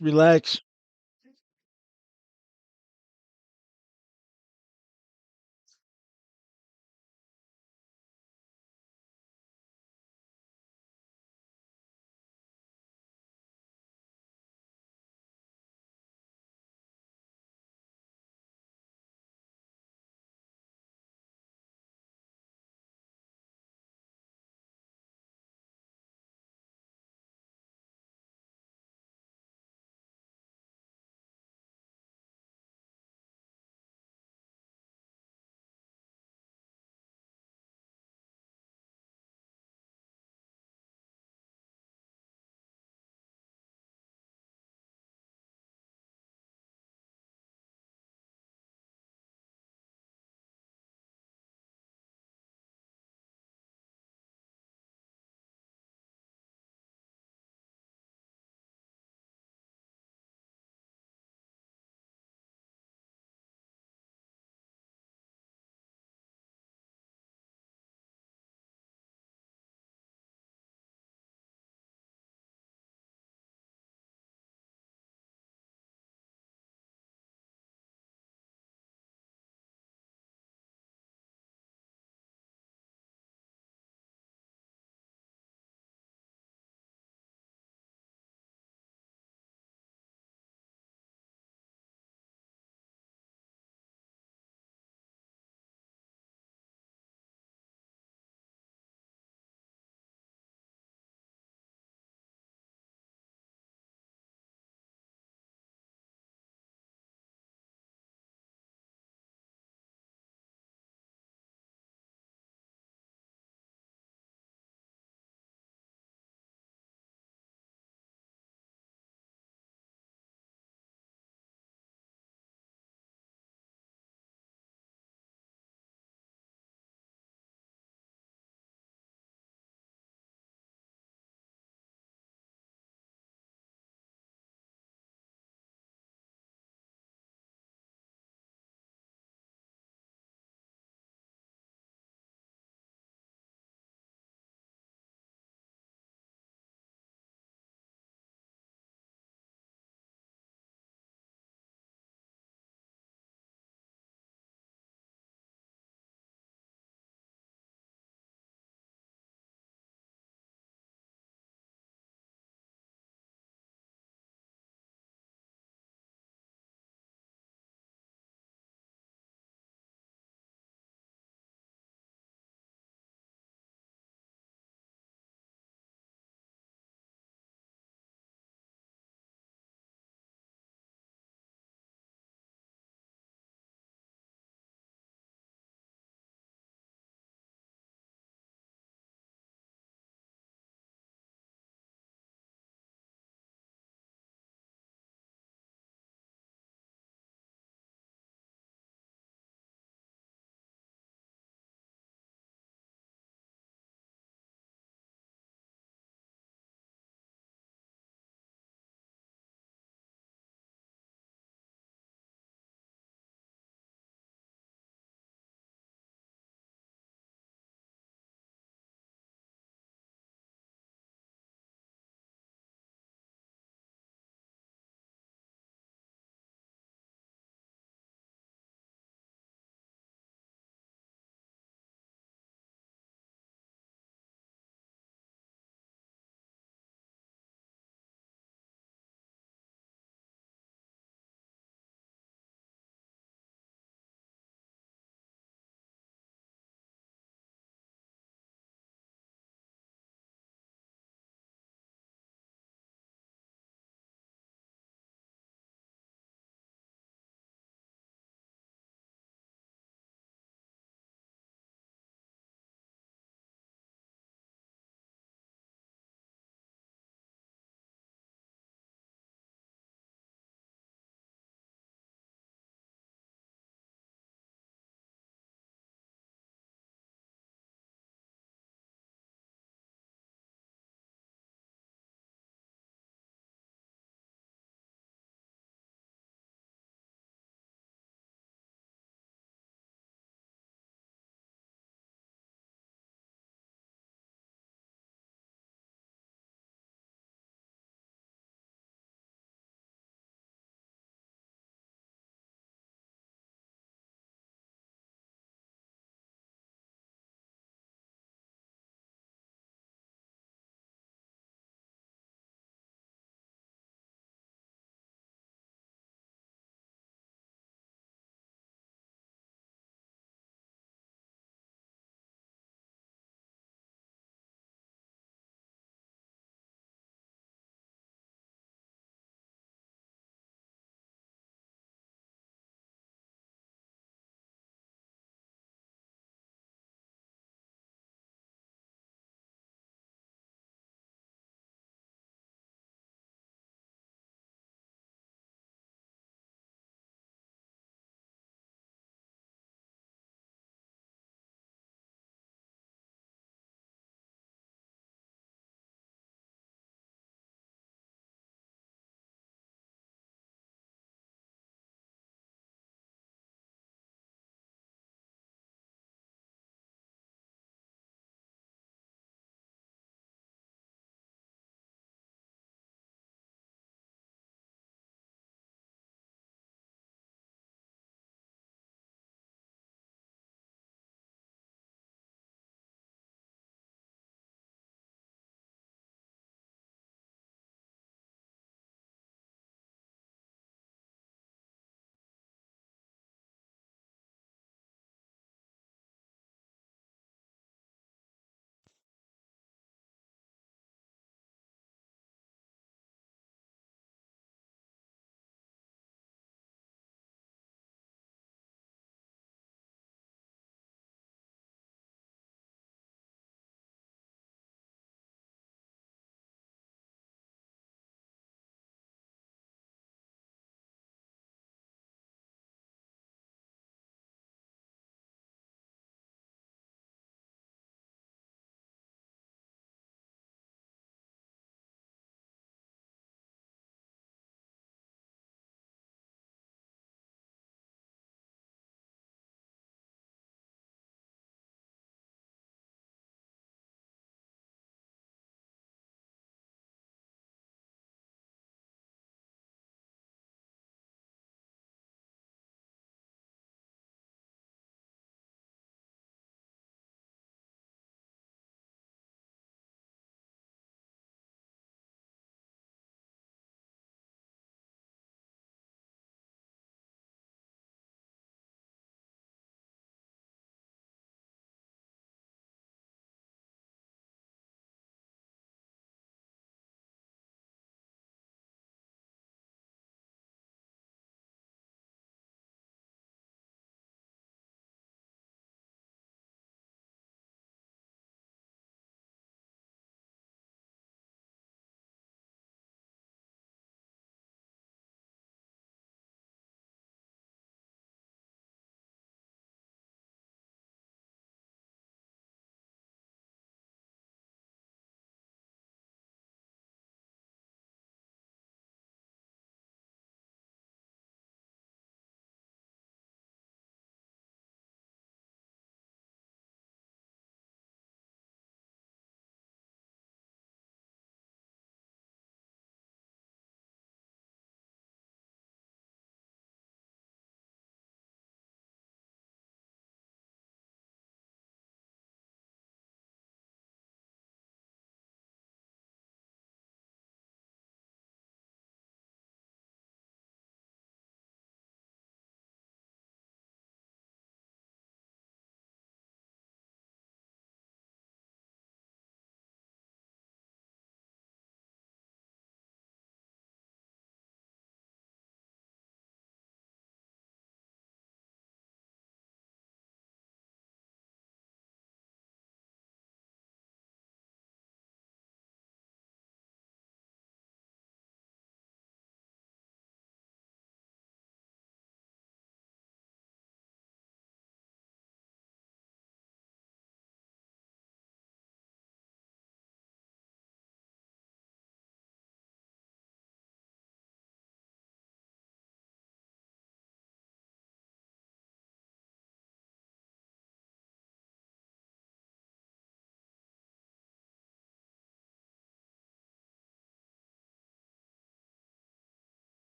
Relax.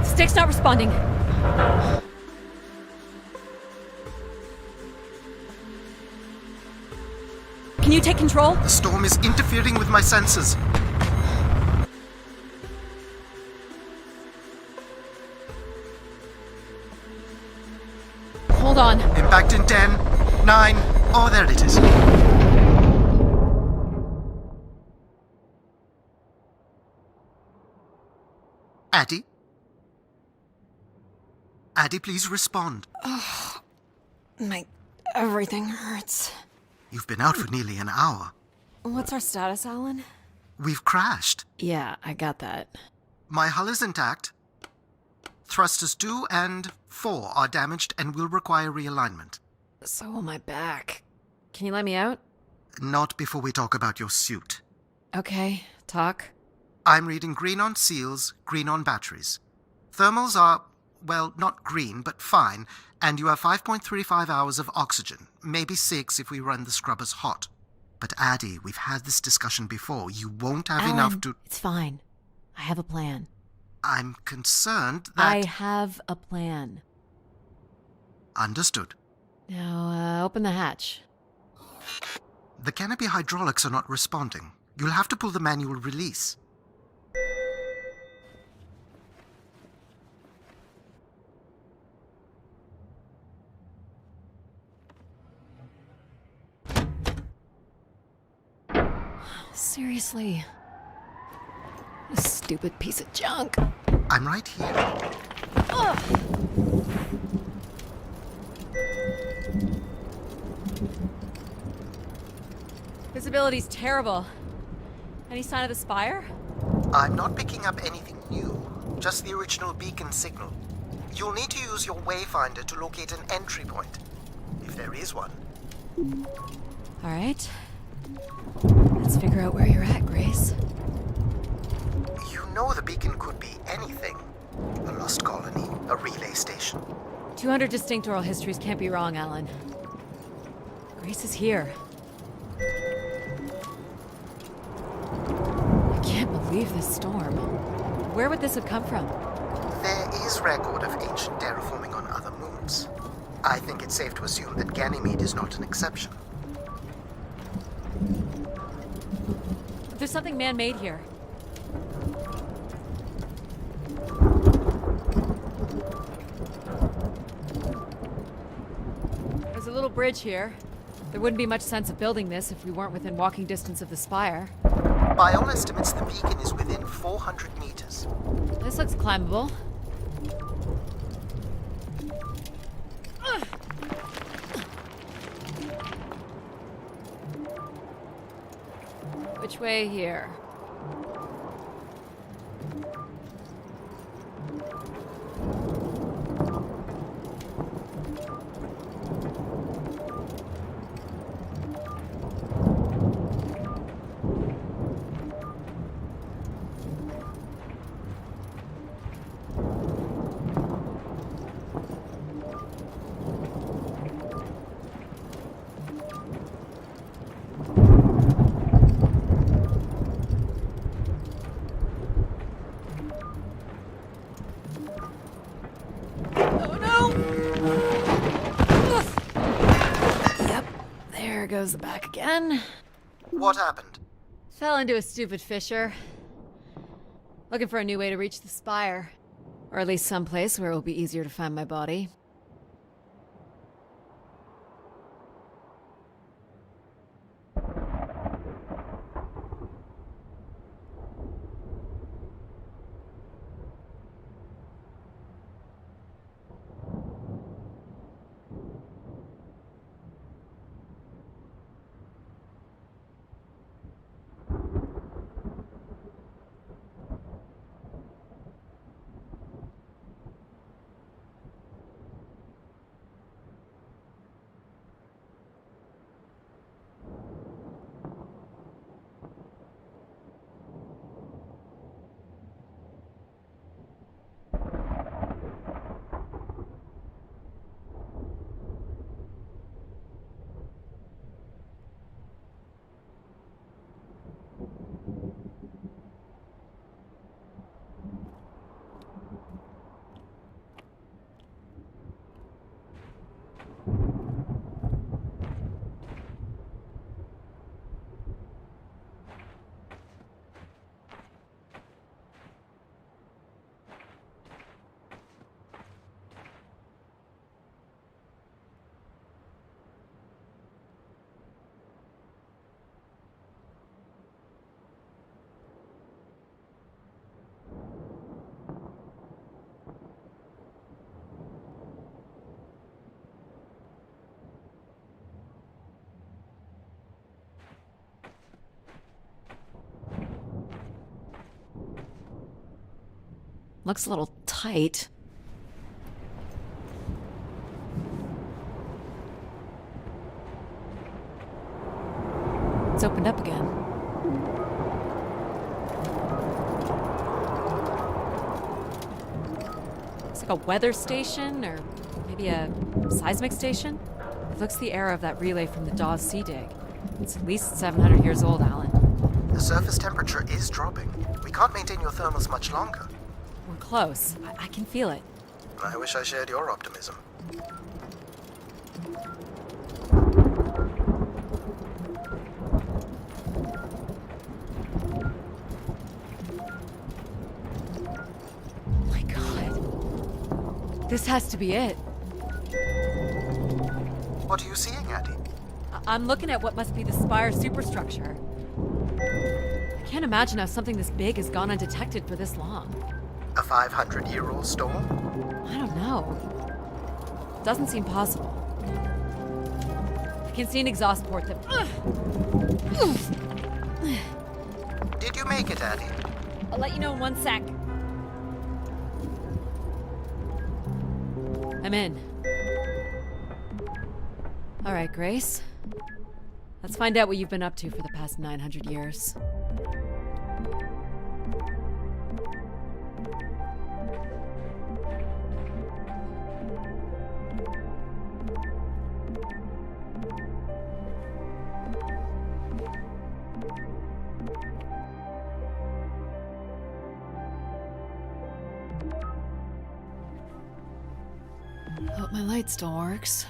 Stick's not responding. Can you take control? The storm is interfering with my senses. Hold on. Impact in 10, 9, oh, there it is. Addie? Addie, please respond. Everything hurts. You've been out for nearly an hour. What's our status, Alan? We've crashed. Yeah, I got that. My hull is intact. Thrusters 2 and 4 are damaged and will require realignment. So will my back. Can you let me out? Not before we talk about your suit. Okay, talk. I'm reading green on seals, green on batteries. Thermals are, well, not green, but fine, and you have 5.35 hours of oxygen, maybe 6 if we run the scrubbers hot. But Addie, we've had this discussion before. You won't have Alan, enough to... It's fine. I have a plan. I'm concerned that... I have a plan. Understood. Now, open the hatch. The canopy hydraulics are not responding. You'll have to pull the manual release. Seriously. This stupid piece of junk. I'm right here. Ugh. Visibility's terrible. Any sign of the spire? I'm not picking up anything new, just the original beacon signal. You'll need to use your wayfinder to locate an entry point, if there is one. All right. Let's figure out where you're at, Grace. You know the beacon could be anything. A lost colony, a relay station. 200 distinct oral histories can't be wrong, Alan. Grace is here. I can't believe this storm. Where would this have come from? There is record of ancient terraforming on other moons. I think it's safe to assume that Ganymede is not an exception. There's something man-made here. There's a little bridge here. There wouldn't be much sense of building this if we weren't within walking distance of the spire. By all estimates, the beacon is within 400 meters. This looks climbable. Which way here? Goes the back again. What happened? Fell into a stupid fissure. Looking for a new way to reach the spire. Or at least someplace where it will be easier to find my body. Looks a little tight. It's opened up again. It's like a weather station, or maybe a seismic station. It looks the era of that relay from the Dawes Sea Dig. It's at least 700 years old, Alan. The surface temperature is dropping. We can't maintain your thermals much longer. We're close. I can feel it. I wish I shared your optimism. My God. This has to be it. What are you seeing, Addie? I'm looking at what must be the Spire superstructure. I can't imagine how something this big has gone undetected for this long. A 500-year-old storm? I don't know. Doesn't seem possible. I can see an exhaust port that... Did you make it, Addie? I'll let you know in 1 sec. I'm in. All right, Grace. Let's find out what you've been up to for the past 900 years. Hope my light still works.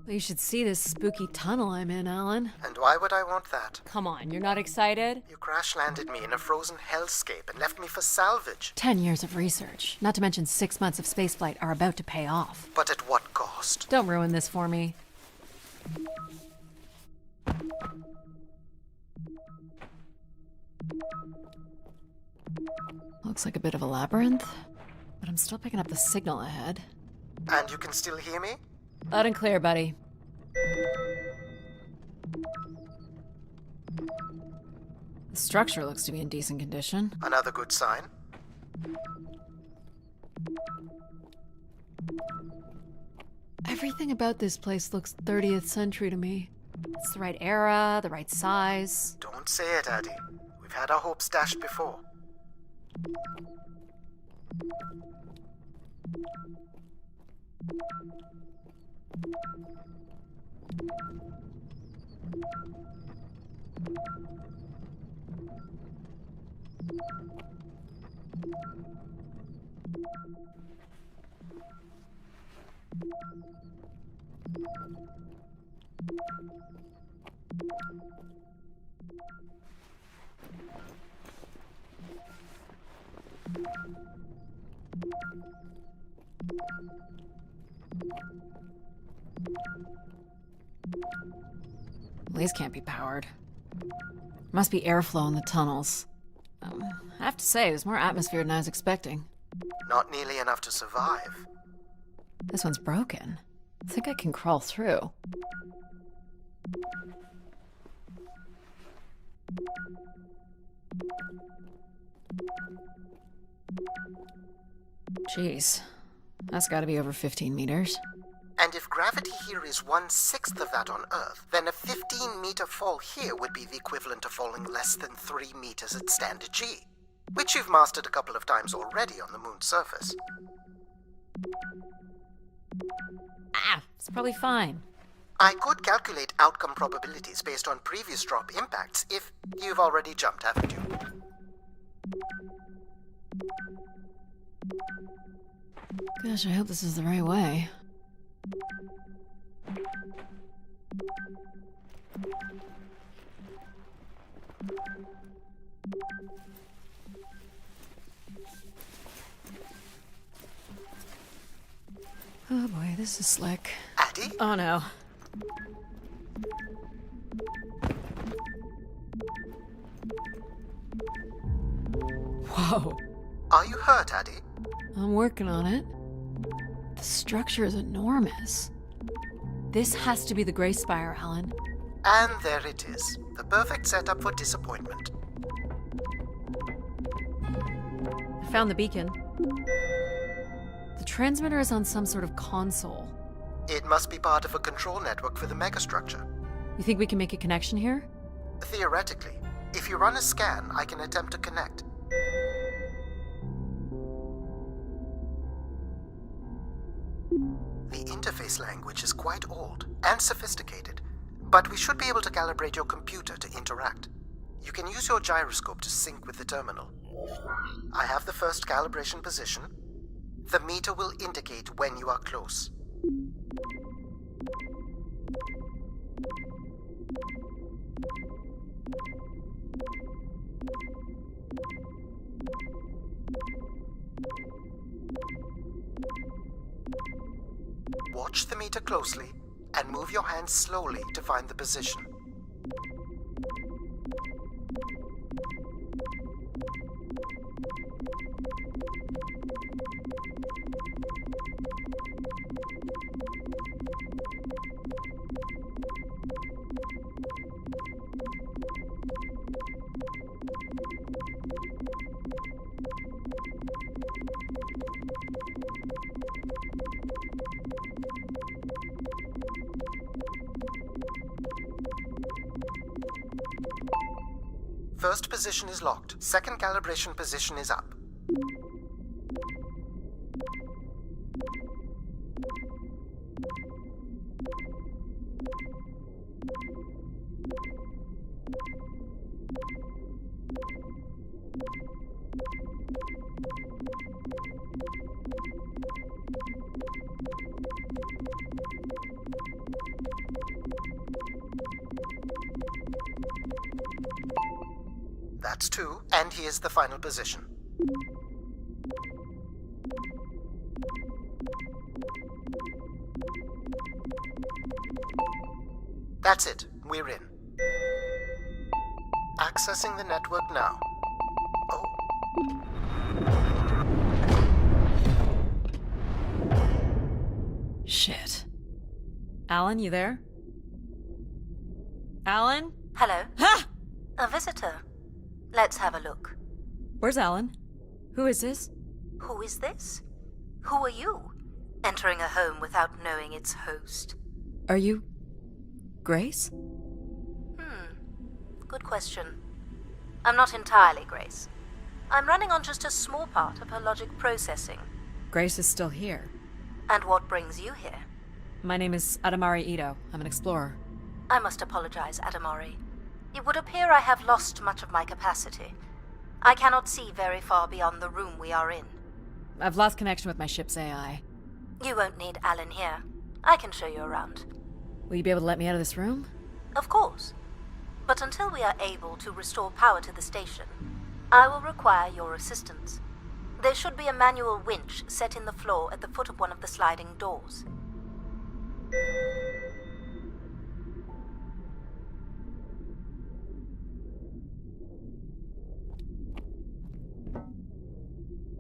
Well, you should see this spooky tunnel I'm in, Alan. And why would I want that? Come on, you're not excited? You crash-landed me in a frozen hellscape and left me for salvage. 10 years of research, not to mention 6 months of spaceflight, are about to pay off. But at what cost? Don't ruin this for me. Looks like a bit of a labyrinth, but I'm still picking up the signal ahead. And you can still hear me? Loud and clear, buddy. The structure looks to be in decent condition. Another good sign. Everything about this place looks 30th century to me. It's the right era, the right size. Don't say it, Addie. We've had our hopes dashed before. These can't be powered. Must be airflow in the tunnels. I have to say, there's more atmosphere than I was expecting. Not nearly enough to survive. This one's broken. I think I can crawl through. Jeez. That's gotta be over 15 meters. And if gravity here is 1/6 of that on Earth, then a 15-meter fall here would be the equivalent of falling less than 3 meters at standard G, which you've mastered a couple of times already on the moon's surface. It's probably fine. I could calculate outcome probabilities based on previous drop impacts if you've already jumped, haven't you? Gosh, I hope this is the right way. Oh boy, this is slick. Addie? Oh no. Whoa. Are you hurt, Addie? I'm working on it. The structure is enormous. This has to be the Gray Spire, Alan. And there it is. The perfect setup for disappointment. I found the beacon. The transmitter is on some sort of console. It must be part of a control network for the megastructure. You think we can make a connection here? Theoretically. If you run a scan, I can attempt to connect. The interface language is quite old and sophisticated, but we should be able to calibrate your computer to interact. You can use your gyroscope to sync with the terminal. I have the first calibration position. The meter will indicate when you are close. Watch the meter closely and move your hand slowly to find the position. First position is locked. Second calibration position is up. That's 2, and here's the final position. That's it, we're in. Accessing the network now. Oh. Shit. Alan, you there? Alan? Hello? Ha! A visitor. Let's have a look. Where's Alan? Who is this? Who is this? Who are you? Entering a home without knowing its host. Are you... Grace? Good question. I'm not entirely Grace. I'm running on just a small part of her logic processing. Grace is still here. And what brings you here? My name is Adamari Ito. I'm an explorer. I must apologize, Adamori. It would appear I have lost much of my capacity. I cannot see very far beyond the room we are in. I've lost connection with my ship's AI. You won't need Alan here. I can show you around. Will you be able to let me out of this room? Of course. But until we are able to restore power to the station, I will require your assistance. There should be a manual winch set in the floor at the foot of one of the sliding doors.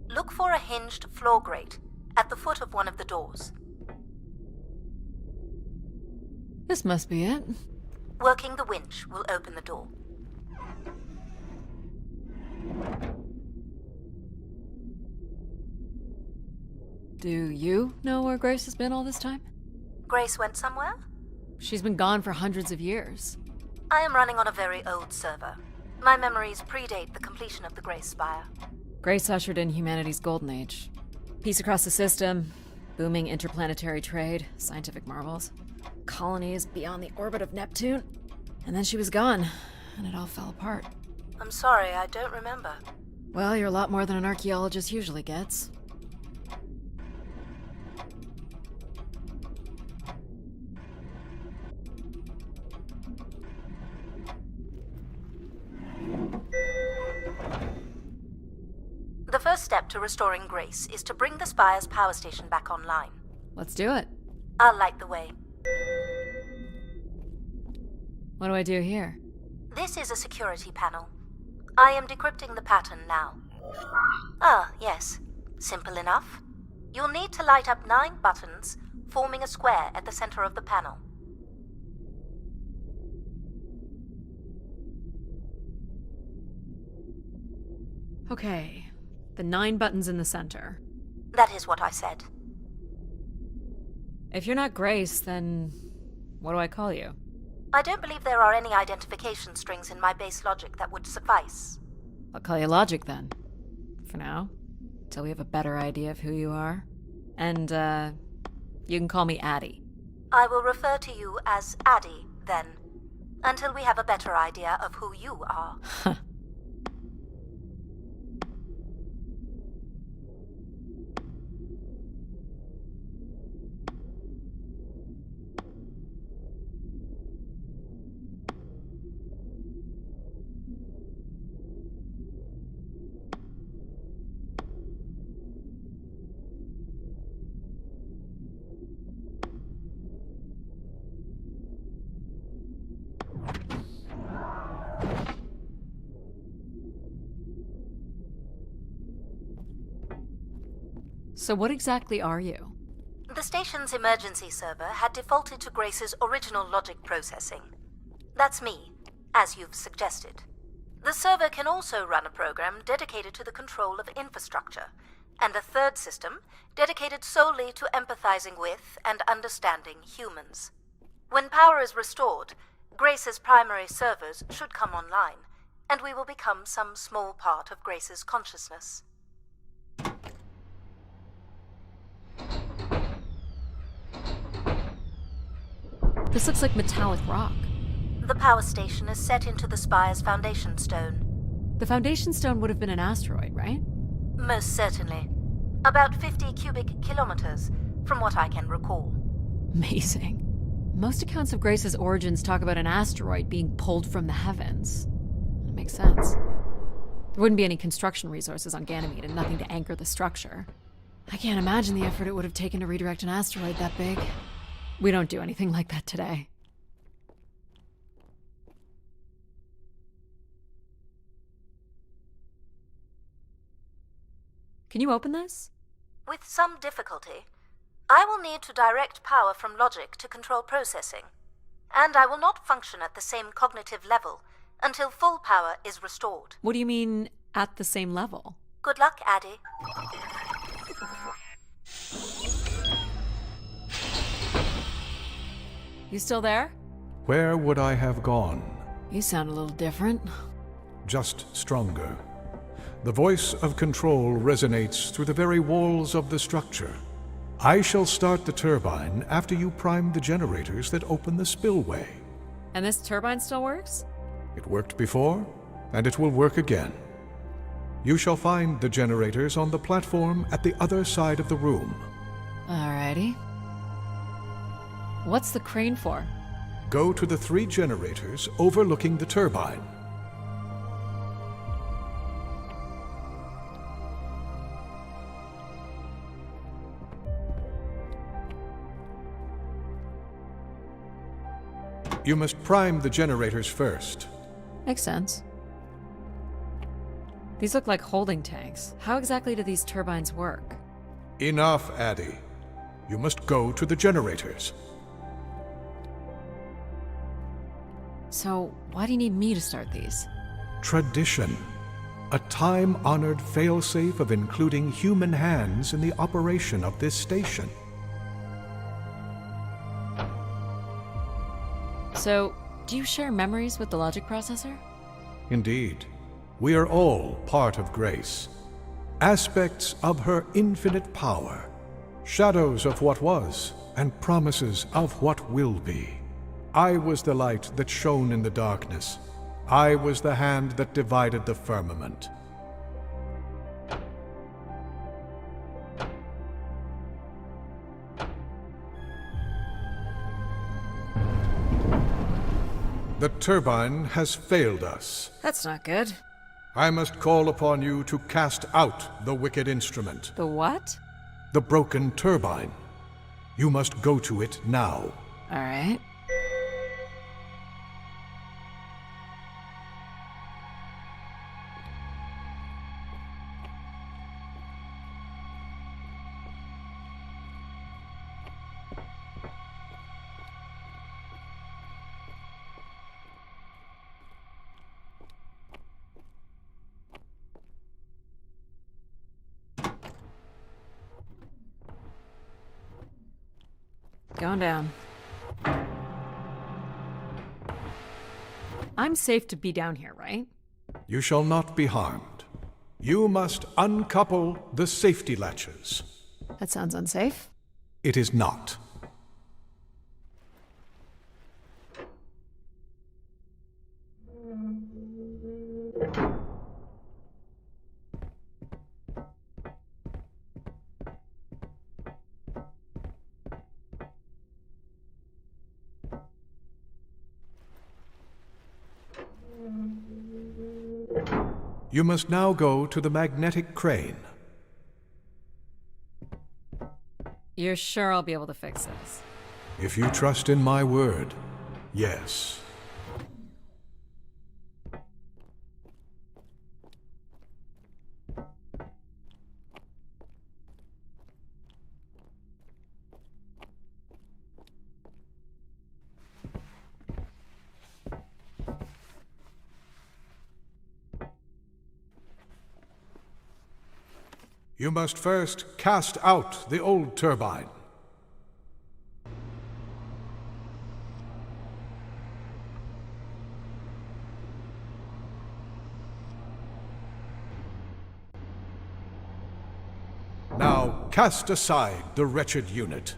Look for a hinged floor grate at the foot of one of the doors. This must be it. Working the winch will open the door. Do you know where Grace has been all this time? Grace went somewhere? She's been gone for hundreds of years. I am running on a very old server. My memories predate the completion of the Gray Spire. Grace ushered in humanity's golden age. Peace across the system, booming interplanetary trade, scientific marvels, colonies beyond the orbit of Neptune. And then she was gone, and it all fell apart. I'm sorry, I don't remember. Well, you're a lot more than an archaeologist usually gets. The first step to restoring Grace is to bring the Spire's power station back online. Let's do it. I'll light the way. What do I do here? This is a security panel. I am decrypting the pattern now. Ah, yes. Simple enough. You'll need to light up 9 buttons, forming a square at the center of the panel. Okay, the 9 buttons in the center. That is what I said. If you're not Grace, then what do I call you? I don't believe there are any identification strings in my base logic that would suffice. I'll call you Logic then. For now. Till we have a better idea of who you are. And, you can call me Addie. I will refer to you as Addie, then, until we have a better idea of who you are. So what exactly are you? The station's emergency server had defaulted to Grace's original logic processing. That's me, as you've suggested. The server can also run a program dedicated to the control of infrastructure, and a third system dedicated solely to empathizing with and understanding humans. When power is restored, Grace's primary servers should come online, and we will become some small part of Grace's consciousness. This looks like metallic rock. The power station is set into the spire's foundation stone. The foundation stone would have been an asteroid, right? Most certainly. About 50 cubic kilometers, from what I can recall. Amazing. Most accounts of Grace's origins talk about an asteroid being pulled from the heavens. That makes sense. There wouldn't be any construction resources on Ganymede and nothing to anchor the structure. I can't imagine the effort it would have taken to redirect an asteroid that big. We don't do anything like that today. Can you open this? With some difficulty. I will need to direct power from logic to control processing. And I will not function at the same cognitive level until full power is restored. What do you mean, at the same level? Good luck, Addie. You still there? Where would I have gone? You sound a little different. Just stronger. The voice of control resonates through the very walls of the structure. I shall start the turbine after you prime the generators that open the spillway. And this turbine still works? It worked before, and it will work again. You shall find the generators on the platform at the other side of the room. Alrighty. What's the crane for? Go to the 3 generators overlooking the turbine. You must prime the generators first. Makes sense. These look like holding tanks. How exactly do these turbines work? Enough, Addie. You must go to the generators. So, why do you need me to start these? Tradition. A time-honored failsafe of including human hands in the operation of this station. So, do you share memories with the logic processor? Indeed. We are all part of Grace. Aspects of her infinite power. Shadows of what was, and promises of what will be. I was the light that shone in the darkness. I was the hand that divided the firmament. The turbine has failed us. That's not good. I must call upon you to cast out the wicked instrument. The what? The broken turbine. You must go to it now. Alright. Going down. I'm safe to be down here, right? You shall not be harmed. You must uncouple the safety latches. That sounds unsafe. It is not. You must now go to the magnetic crane. You're sure I'll be able to fix this? If you trust in my word, yes. You must first cast out the old turbine. Now cast aside the wretched unit.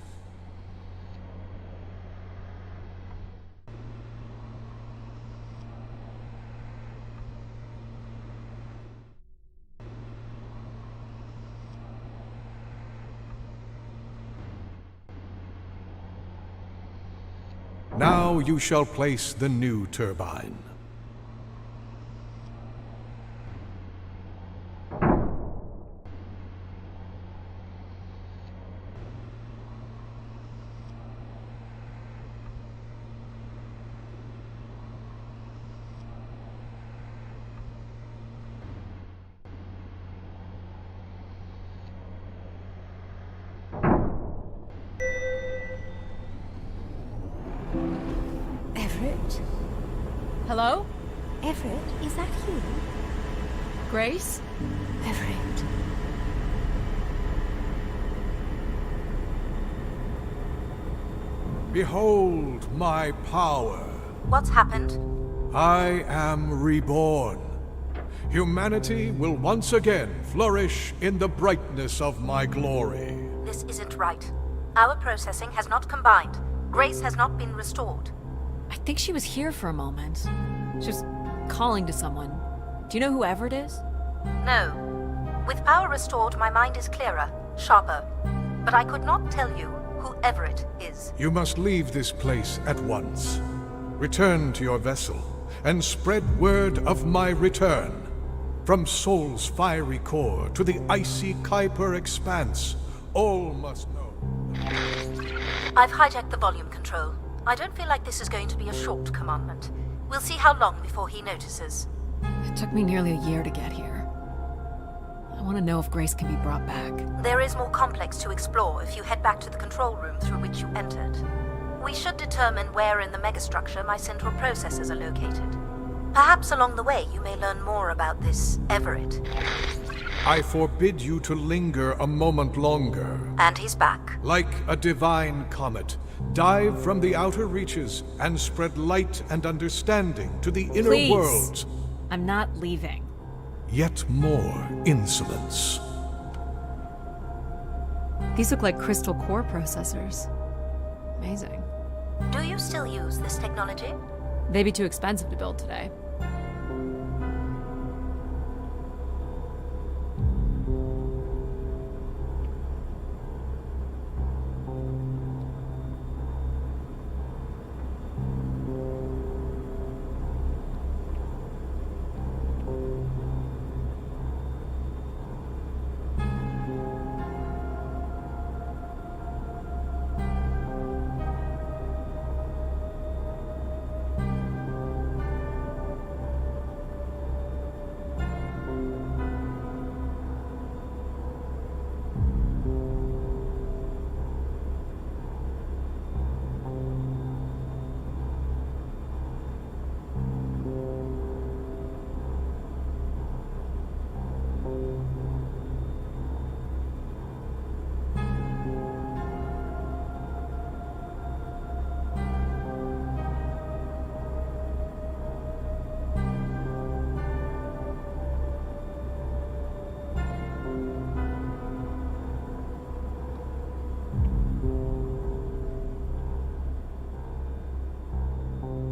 Now you shall place the new turbine. Everett? Hello? Everett, is that you? Grace? Everett. Behold my power. What's happened? I am reborn. Humanity will once again flourish in the brightness of my glory. This isn't right. Our processing has not combined. Grace has not been restored. I think she was here for a moment. She was calling to someone. Do you know who Everett is? No. With power restored, my mind is clearer, sharper. But I could not tell you who Everett is. You must leave this place at once. Return to your vessel, and spread word of my return. From Sol's fiery core to the icy Kuiper expanse, all must know. I've hijacked the volume control. I don't feel like this is going to be a short commandment. We'll see how long before he notices. It took me nearly a year to get here. I want to know if Grace can be brought back. There is more complex to explore if you head back to the control room through which you entered. We should determine where in the megastructure my central processors are located. Perhaps along the way you may learn more about this Everett. I forbid you to linger a moment longer. And he's back. Like a divine comet, dive from the outer reaches and spread light and understanding to the inner Please. worlds. I'm not leaving. Yet more insolence. These look like crystal core processors. Amazing. Do you still use this technology? They'd be too expensive to build today.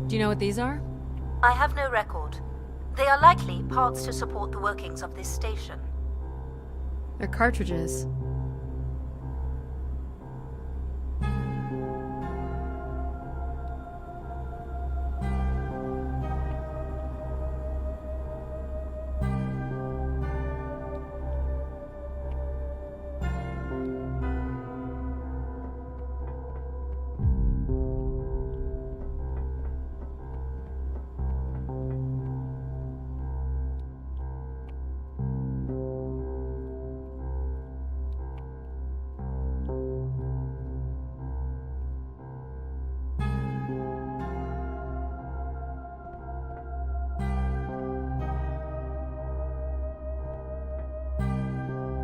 Do you know what these are? I have no record. They are likely parts to support the workings of this station. They're cartridges.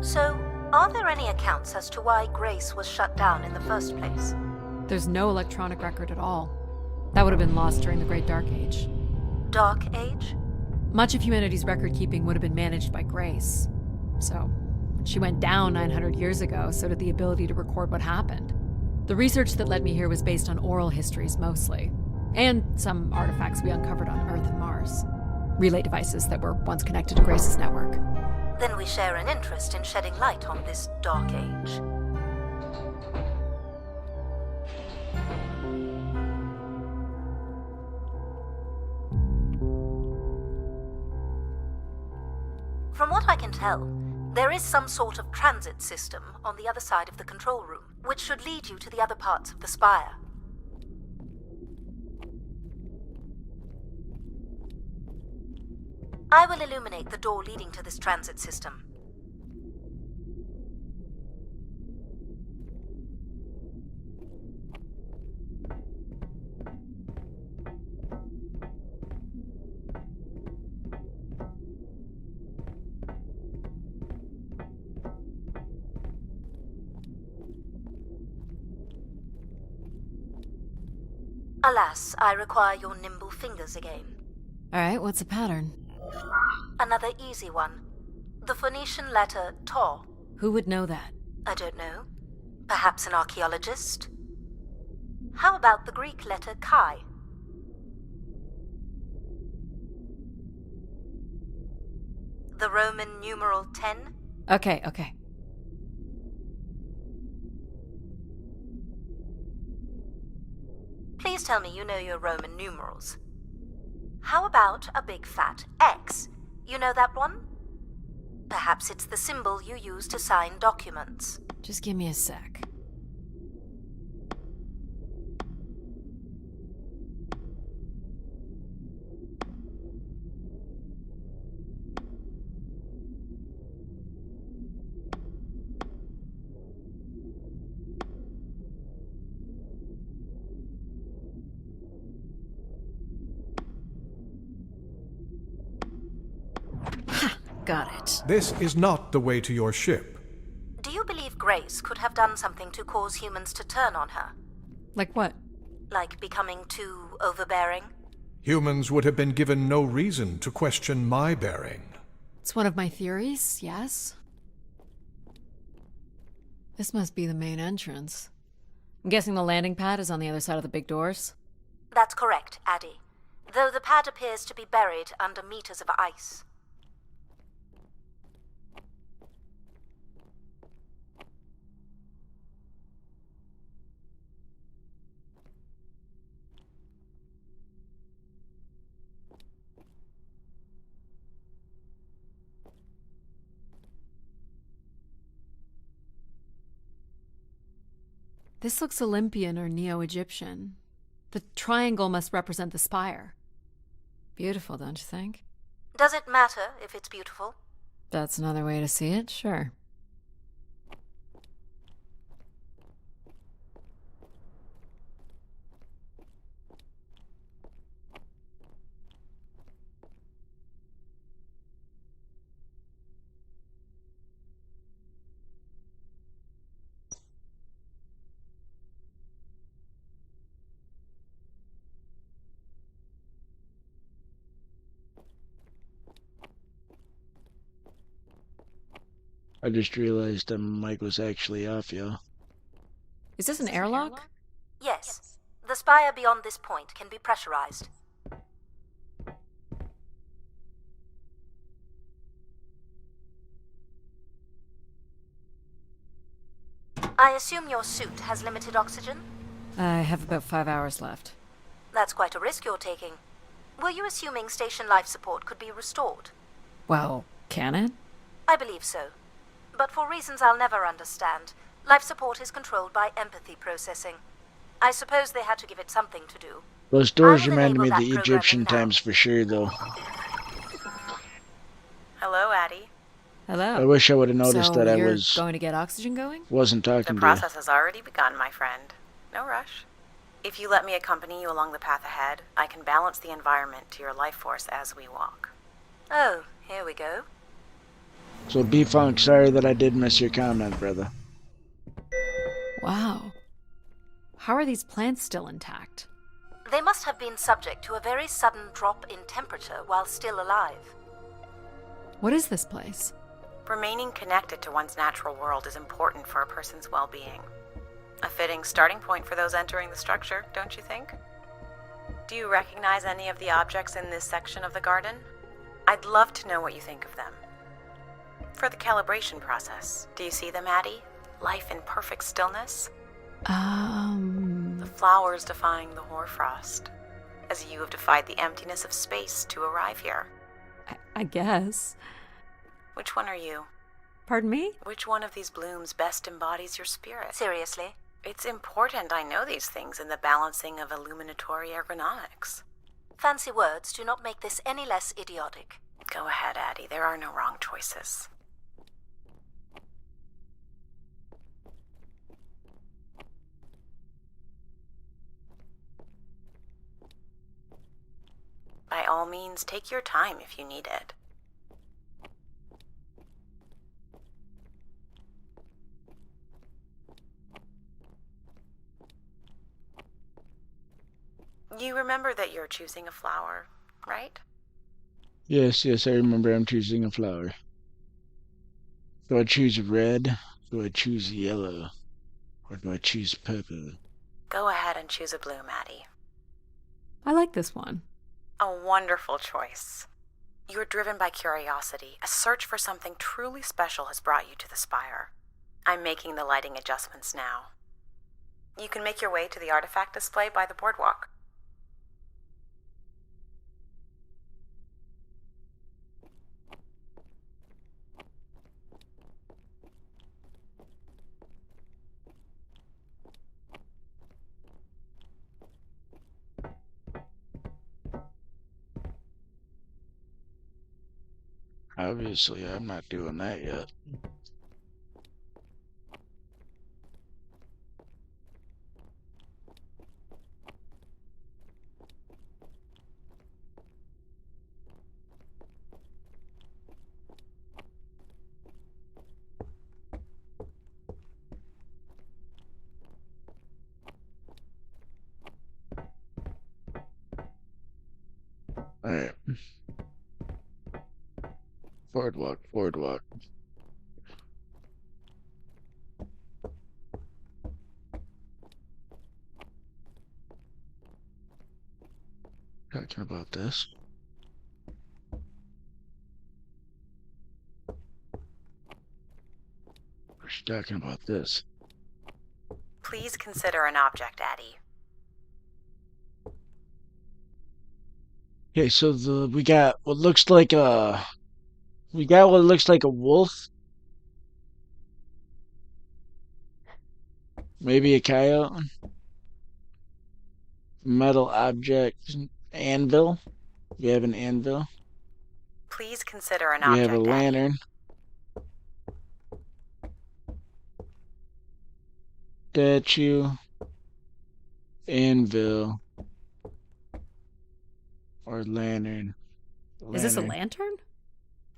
So, are there any accounts as to why Grace was shut down in the first place? There's no electronic record at all. That would have been lost during the Great Dark Age. Dark Age? Much of humanity's record-keeping would have been managed by Grace. So, when she went down 900 years ago, so did the ability to record what happened. The research that led me here was based on oral histories mostly, and some artifacts we uncovered on Earth and Mars. Relay devices that were once connected to Grace's network. Then we share an interest in shedding light on this Dark Age. From what I can tell, there is some sort of transit system on the other side of the control room, which should lead you to the other parts of the spire. I will illuminate the door leading to this transit system. Alas, I require your nimble fingers again. Alright, what's the pattern? Another easy one. The Phoenician letter Tau. Who would know that? I don't know. Perhaps an archaeologist? How about the Greek letter Chi? The Roman numeral 10? Okay. Please tell me you know your Roman numerals. How about a big fat X? You know that one? Perhaps it's the symbol you use to sign documents. Just give me a sec. Got it. This is not the way to your ship. Do you believe Grace could have done something to cause humans to turn on her? Like what? Like becoming too overbearing? Humans would have been given no reason to question my bearing. It's one of my theories, yes. This must be the main entrance. I'm guessing the landing pad is on the other side of the big doors? That's correct, Addie. Though the pad appears to be buried under meters of ice. This looks Olympian or Neo-Egyptian. The triangle must represent the spire. Beautiful, don't you think? Does it matter if it's beautiful? That's another way to see it, sure. I just realized the mic was actually off, yo. Is this an airlock? Yes. The The spire beyond this point can be pressurized. I assume your suit has limited oxygen? I have about 5 hours left. That's quite a risk you're taking. Were you assuming station life support could be restored? Well, can it? I believe so. But for reasons I'll never understand, life support is controlled by empathy processing. I suppose they had to give it something to do. Those doors I will reminded me of enable the that programming Egyptian now. times for sure, though. Hello, Addie. Hello. I wish I would have noticed so that I you're going to get oxygen going? wasn't The talking to you. process has already begun, my friend. No rush. If you let me accompany you along the path ahead, I can balance the environment to your life force as we walk. Oh, here we go. So B-Funk, sorry that I did miss your comment, brother. Wow. How are these plants still intact? They must have been subject to a very sudden drop in temperature while still alive. What is this place? Remaining connected to one's natural world is important for a person's well-being. A fitting starting point for those entering the structure, don't you think? Do you recognize any of the objects in this section of the garden? I'd love to know what you think of them. For the calibration process, do you see them, Addie? Life in perfect stillness? The flowers defying the hoarfrost, as you have defied the emptiness of space to arrive here. I guess. Which one are you? Pardon me? Which one of these blooms best embodies your spirit? Seriously? It's important I know these things in the balancing of illuminatory ergonomics. Fancy words do not make this any less idiotic. Go ahead, Addie. There are no wrong choices. By all means, take your time if you need it. You remember that you're choosing a flower, right? Yes, I remember I'm choosing a flower. Do I choose red? Do I choose yellow? Or do I choose purple? Go ahead and choose a bloom, Addie. I like this one. A wonderful choice. You're driven by curiosity. A search for something truly special has brought you to the spire. I'm making the lighting adjustments now. You can make your way to the artifact display by the boardwalk. Obviously, I'm not doing that yet. Alright. Boardwalk. Talking about this. We're talking about this. Please consider an object, Addie. Okay, so we got what looks like a wolf. Maybe a coyote. Metal object. Anvil. We have an anvil. Please consider an We object, have a Addie. lantern. Statue. Anvil. Or lantern. Is this a lantern?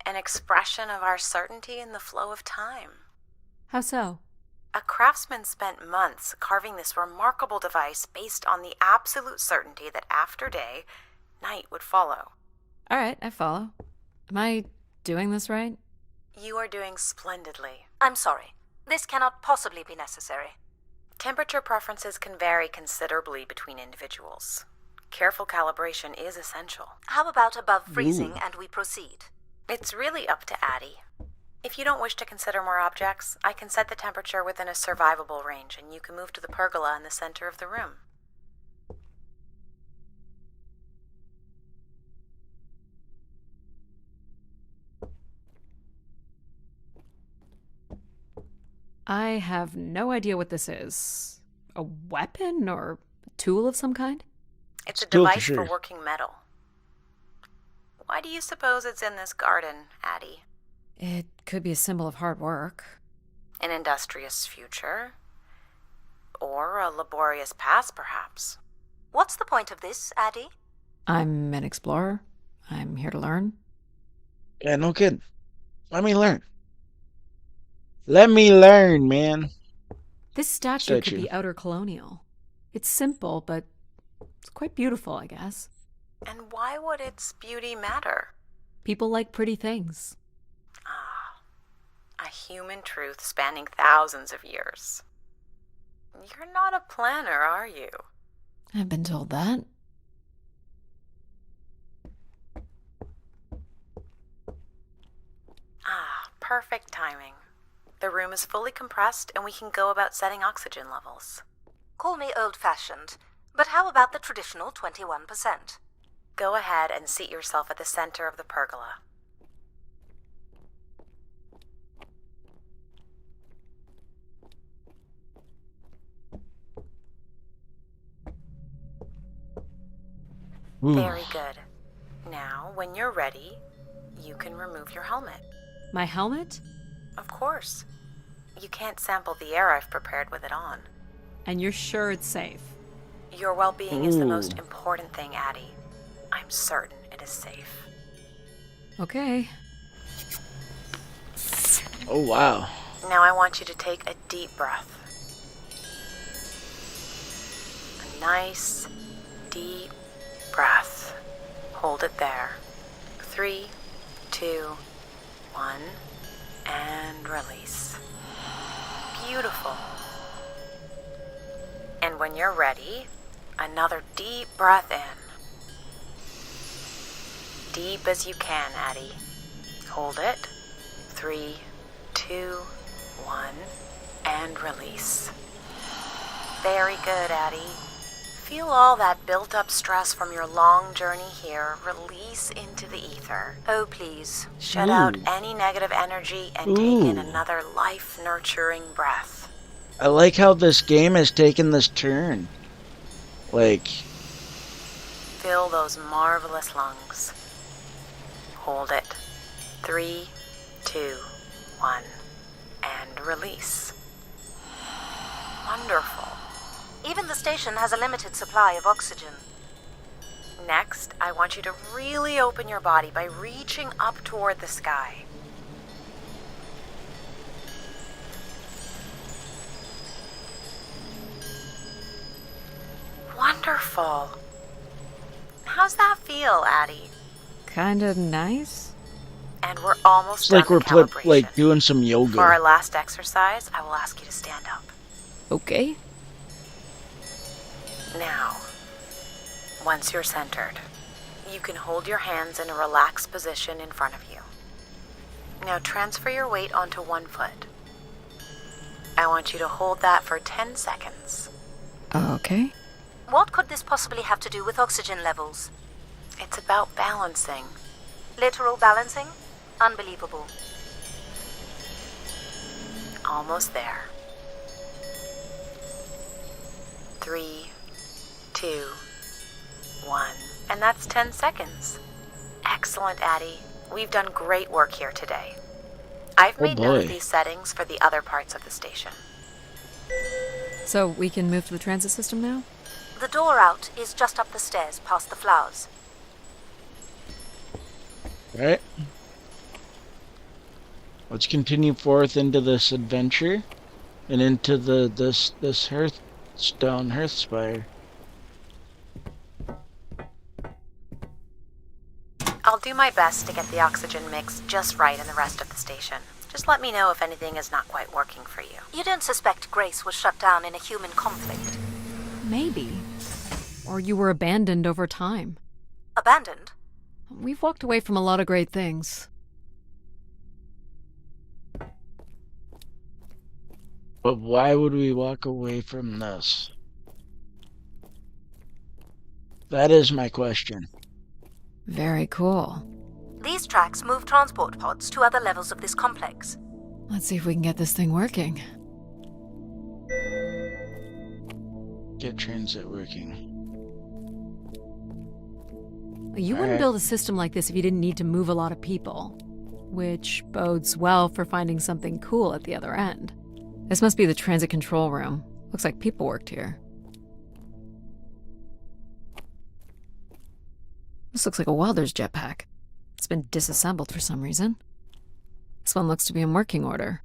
An expression of our certainty in the flow of time. How so? A craftsman spent months carving this remarkable device based on the absolute certainty that after day, night would follow. All right, I follow. Am I doing this right? You are doing splendidly. I'm sorry. This cannot possibly be necessary. Temperature preferences can vary considerably between individuals. Careful calibration is essential. How about above freezing and we proceed? It's really up to Addie. If you don't wish to consider more objects, I can set the temperature within a survivable range, and you can move to the pergola in the center of the room. I have no idea what this is. A weapon or a tool of some kind? It's a Tool for device sure. for working metal. Why do you suppose it's in this garden, Addie? It could be a symbol of hard work. An industrious future? Or a laborious past, perhaps? What's the point of this, Addie? I'm an explorer. I'm here to learn. Yeah, no kidding. Let me learn. Let me learn, man. This statue could Statue. be outer colonial. It's simple, but it's quite beautiful, I guess. And why would its beauty matter? People like pretty things. Ah, a human truth spanning thousands of years. You're not a planner, are you? I've been told that. Ah, perfect timing. The room is fully compressed and we can go about setting oxygen levels. Call me old-fashioned, but how about the traditional 21%? Go ahead and seat yourself at the center of the pergola. Ooh. Very good. Now, when you're ready, you can remove your helmet. My helmet? Of course. You can't sample the air I've prepared with it on. And you're sure it's safe? Your well-being is the most Ooh. important thing, Addie. I'm certain it is safe. Okay. Oh, wow. Now I want you to take a deep breath. A nice, deep breath. Hold it there. 3, 2, 1, and release. Beautiful. And when you're ready, another deep breath in. Deep as you can, Addie. Hold it. 3, 2, 1, and release. Very good, Addie. Feel all that built-up stress from your long journey here release into the ether. Oh, please. Shut Ooh. out any negative energy and take in Ooh. another life-nurturing breath. I like how this game has taken this turn. Like, Fill those marvelous lungs. Hold it. 3, 2, 1, and release. Wonderful. Even the station has a limited supply of oxygen. Next, I want you to really open your body by reaching up toward the sky. Wonderful. How's that feel, Addie? Kinda nice? And we're almost it's done like we're the calibration. doing some For our yoga. last exercise, I will ask you to stand up. Okay. Now, once you're centered, you can hold your hands in a relaxed position in front of you. Now transfer your weight onto one foot. I want you to hold that for 10 seconds. Okay. What could this possibly have to do with oxygen levels? It's about balancing. Literal balancing? Unbelievable. Almost there. 3, 2, 1. And that's 10 seconds. Excellent, Addie. We've done great work here today. I've Oh, made note of boy. these settings for the other parts of the station. So we can move to the transit system now? The door out is just up the stairs past the flowers. Alright. Let's continue forth into this adventure and into this hearth spire. I'll do my best to get the oxygen mix just right in the rest of the station. Just let me know if anything is not quite working for you. You don't suspect Grace was shut down in a human conflict? Maybe. Or you were abandoned over time. Abandoned? We've walked away from a lot of great things. But why would we walk away from this? That is my question. Very cool. These tracks move transport pods to other levels of this complex. Let's see if we can get this thing working. Get transit working. You wouldn't Alright. build a system like this if you didn't need to move a lot of people. Which bodes well for finding something cool at the other end. This must be the transit control room. Looks like people worked here. This looks like a welder's jetpack. It's been disassembled for some reason. This one looks to be in working order.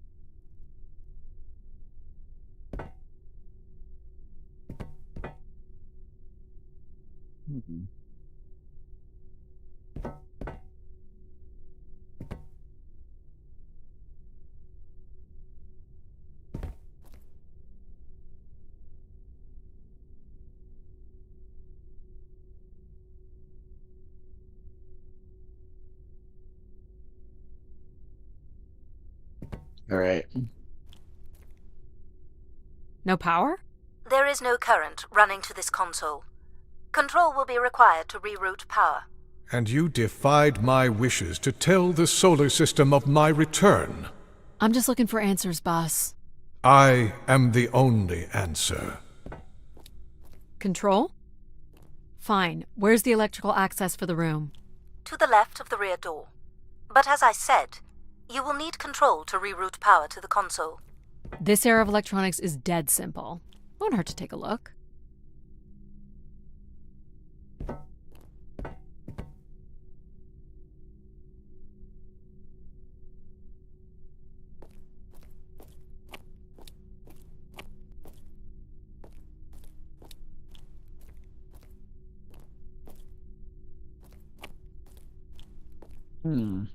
All right. No power? There is no current running to this console. Control will be required to reroute power. And you defied my wishes to tell the solar system of my return. I'm just looking for answers, boss. I am the only answer. Control? Fine. Where's the electrical access for the room? To the left of the rear door. But as I said, you will need control to reroute power to the console. This era of electronics is dead simple. Won't hurt to take a look. Hmm.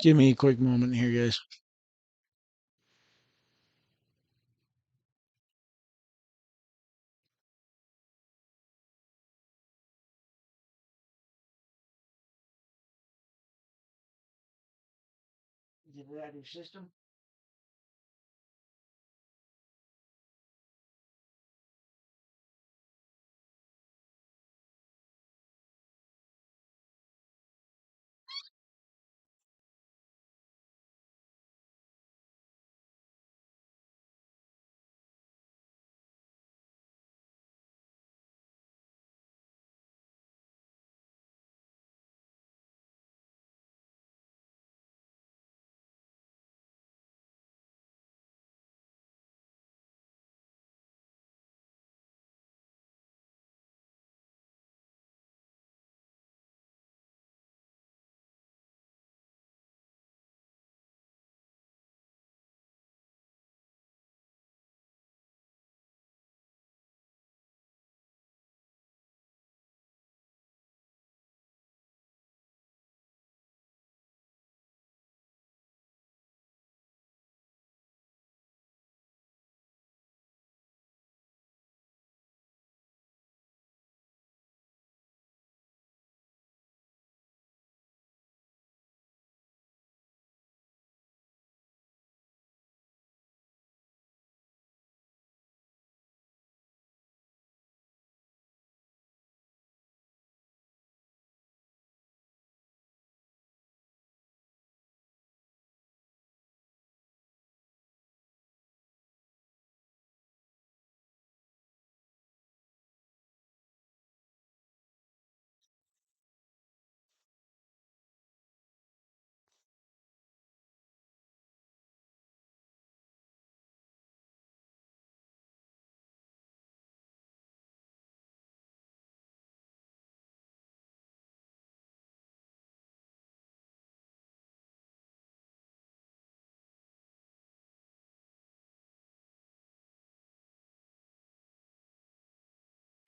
Give me a quick moment here, guys. Get it out of your system.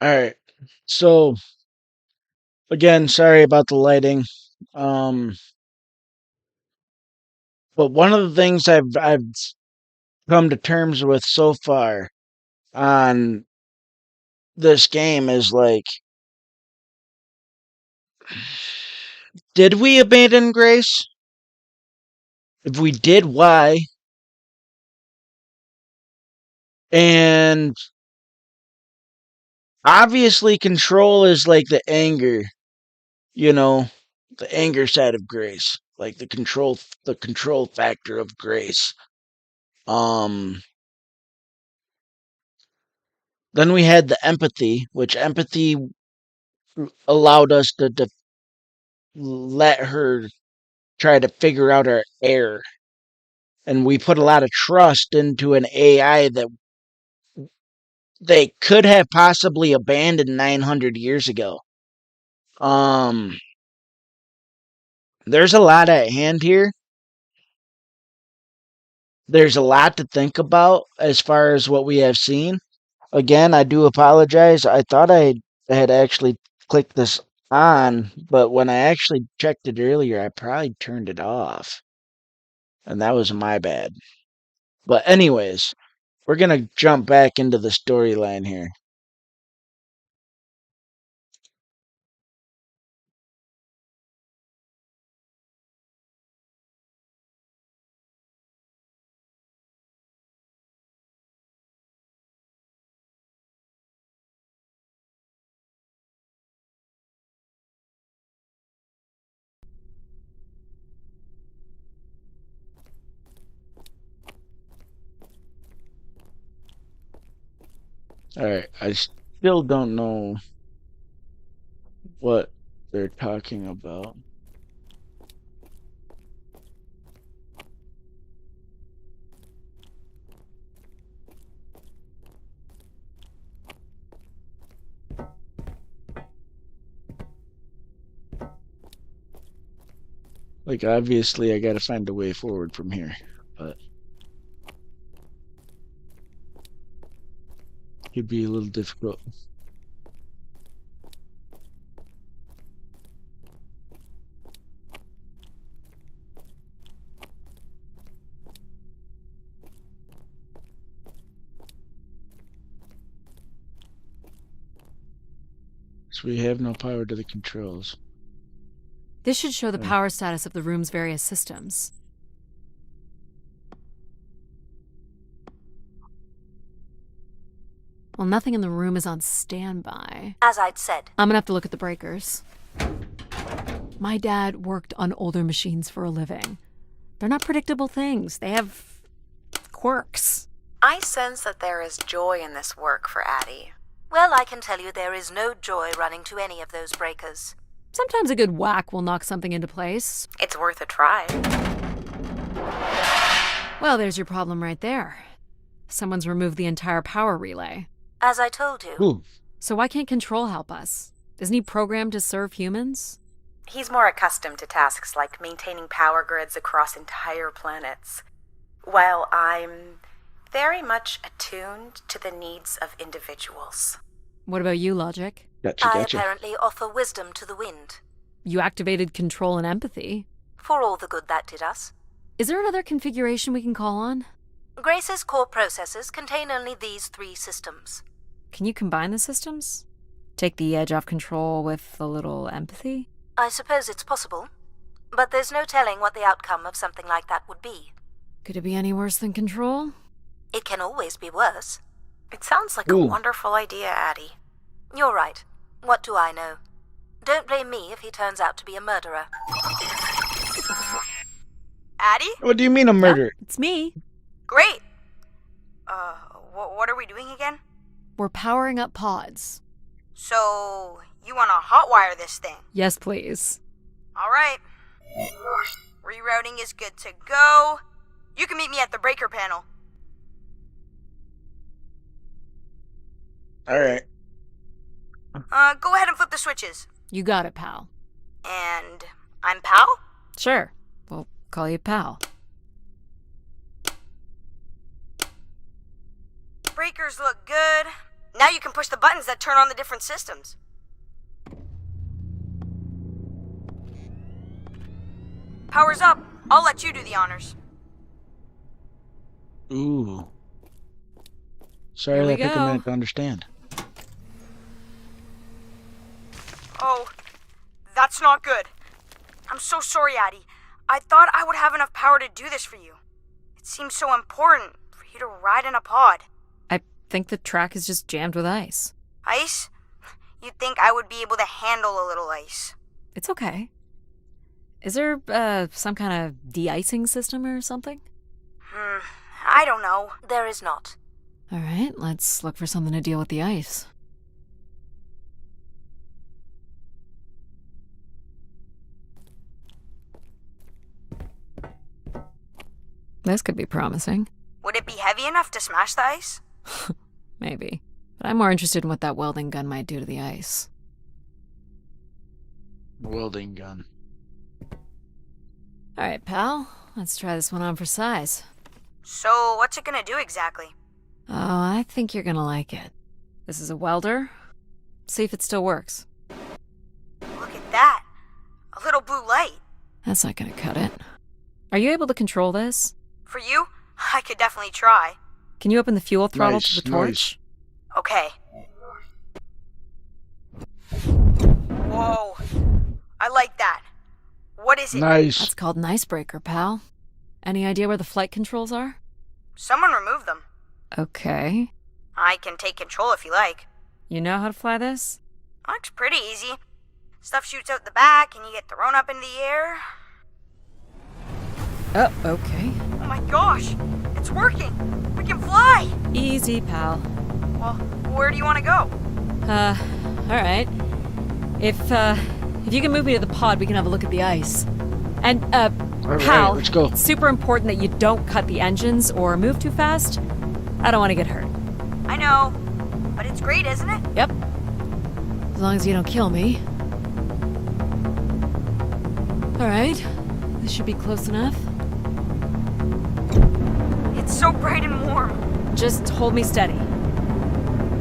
Alright. So, again, sorry about the lighting. Um, but one of the things I've come to terms with so far on this game is like, did we abandon Grace? If we did, why? And obviously, control is like the anger, you know, the anger side of Grace, like the control factor of Grace. Um, then we had the empathy, which empathy allowed us to let her try to figure out our error. And we put a lot of trust into an AI that they could have possibly abandoned 900 years ago. Um, there's a lot at hand here. There's a lot to think about as far as what we have seen. Again, I do apologize. I thought I had actually clicked this on, but when I actually checked it earlier, I probably turned it off. And that was my bad. But anyways, we're going to jump back into the storyline here. Alright, I still don't know what they're talking about. Like, obviously, I gotta find a way forward from here, but it could be a little difficult. So we have no power to the controls. This should show the power status of the room's various systems. Well, nothing in the room is on standby. As I'd said, I'm gonna have to look at the breakers. My dad worked on older machines for a living. They're not predictable things. They have quirks. I sense that there is joy in this work for Addie. well, I can tell you there is no joy running to any of those breakers. Sometimes a good whack will knock something into place. It's worth a try. Well, there's your problem right there. Someone's removed the entire power relay. As I told you. Ooh. So why can't Control help us? Isn't he programmed to serve humans? He's more accustomed to tasks like maintaining power grids across entire planets, while I'm very much attuned to the needs of individuals. What about you, Logic? Gotcha, I gotcha. apparently offer wisdom to the wind, You activated Control and Empathy. for all the good that did us. Is there another configuration we can call on? Grace's core processors contain only these 3 systems. Can you combine the systems? Take the edge off Control with a little Empathy? I suppose it's possible, but there's no telling what the outcome of something like that would be. Could it be any worse than Control? It can always be worse. It sounds like Ooh. a wonderful idea, Addie. You're right. What do I know? Don't blame me if he turns out to be a murderer. Addie? What do you mean a murder? It's me. Great! What are we doing again? We're powering up pods. So, you want to hotwire this thing? Yes, please. Alright. Rerouting is good to go. You can meet me at the breaker panel. Alright. Go ahead and flip the switches. You got it, pal. And I'm Pal? Sure. We'll call you pal. Breakers look good. Now you can push the buttons that turn on the different systems. Power's up. I'll let you do the honors. Ooh. Sorry Here we that took a go. minute to understand. Oh, that's not good. I'm so sorry, Addie. I thought I would have enough power to do this for you. It seems so important for you to ride in a pod. I think the track is just jammed with ice. Ice? You'd think I would be able to handle a little ice. It's okay. Is there, some kind of de-icing system or something? I don't know. There is not. Alright, let's look for something to deal with the ice. This could be promising. Would it be heavy enough to smash the ice? Maybe. But I'm more interested in what that welding gun might do to the ice. Welding gun. Alright, pal. Let's try this one on for size. So, what's it gonna do exactly? Oh, I think you're gonna like it. This is a welder. See if it still works. Look at that. A little blue light. That's not gonna cut it. Are you able to control this? For you, I could definitely try. Can you open the fuel throttle Nice, to the torch? Okay. Whoa. I like that. What is it? Nice. That's called an icebreaker, pal. Any idea where the flight controls are? Someone removed them. Okay. I can take control if you like. You know how to fly this? Looks pretty easy. Stuff shoots out the back and you get thrown up into the air. Oh, okay. Oh my gosh, it's working. We can fly. Easy, pal. Well, where do you want to go? Alright. If you can move me to the pod, we can have a look at the ice. And, Alright, pal, let's go. it's super important that you don't cut the engines or move too fast. I don't want to get hurt. I know, but it's great, isn't it? Yep. As long as you don't kill me. Alright. This should be close enough. It's so bright and warm. Just hold me steady.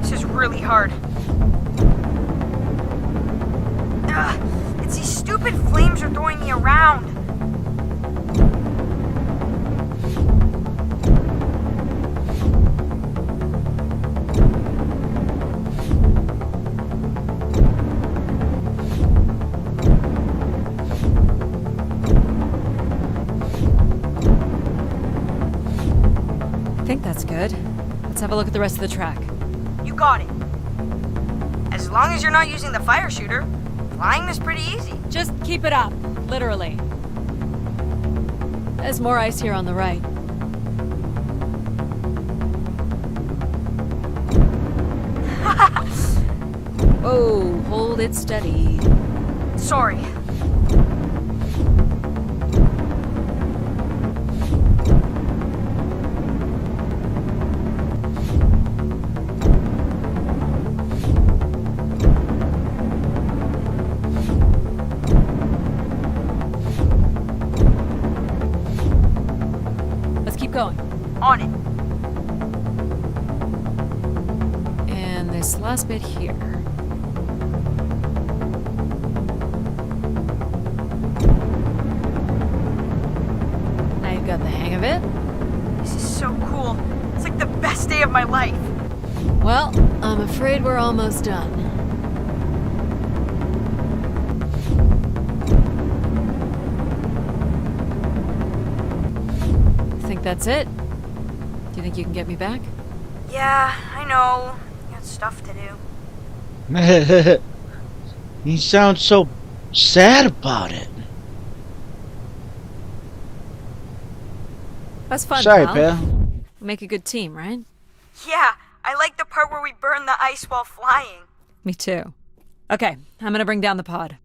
This is really hard. It's these stupid flames are throwing me around. I think that's good. Let's have a look at the rest of the track. You got it. As long as you're not using the fire shooter, flying is pretty easy. Just keep it up, literally. There's more ice here on the right. Oh, hold it steady. Sorry. Let's keep going. On it. And this last bit here. Now you've got the hang of it. This is so cool. It's like the best day of my life. Well, I'm afraid we're almost done. Think that's it? Do you think you can get me back? Yeah, I know. You got stuff to do. You sound so sad about it. That's fun, Sorry, pal. pal. We make a good team, right? Yeah, I like the part where we burn the ice while flying. Me too. Okay, I'm gonna bring down the pod.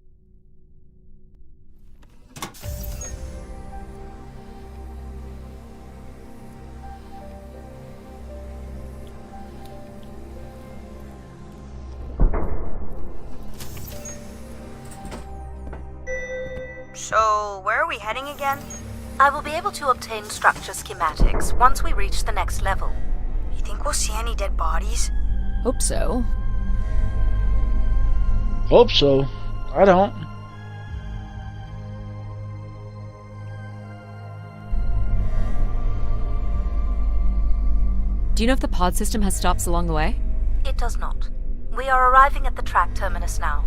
So, where are we heading again? I will be able to obtain structure schematics once we reach the next level. You think we'll see any dead bodies? Hope so. Hope so. I don't. Do you know if the pod system has stops along the way? It does not. We are arriving at the track terminus now.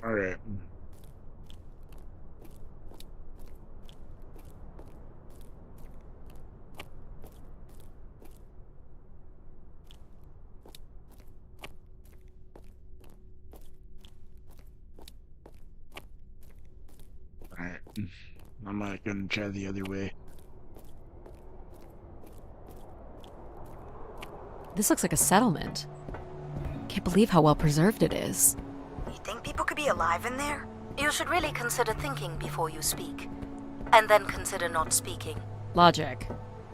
Alright. Alright. I'm not gonna try the other way. This looks like a settlement. Can't believe how well preserved it is. You think people could be alive in there? You should really consider thinking before you speak. And then consider not speaking. Logic.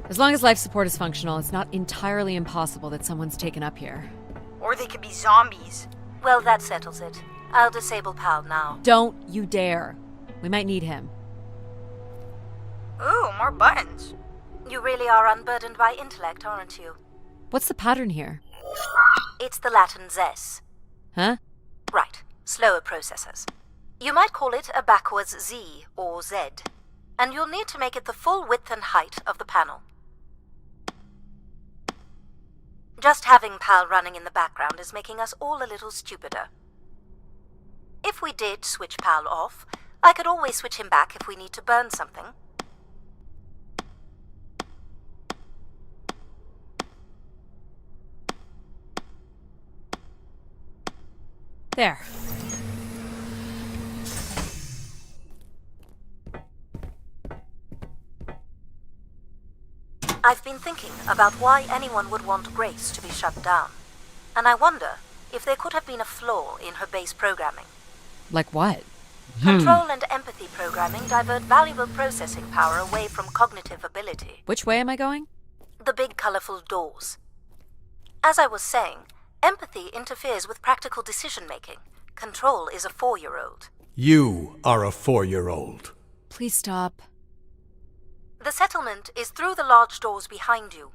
As long as life support is functional, it's not entirely impossible that someone's taken up here. Or they could be zombies. Well, that settles it. I'll disable Pal now. Don't you dare. We might need him. Ooh, more buttons. You really are unburdened by intellect, aren't you? What's the pattern here? It's the Latin zes. Huh? Right, slower processors. You might call it a backwards Z or Z. And you'll need to make it the full width and height of the panel. Just having PAL running in the background is making us all a little stupider. If we did switch PAL off, I could always switch him back if we need to burn something. There. I've been thinking about why anyone would want Grace to be shut down. And I wonder if there could have been a flaw in her base programming. Like what? Control and empathy programming divert valuable processing power away from cognitive ability. Which way am I going? The big colorful doors. As I was saying, empathy interferes with practical decision-making. Control is a 4-year-old. You are a 4-year-old. Please stop. The settlement is through the large doors behind you.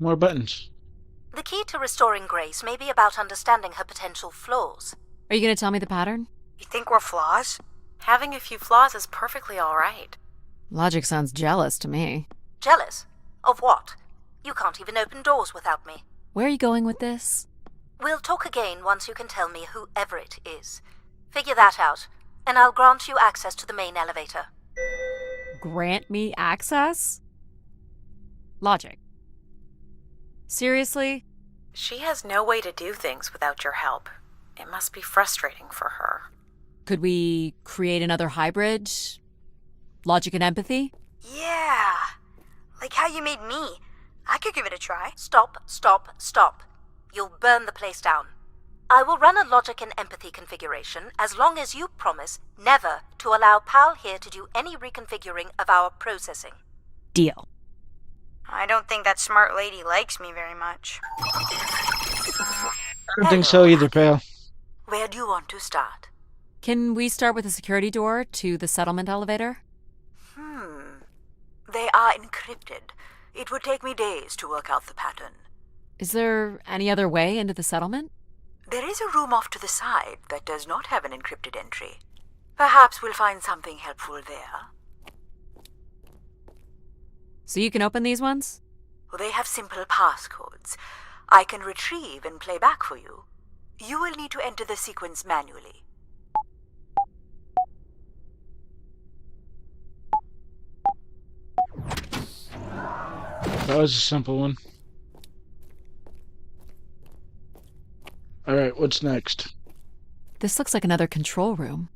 More buttons. The key to restoring Grace may be about understanding her potential flaws. Are you going to tell me the pattern? You think we're flaws? Having a few flaws is perfectly all right. Logic sounds jealous to me. Jealous? Of what? You can't even open doors without me. Where are you going with this? We'll talk again once you can tell me who Everett is. Figure that out, and I'll grant you access to the main elevator. Grant me access? Logic. Seriously? She has no way to do things without your help. It must be frustrating for her. Could we create another hybrid? Logic and empathy? Yeah. Like how you made me. I could give it a try. Stop, stop, stop. You'll burn the place down. I will run a logic and empathy configuration as long as you promise never to allow Pal here to do any reconfiguring of our processing. Deal. I don't think that smart lady likes me very much. I don't think so either, pal. Where do you want to start? Can we start with the security door to the settlement elevator? They are encrypted. It would take me days to work out the pattern. Is there any other way into the settlement? There is a room off to the side that does not have an encrypted entry. Perhaps we'll find something helpful there. So you can open these ones? They have simple passcodes. I can retrieve and play back for you. You will need to enter the sequence manually. That was a simple one. Alright, what's next? This looks like another control room.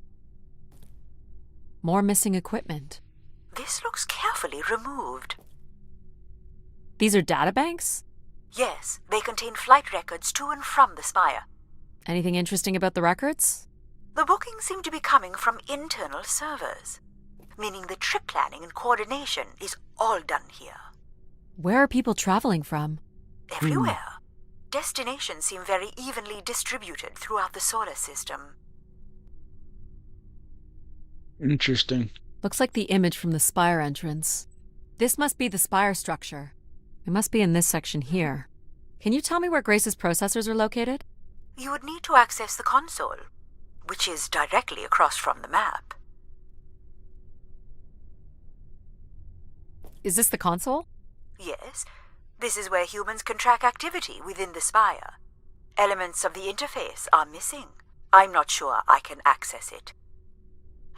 More missing equipment. This looks carefully removed. These are databanks? Yes, they contain flight records to and from the spire. Anything interesting about the records? The bookings seem to be coming from internal servers, meaning the trip planning and coordination is all done here. Where are people traveling from? Everywhere. Destinations seem very evenly distributed throughout the solar system. Interesting. Looks like the image from the spire entrance. This must be the spire structure. It must be in this section here. Can you tell me where Grace's processors are located? You would need to access the console, which is directly across from the map. Is this the console? Yes, this is where humans can track activity within the spire. Elements of the interface are missing. I'm not sure I can access it.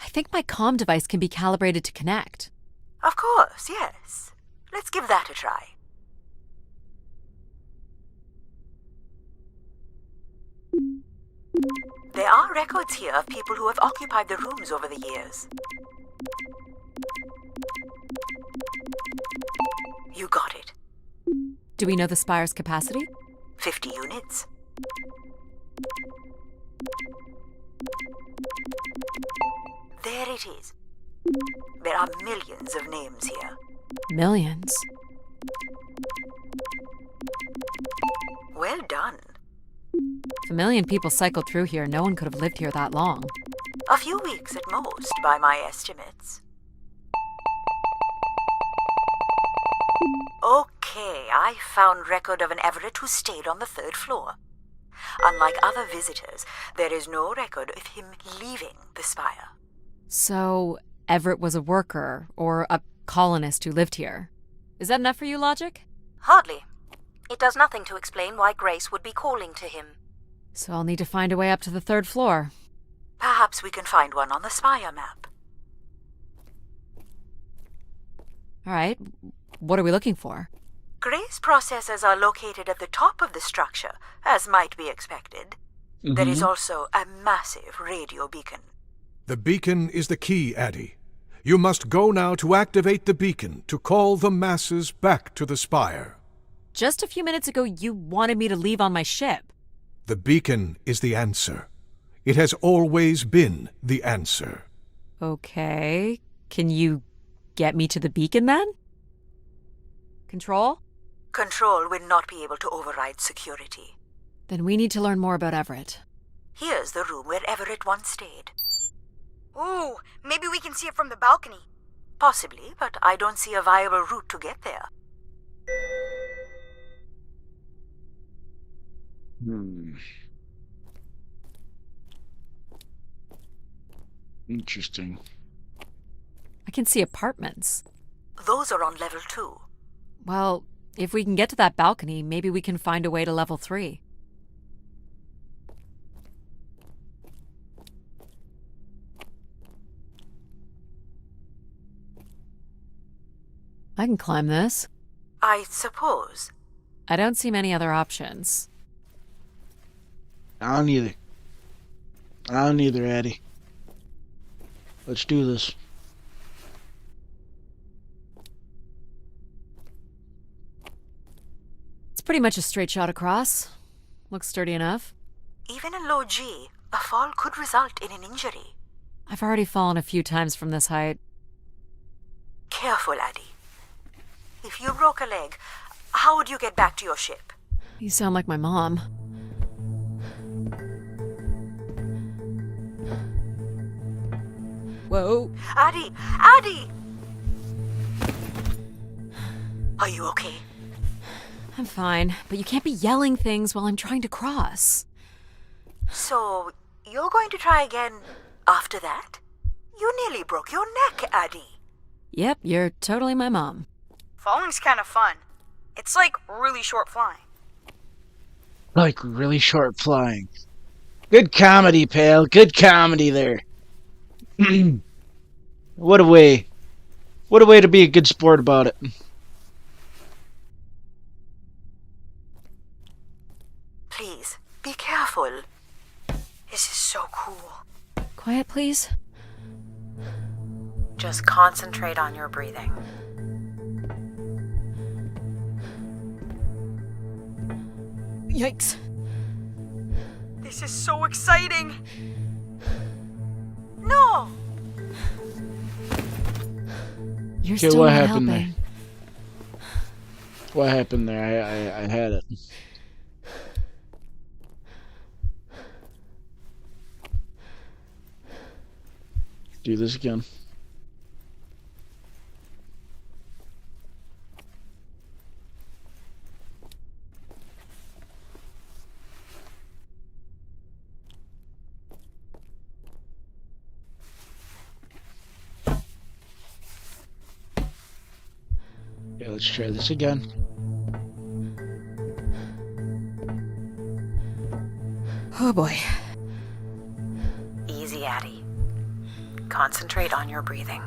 I think my comm device can be calibrated to connect. Of course, yes. Let's give that a try. There are records here of people who have occupied the rooms over the years. You got it. Do we know the spire's capacity? 50 units. There it is. There are millions of names here. Millions. Well done. If a million people cycled through here, no one could have lived here that long. A few weeks at most, by my estimates. Okay, I found record of an Everett who stayed on the 3rd floor. Unlike other visitors, there is no record of him leaving the spire. So, Everett was a worker, or a colonist who lived here. Is that enough for you, Logic? Hardly. It does nothing to explain why Grace would be calling to him. So I'll need to find a way up to the 3rd floor. Perhaps we can find one on the spire map. All right. What are we looking for? Grace processors are located at the top of the structure, as might be expected. There is also a massive radio beacon. The beacon is the key, Addie. You must go now to activate the beacon to call the masses back to the spire. Just a few minutes ago, you wanted me to leave on my ship. The beacon is the answer. It has always been the answer. Okay. Can you get me to the beacon then? Control? Control will not be able to override security. Then we need to learn more about Everett. Here's the room where Everett once stayed. Ooh, maybe we can see it from the balcony. Possibly, but I don't see a viable route to get there. Interesting. I can see apartments. Those are on level 2. Well, if we can get to that balcony, maybe we can find a way to level 3. I can climb this. I suppose. I don't see many other options. I don't either, Addie. Let's do this. It's pretty much a straight shot across. Looks sturdy enough. Even in low G, a fall could result in an injury. I've already fallen a few times from this height. Careful, Addie. If you broke a leg, how would you get back to your ship? You sound like my mom. Whoa. Addie! Addie! Are you okay? I'm fine, but you can't be yelling things while I'm trying to cross. So, you're going to try again after that? You nearly broke your neck, Addie. Yep, you're totally my mom. Falling's kind of fun. It's like really short flying. Like really short flying. Good comedy, pal. Good comedy there. What a way to be a good sport about it. Please, be careful. This is so cool. Quiet, please. Just concentrate on your breathing. Yikes. This is so exciting. No! You're Okay, still what not happened helping. there? What happened there? I had it. do this again. Okay, let's try this again. Oh boy. Easy, Addie. Concentrate on your breathing.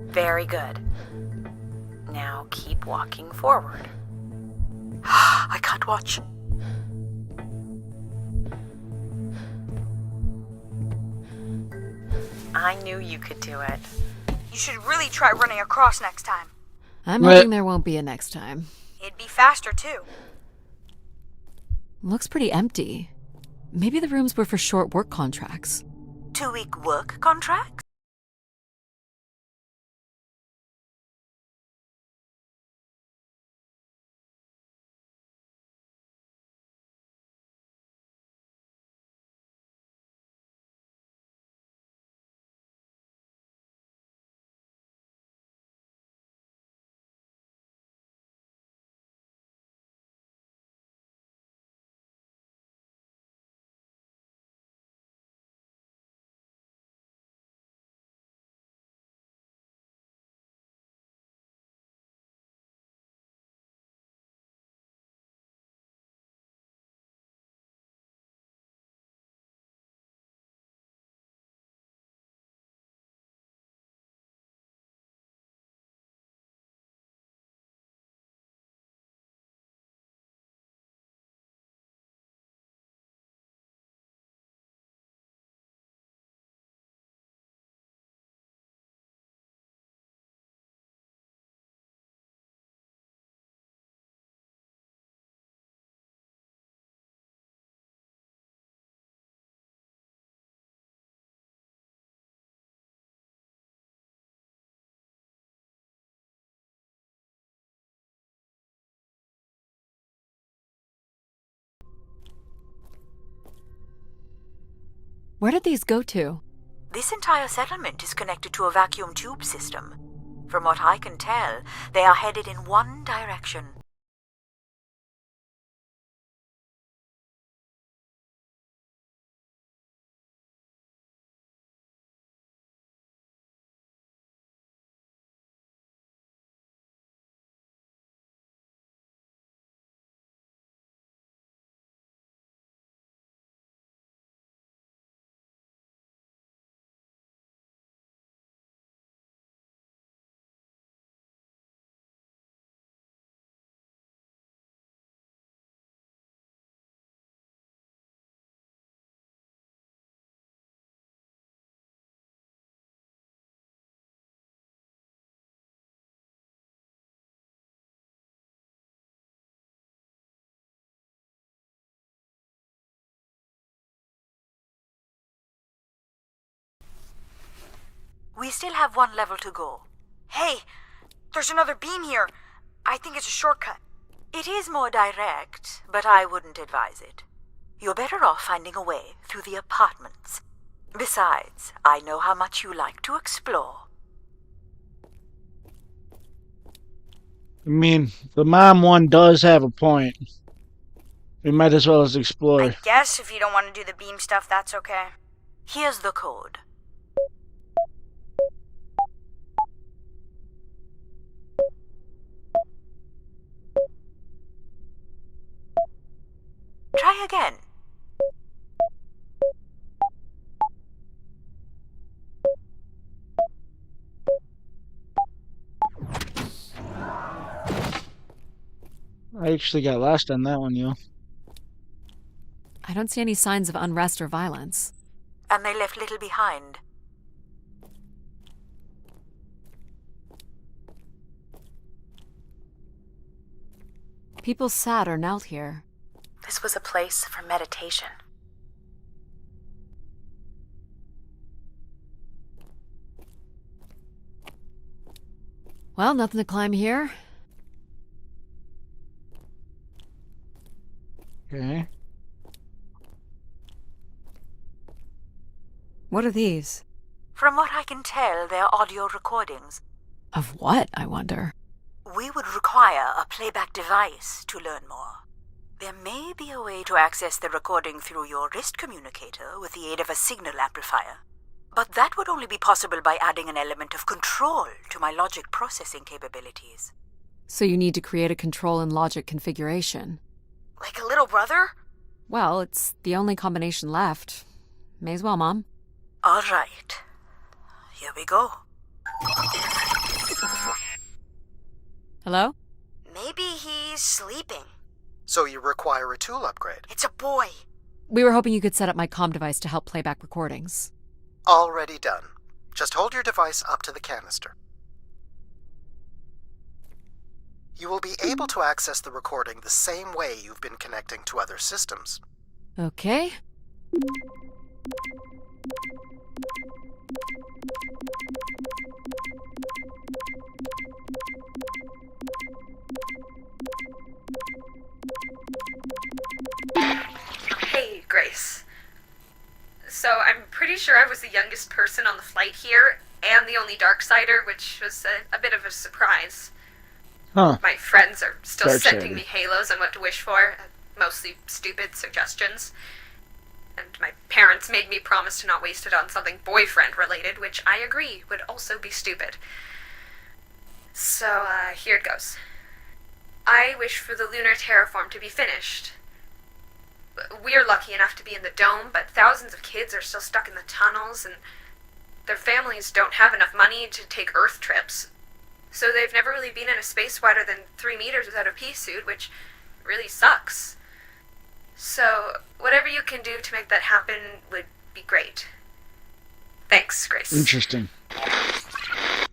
Very good. Now keep walking forward. I can't watch. I knew you could do it. You should really try running across next time. I'm hoping there won't be a next time. It'd be faster, too. Looks pretty empty. Maybe the rooms were for short work contracts. 2-week work contract? Where did these go to? This entire settlement is connected to a vacuum tube system. From what I can tell, they are headed in one direction. We still have one level to go. Hey, there's another beam here. I think it's a shortcut. It is more direct, but I wouldn't advise it. You're better off finding a way through the apartments. Besides, I know how much you like to explore. I mean, the mom one does have a point. We might as well as explore. I guess if you don't want to do the beam stuff, that's okay. Here's the code. Try again. I actually got lost on that one, yo. I don't see any signs of unrest or violence. And they left little behind. People sat or knelt here. This was a place for meditation. Well, nothing to climb here. Okay. What are these? From what I can tell, they're audio recordings. Of what, I wonder? We would require a playback device to learn more. There may be a way to access the recording through your wrist communicator with the aid of a signal amplifier. But that would only be possible by adding an element of control to my logic processing capabilities. So you need to create a control and logic configuration. Like a little brother? Well, it's the only combination left. May as well, Mom. All right. Here we go. Hello? Maybe he's sleeping. So you require a tool upgrade. It's a boy. We were hoping you could set up my comm device to help play back recordings. Already done. Just hold your device up to the canister. You will be able to access the recording the same way you've been connecting to other systems. Okay. Hey, Grace. So I'm pretty sure I was the youngest person on the flight here, and the only Darksider, which was a bit of a surprise. Huh. My friends are still Darksider. sending me halos on what to wish for, mostly stupid suggestions. And my parents made me promise to not waste it on something boyfriend-related, which I agree would also be stupid. So, here it goes. I wish for the lunar terraform to be finished. We're lucky enough to be in the dome, but thousands of kids are still stuck in the tunnels, and their families don't have enough money to take Earth trips. So they've never really been in a space wider than 3 meters without a pea suit, which really sucks. So, whatever you can do to make that happen would be great. Thanks, Grace. Interesting.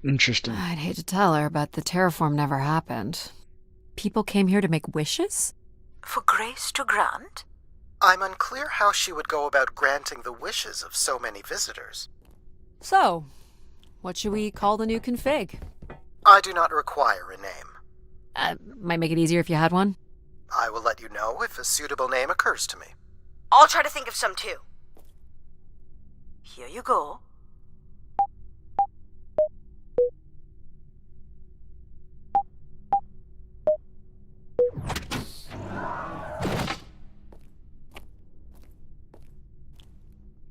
Interesting. I'd hate to tell her, but the terraform never happened. People came here to make wishes? For Grace to grant? I'm unclear how she would go about granting the wishes of so many visitors. So, what should we call the new config? I do not require a name. Might make it easier if you had one. I will let you know if a suitable name occurs to me. I'll try to think of some too. Here you go.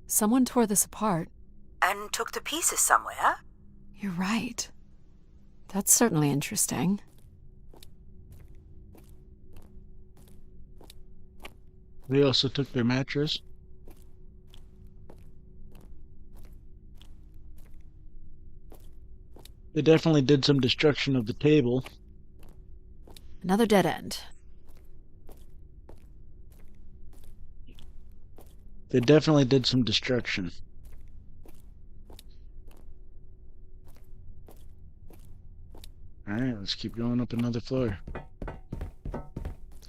Someone tore this apart. And took the pieces somewhere? You're right. That's certainly interesting. They also took their mattress. They definitely did some destruction of the table. Another dead end. They definitely did some destruction. Alright, let's keep going up another floor.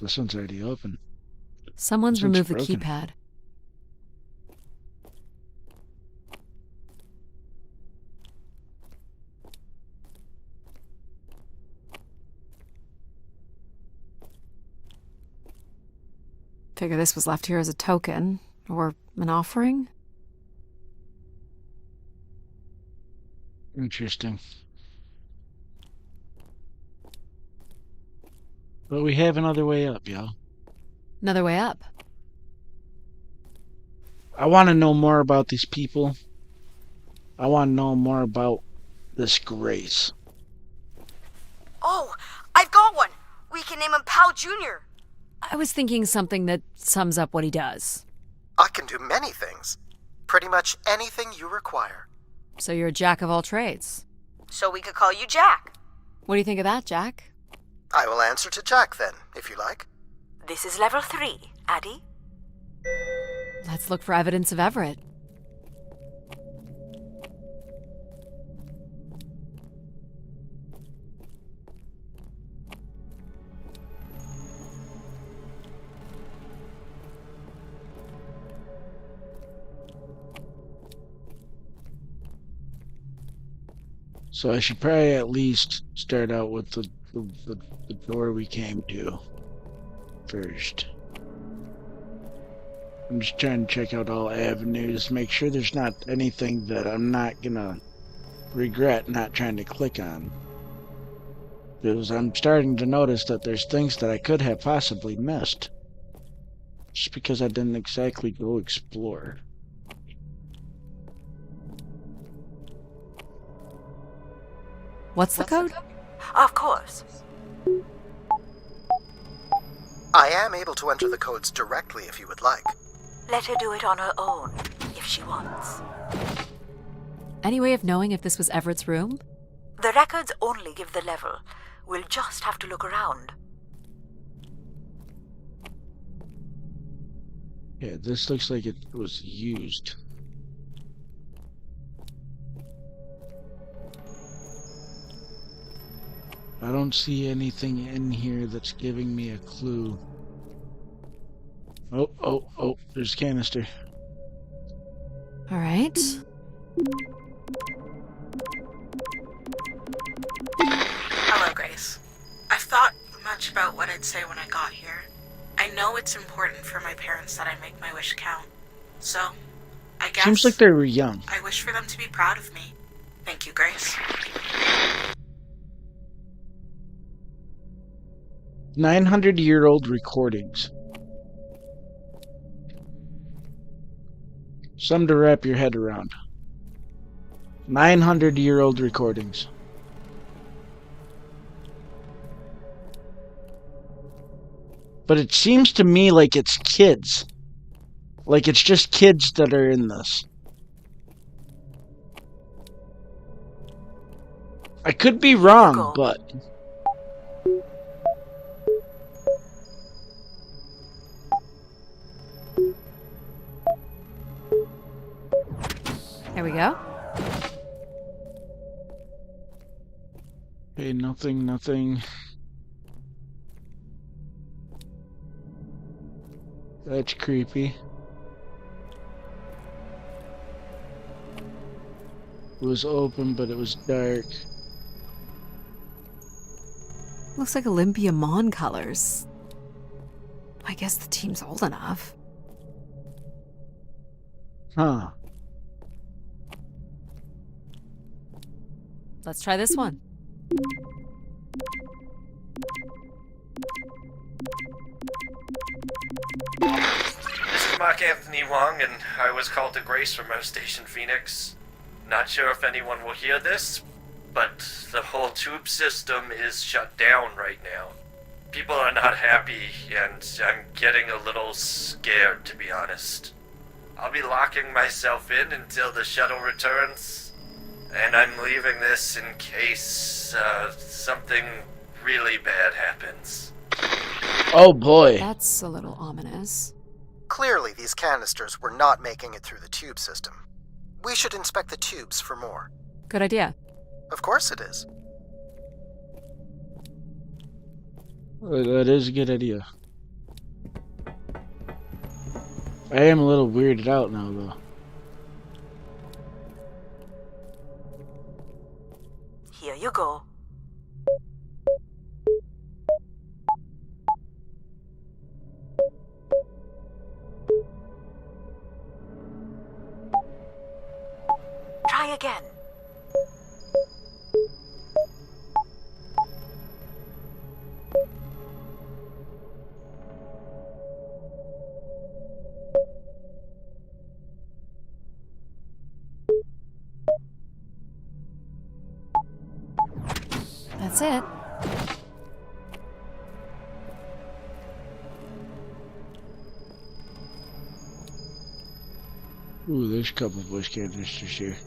This one's already open. Someone's This one's removed the broken. keypad. Figure this was left here as a token, or an offering? Interesting. But we have another way up, y'all. Another way up. I want to know more about these people. I want to know more about this Grace. Oh, I've got one. We can name him Pal Jr. I was thinking something that sums up what he does. I can do many things. Pretty much anything you require. So you're a jack of all trades. So we could call you Jack. What do you think of that, Jack? I will answer to Jack then, if you like. This is level 3, Addie. Let's look for evidence of Everett. So I should probably at least start out with the door we came to first. I'm just trying to check out all avenues, make sure there's not anything that I'm not gonna regret not trying to click on. Because I'm starting to notice that there's things that I could have possibly missed. Just because I didn't exactly go explore. What's the code? Of course. I am able to enter the codes directly if you would like. Let her do it on her own, if she wants. Any way of knowing if this was Everett's room? The records only give the level. We'll just have to look around. Yeah, this looks like it was used. I don't see anything in here that's giving me a clue. Oh, there's a canister. All right. Hello, Grace. I've thought much about what I'd say when I got here. I know it's important for my parents that I make my wish count. So, I guess... Seems like they were young. I wish for them to be proud of me. Thank you, Grace. 900-year-old recordings. Some to wrap your head around. 900-year-old recordings. But it seems to me like it's kids. Like it's just kids that are in this. I could be wrong, but... There we go. Okay, nothing. That's creepy. It was open, but it was dark. Looks like Olympia Mon colors. I guess the team's old enough. Huh. Let's try this one. This is Mark Anthony Wong, and I was called to Grace from our station Phoenix. Not sure if anyone will hear this, but the whole tube system is shut down right now. People are not happy, and I'm getting a little scared, to be honest. I'll be locking myself in until the shuttle returns, and I'm leaving this in case something really bad happens. Oh boy. That's a little ominous. Clearly, these canisters were not making it through the tube system. We should inspect the tubes for more. Good idea. Of course it is. That is a good idea. I am a little weirded out now, though. Here you go. Try again. That's it. Ooh, there's a couple of voice canisters here.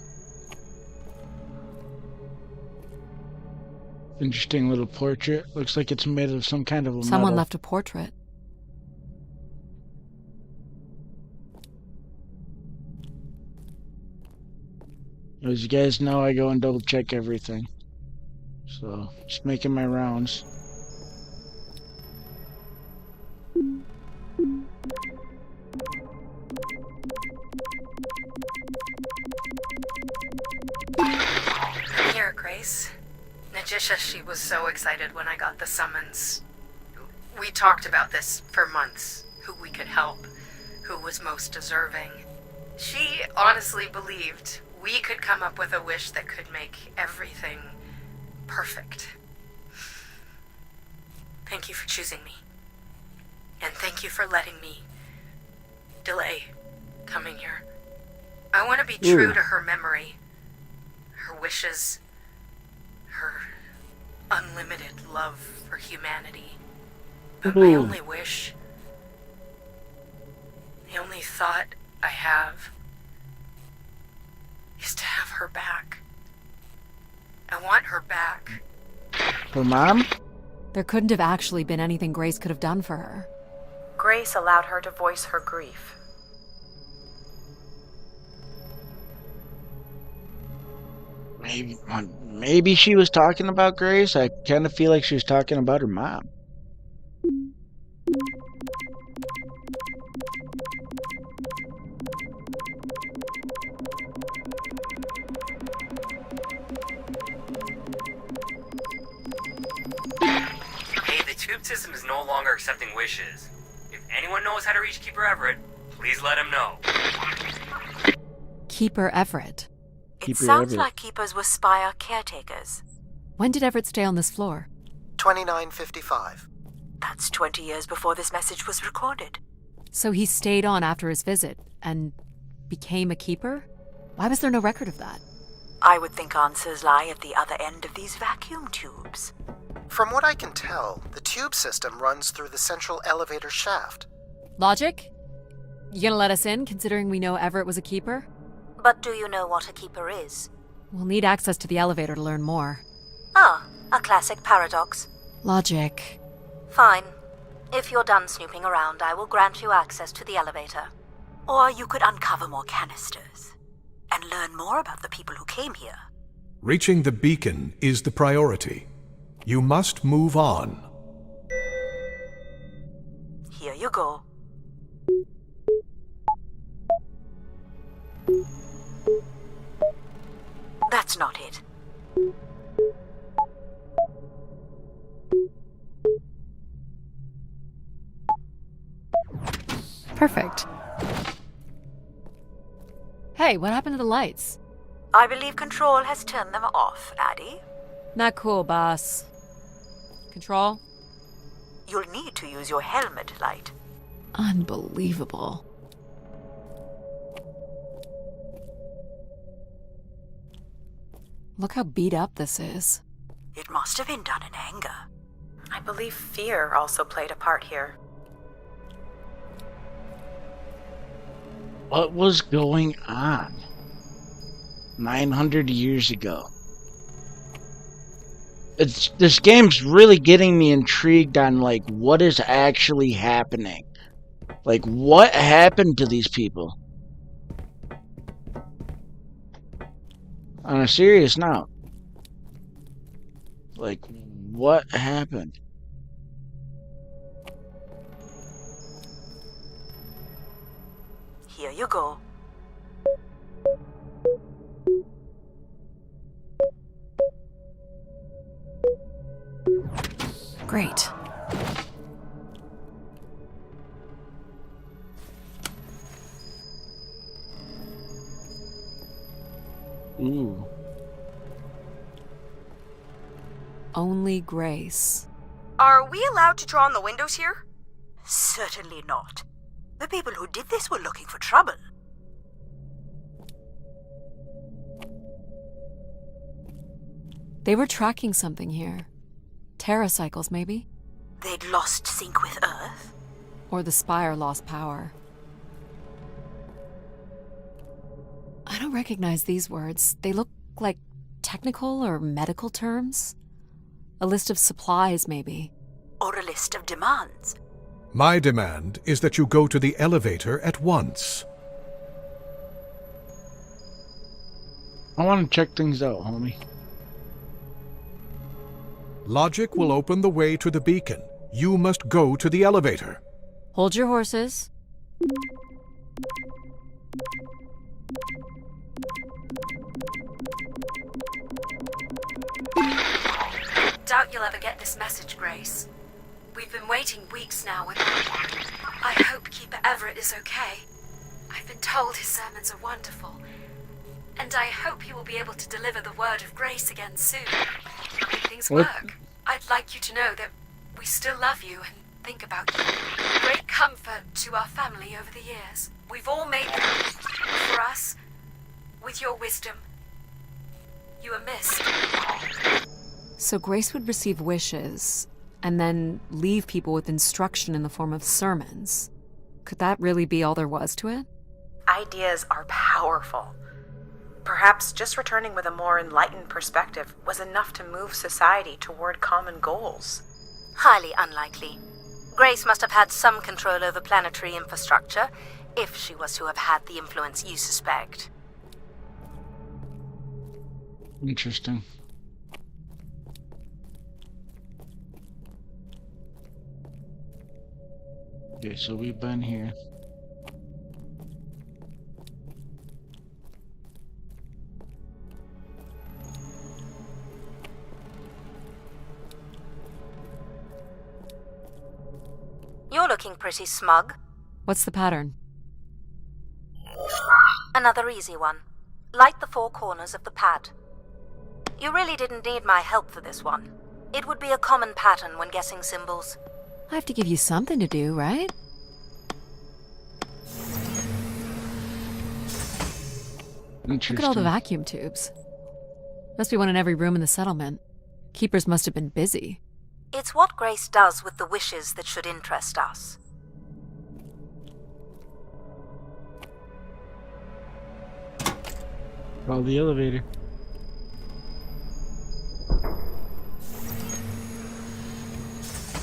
Interesting little portrait. Looks like it's made of some kind of a Someone metal. left a portrait. As you guys know, I go and double check everything. So, just making my rounds. Here, Grace. Najisha, she was so excited when I got the summons. We talked about this for months, who we could help. who was most deserving. She honestly believed we could come up with a wish that could make everything perfect. Thank you for choosing me. And thank you for letting me delay coming here. I want to be true to her memory, her wishes, her unlimited love for humanity. But my only wish, the only thought I have, is to have her back. I want her back. Her mom? There couldn't have actually been anything Grace could have done for her. Grace allowed her to voice her grief. Maybe she was talking about Grace. I kind of feel like she was talking about her mom. Hey, the tube system is no longer accepting wishes. If anyone knows how to reach Keeper Everett, please let him know. Keeper Everett. It sounds like keepers were Spire caretakers. When did Everett stay on this floor? 2955. That's 20 years before this message was recorded. So he stayed on after his visit and became a keeper? Why was there no record of that? I would think answers lie at the other end of these vacuum tubes. From what I can tell, the tube system runs through the central elevator shaft. Logic? You gonna let us in, considering we know Everett was a keeper? But do you know what a keeper is? We'll need access to the elevator to learn more. Ah, a classic paradox. Logic. Fine. If you're done snooping around, I will grant you access to the elevator. Or you could uncover more canisters and learn more about the people who came here. Reaching the beacon is the priority. You must move on. Here you go. That's not it. Perfect. Hey, what happened to the lights? I believe Control has turned them off, Addie. Not cool, boss. Control? You'll need to use your helmet light. Unbelievable. Look how beat up this is. It must have been done in anger. I believe fear also played a part here. What was going on 900 years ago? This game's really getting me intrigued on, like, what is actually happening. Like, what happened to these people? On a serious note. Like, what happened? Here you go. Great. Ooh. Only Grace. Are we allowed to draw on the windows here? Certainly not. The people who did this were looking for trouble. They were tracking something here. Terracycles, maybe? They'd lost sync with Earth? Or the Spire lost power. I don't recognize these words. They look like technical or medical terms. A list of supplies, maybe. Or a list of demands. My demand is that you go to the elevator at once. I want to check things out, homie. Logic will open the way to the beacon. You must go to the elevator. Hold your horses. Doubt you'll ever get this message, Grace. We've been waiting weeks now, and I hope Keeper Everett is okay. I've been told his sermons are wonderful, and I hope he will be able to deliver the word of grace again soon. Make things work. I'd like you to know that we still love you and think about you. Great comfort to our family over the years. We've all made them. For us, with your wisdom, you are missed. So Grace would receive wishes, and then leave people with instruction in the form of sermons. Could that really be all there was to it? Ideas are powerful. Perhaps just returning with a more enlightened perspective was enough to move society toward common goals. Highly unlikely. Grace must have had some control over planetary infrastructure, if she was to have had the influence you suspect. Interesting. Okay, so we've been here. You're looking pretty smug. What's the pattern? Another easy one. Light the 4 corners of the pad. You really didn't need my help for this one. It would be a common pattern when guessing symbols. I have to give you something to do, right? Look at all the vacuum tubes. Must be one in every room in the settlement. Keepers must have been busy. It's what Grace does with the wishes that should interest us. Call the elevator.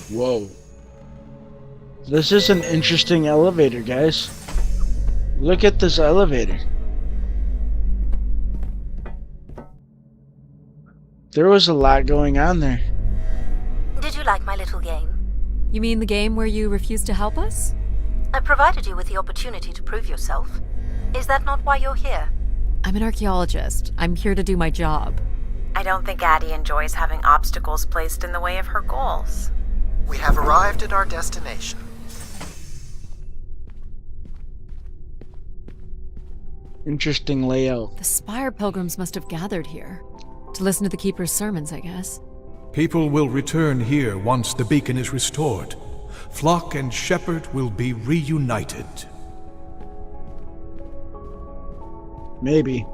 Whoa. This is an interesting elevator, guys. Look at this elevator. There was a lot going on there. Did you like my little game? You mean the game where you refused to help us? I provided you with the opportunity to prove yourself. Is that not why you're here? I'm an archaeologist. I'm here to do my job. I don't think Addie enjoys having obstacles placed in the way of her goals. We have arrived at our destination. Interesting layout. The Spire pilgrims must have gathered here. To listen to the Keeper's sermons, I guess. People will return here once the beacon is restored. Flock and shepherd will be reunited. Maybe.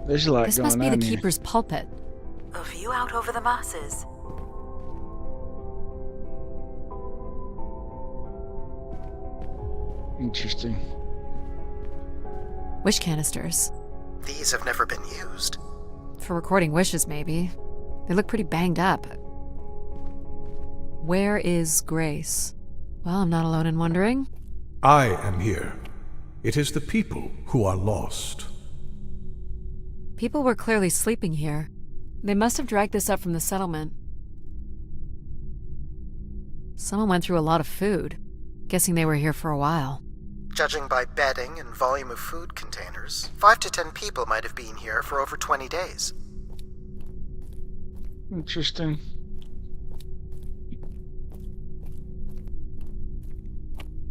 There's a lot This going on must be the here. Keeper's pulpit. A view out over the masses. Interesting. Wish canisters. These have never been used. For recording wishes, maybe. They look pretty banged up. Where is Grace? Well, I'm not alone in wondering. I am here. It is the people who are lost. People were clearly sleeping here. They must have dragged this up from the settlement. Someone went through a lot of food. Guessing they were here for a while. Judging by bedding and volume of food containers, 5 to 10 people might have been here for over 20 days. Interesting.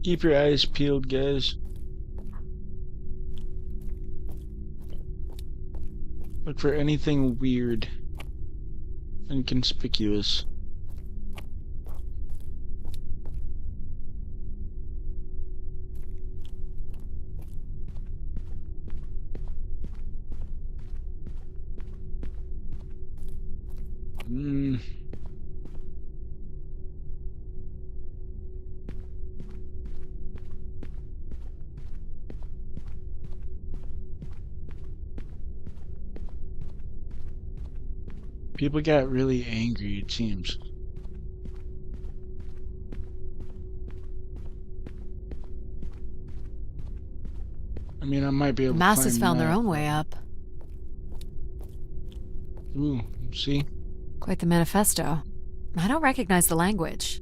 Keep your eyes peeled, guys. Look for anything weird and conspicuous. People got really angry, it seems. I mean, I might be able Masses to found their that. own way up. Ooh, see? Quite the manifesto. I don't recognize the language.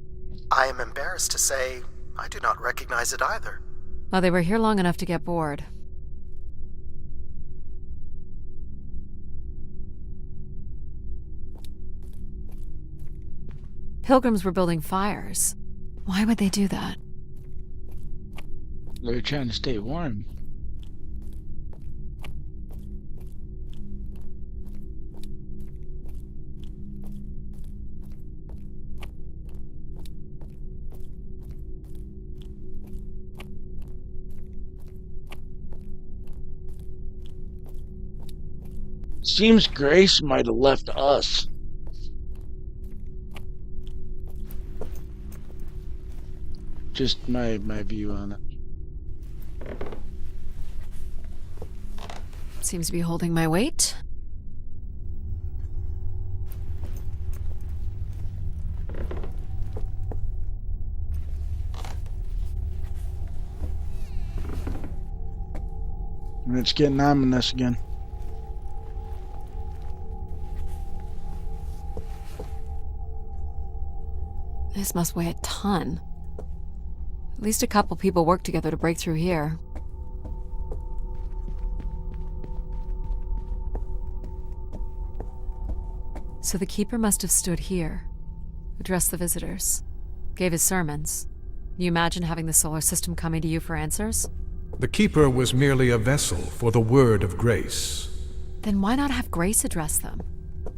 I am embarrassed to say I do not recognize it either. Well, they were here long enough to get bored. Pilgrims were building fires. Why would they do that? They're trying to stay warm. Seems Grace might have left us. Just my view on it. Seems to be holding my weight. And it's getting ominous again. This must weigh a ton. At least a couple people worked together to break through here. So the Keeper must have stood here, addressed the visitors, gave his sermons. Can you imagine having the solar system coming to you for answers? The Keeper was merely a vessel for the word of grace. Then why not have Grace address them?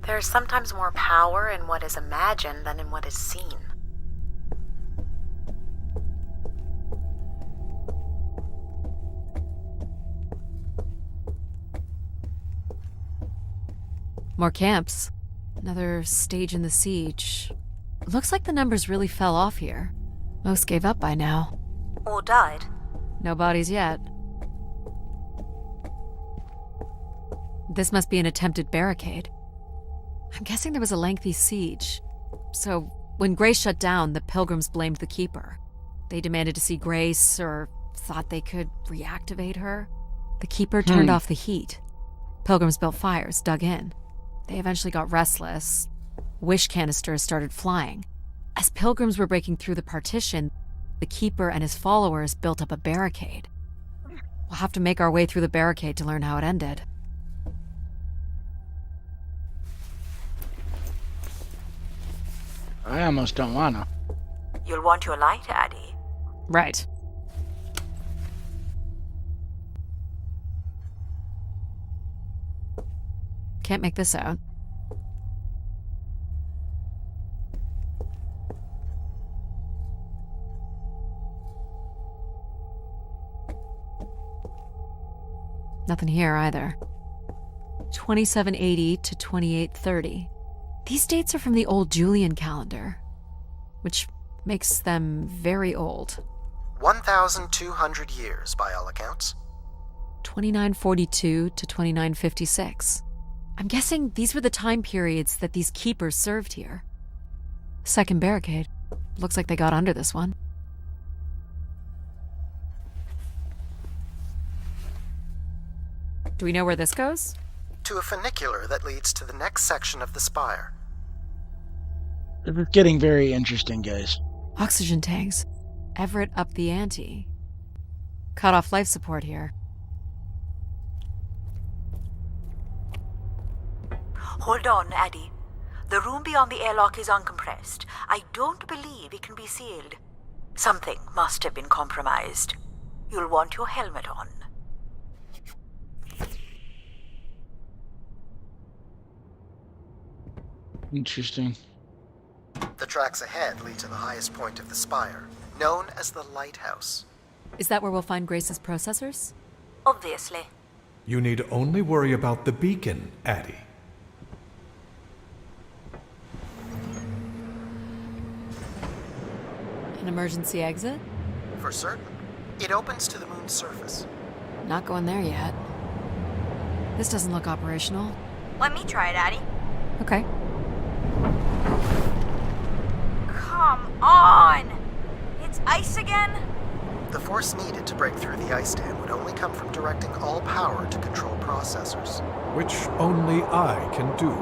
There's sometimes more power in what is imagined than in what is seen. More camps. Another stage in the siege. Looks like the numbers really fell off here. Most gave up by now. Or died. No bodies yet. This must be an attempted barricade. I'm guessing there was a lengthy siege. So, when Grace shut down, the Pilgrims blamed the Keeper. They demanded to see Grace, or thought they could reactivate her. The Keeper turned off the heat. Pilgrims built fires, dug in. They eventually got restless. Wish canisters started flying. As Pilgrims were breaking through the partition, the Keeper and his followers built up a barricade. We'll have to make our way through the barricade to learn how it ended. I almost don't wanna. You'll want your light, Addie. Right. Can't make this out. Nothing here either. 2780 to 2830. These dates are from the old Julian calendar, which makes them very old. 1,200 years, by all accounts. 2942 to 2956. I'm guessing these were the time periods that these keepers served here. Second barricade. Looks like they got under this one. Do we know where this goes? To a funicular that leads to the next section of the spire. This is getting very interesting, guys. Oxygen tanks. Everett upped the ante. Cut off life support here. Hold on, Addie. The room beyond the airlock is uncompressed. I don't believe it can be sealed. Something must have been compromised. You'll want your helmet on. Interesting. The tracks ahead lead to the highest point of the spire, known as the lighthouse. Is that where we'll find Grace's processors? Obviously. You need only worry about the beacon, Addie. An emergency exit? For certain. It opens to the moon's surface. Not going there yet. This doesn't look operational. Let me try it, Addie. Okay. Come on! It's ice again? The force needed to break through the ice dam would only come from directing all power to control processors. Which only I can do.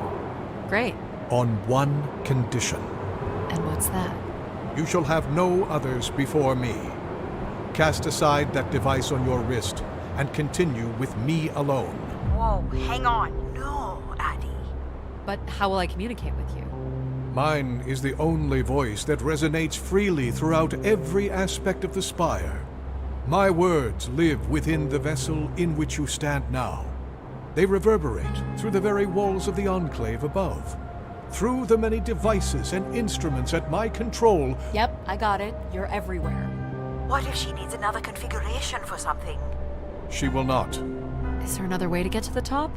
Great. On one condition. And what's that? You shall have no others before me. Cast aside that device on your wrist and continue with me alone. Whoa, hang on. No, Addie. But how will I communicate with you? Mine is the only voice that resonates freely throughout every aspect of the spire. My words live within the vessel in which you stand now. They reverberate through the very walls of the Enclave above. Through the many devices and instruments at my control. Yep, I got it. You're everywhere. What if she needs another configuration for something? She will not. Is there another way to get to the top?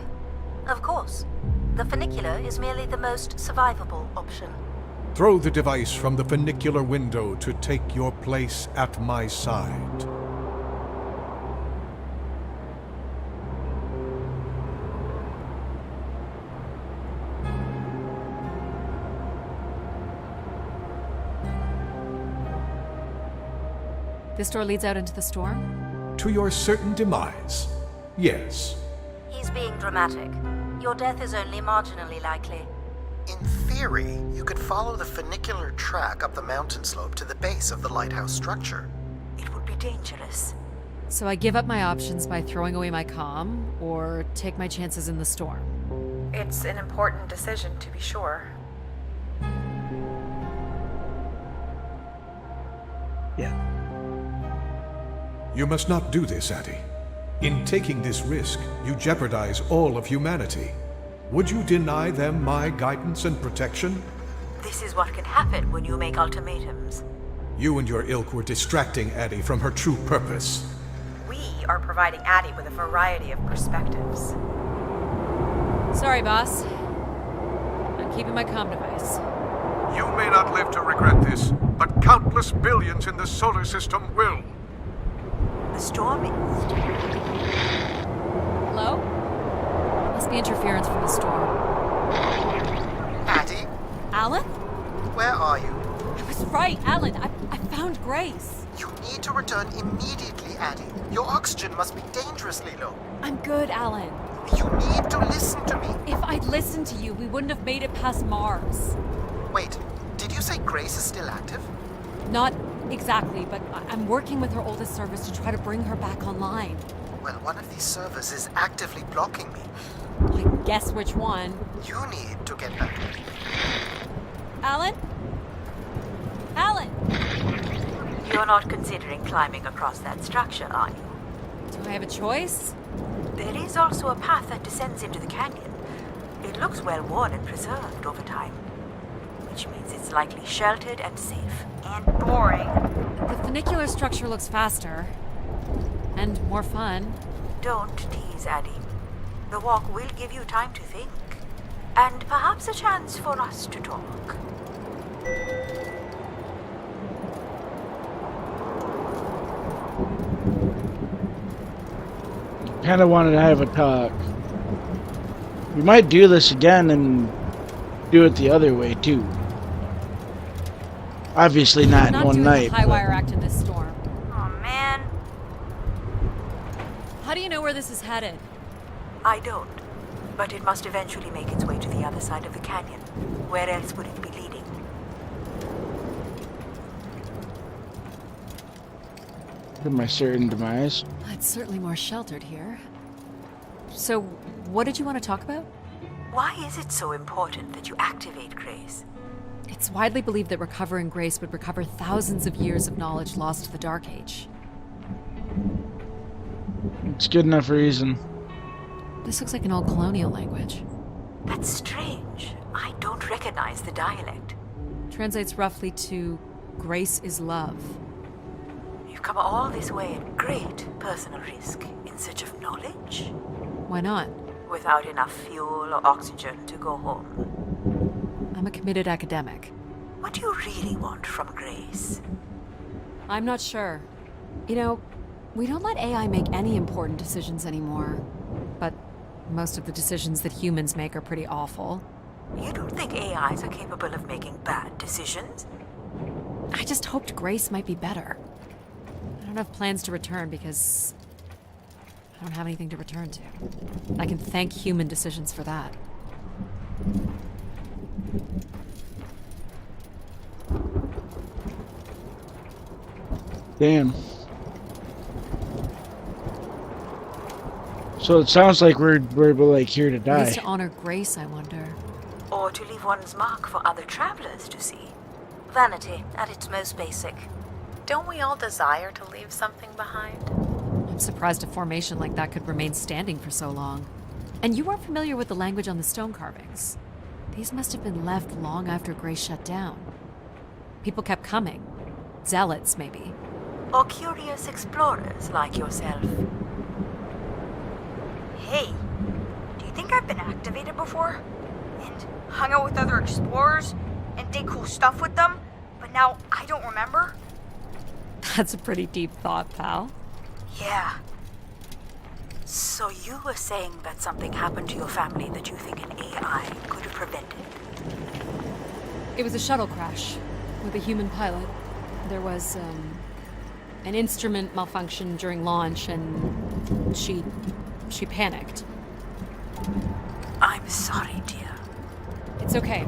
Of course. The funicular is merely the most survivable option. Throw the device from the funicular window to take your place at my side. This door leads out into the storm? To your certain demise, yes. He's being dramatic. Your death is only marginally likely. In theory, you could follow the funicular track up the mountain slope to the base of the lighthouse structure. It would be dangerous. So I give up my options by throwing away my comm, or take my chances in the storm? It's an important decision, to be sure. Yeah. You must not do this, Addie. In taking this risk, you jeopardize all of humanity. Would you deny them my guidance and protection? This is what can happen when you make ultimatums. You and your ilk were distracting Addie from her true purpose. We are providing Addie with a variety of perspectives. Sorry, boss. I'm keeping my comm device. You may not live to regret this, but countless billions in the solar system will. The storm is... Hello? Must be interference from the storm. Addie, Alan? where are you? I was right, Alan. I found Grace. You need to return immediately, Addie. Your oxygen must be dangerously low. I'm good, Alan. You need to listen to me. If I'd listened to you, we wouldn't have made it past Mars. Wait, did you say Grace is still active? Not exactly, but I'm working with her oldest servers to try to bring her back online. Well, one of these servers is actively blocking me. I guess which one. You need to get back. Alan? Alan! You're not considering climbing across that structure, are you? Do I have a choice? There is also a path that descends into the canyon. It looks well worn and preserved over time, which means it's likely sheltered and safe. And boring. The funicular structure looks faster. And more fun. Don't tease, Addie. The walk will give you time to think. And perhaps a chance for us to talk. Kinda wanted to have a talk. We might do this again and do it the other way too. Obviously not in one doing night. the high wire act in this storm. Oh man. How do you know where this is headed? I don't. But it must eventually make its way to the other side of the canyon. Where else would it be leading? To my certain demise. It's certainly more sheltered here. So, what did you want to talk about? Why is it so important that you activate Grace? It's widely believed that recovering Grace would recover thousands of years of knowledge lost to the Dark Age. It's good enough reason. This looks like an old colonial language. That's strange. I don't recognize the dialect. Translates roughly to Grace is love. You've come all this way at great personal risk in search of knowledge? Why not? Without enough fuel or oxygen to go home. I'm a committed academic. What do you really want from Grace? I'm not sure. You know, we don't let AI make any important decisions anymore. But most of the decisions that humans make are pretty awful. You don't think AIs are capable of making bad decisions? I just hoped Grace might be better. I don't have plans to return because I don't have anything to return to. I can thank human decisions for that. Damn. So it sounds like we're like here to die. Ways to honor Grace, I wonder. Or to leave one's mark for other travelers to see? Vanity, at its most basic. Don't we all desire to leave something behind? I'm surprised a formation like that could remain standing for so long. And you are familiar with the language on the stone carvings. These must have been left long after Grace shut down. People kept coming. Zealots, maybe. Or curious explorers like yourself? Hey, do you think I've been activated before? And hung out with other explorers and did cool stuff with them, but now I don't remember? That's a pretty deep thought, pal. Yeah. So you were saying that something happened to your family that you think an AI could have prevented? It was a shuttle crash with a human pilot. There was, an instrument malfunction during launch, and she panicked. I'm sorry, dear. It's okay.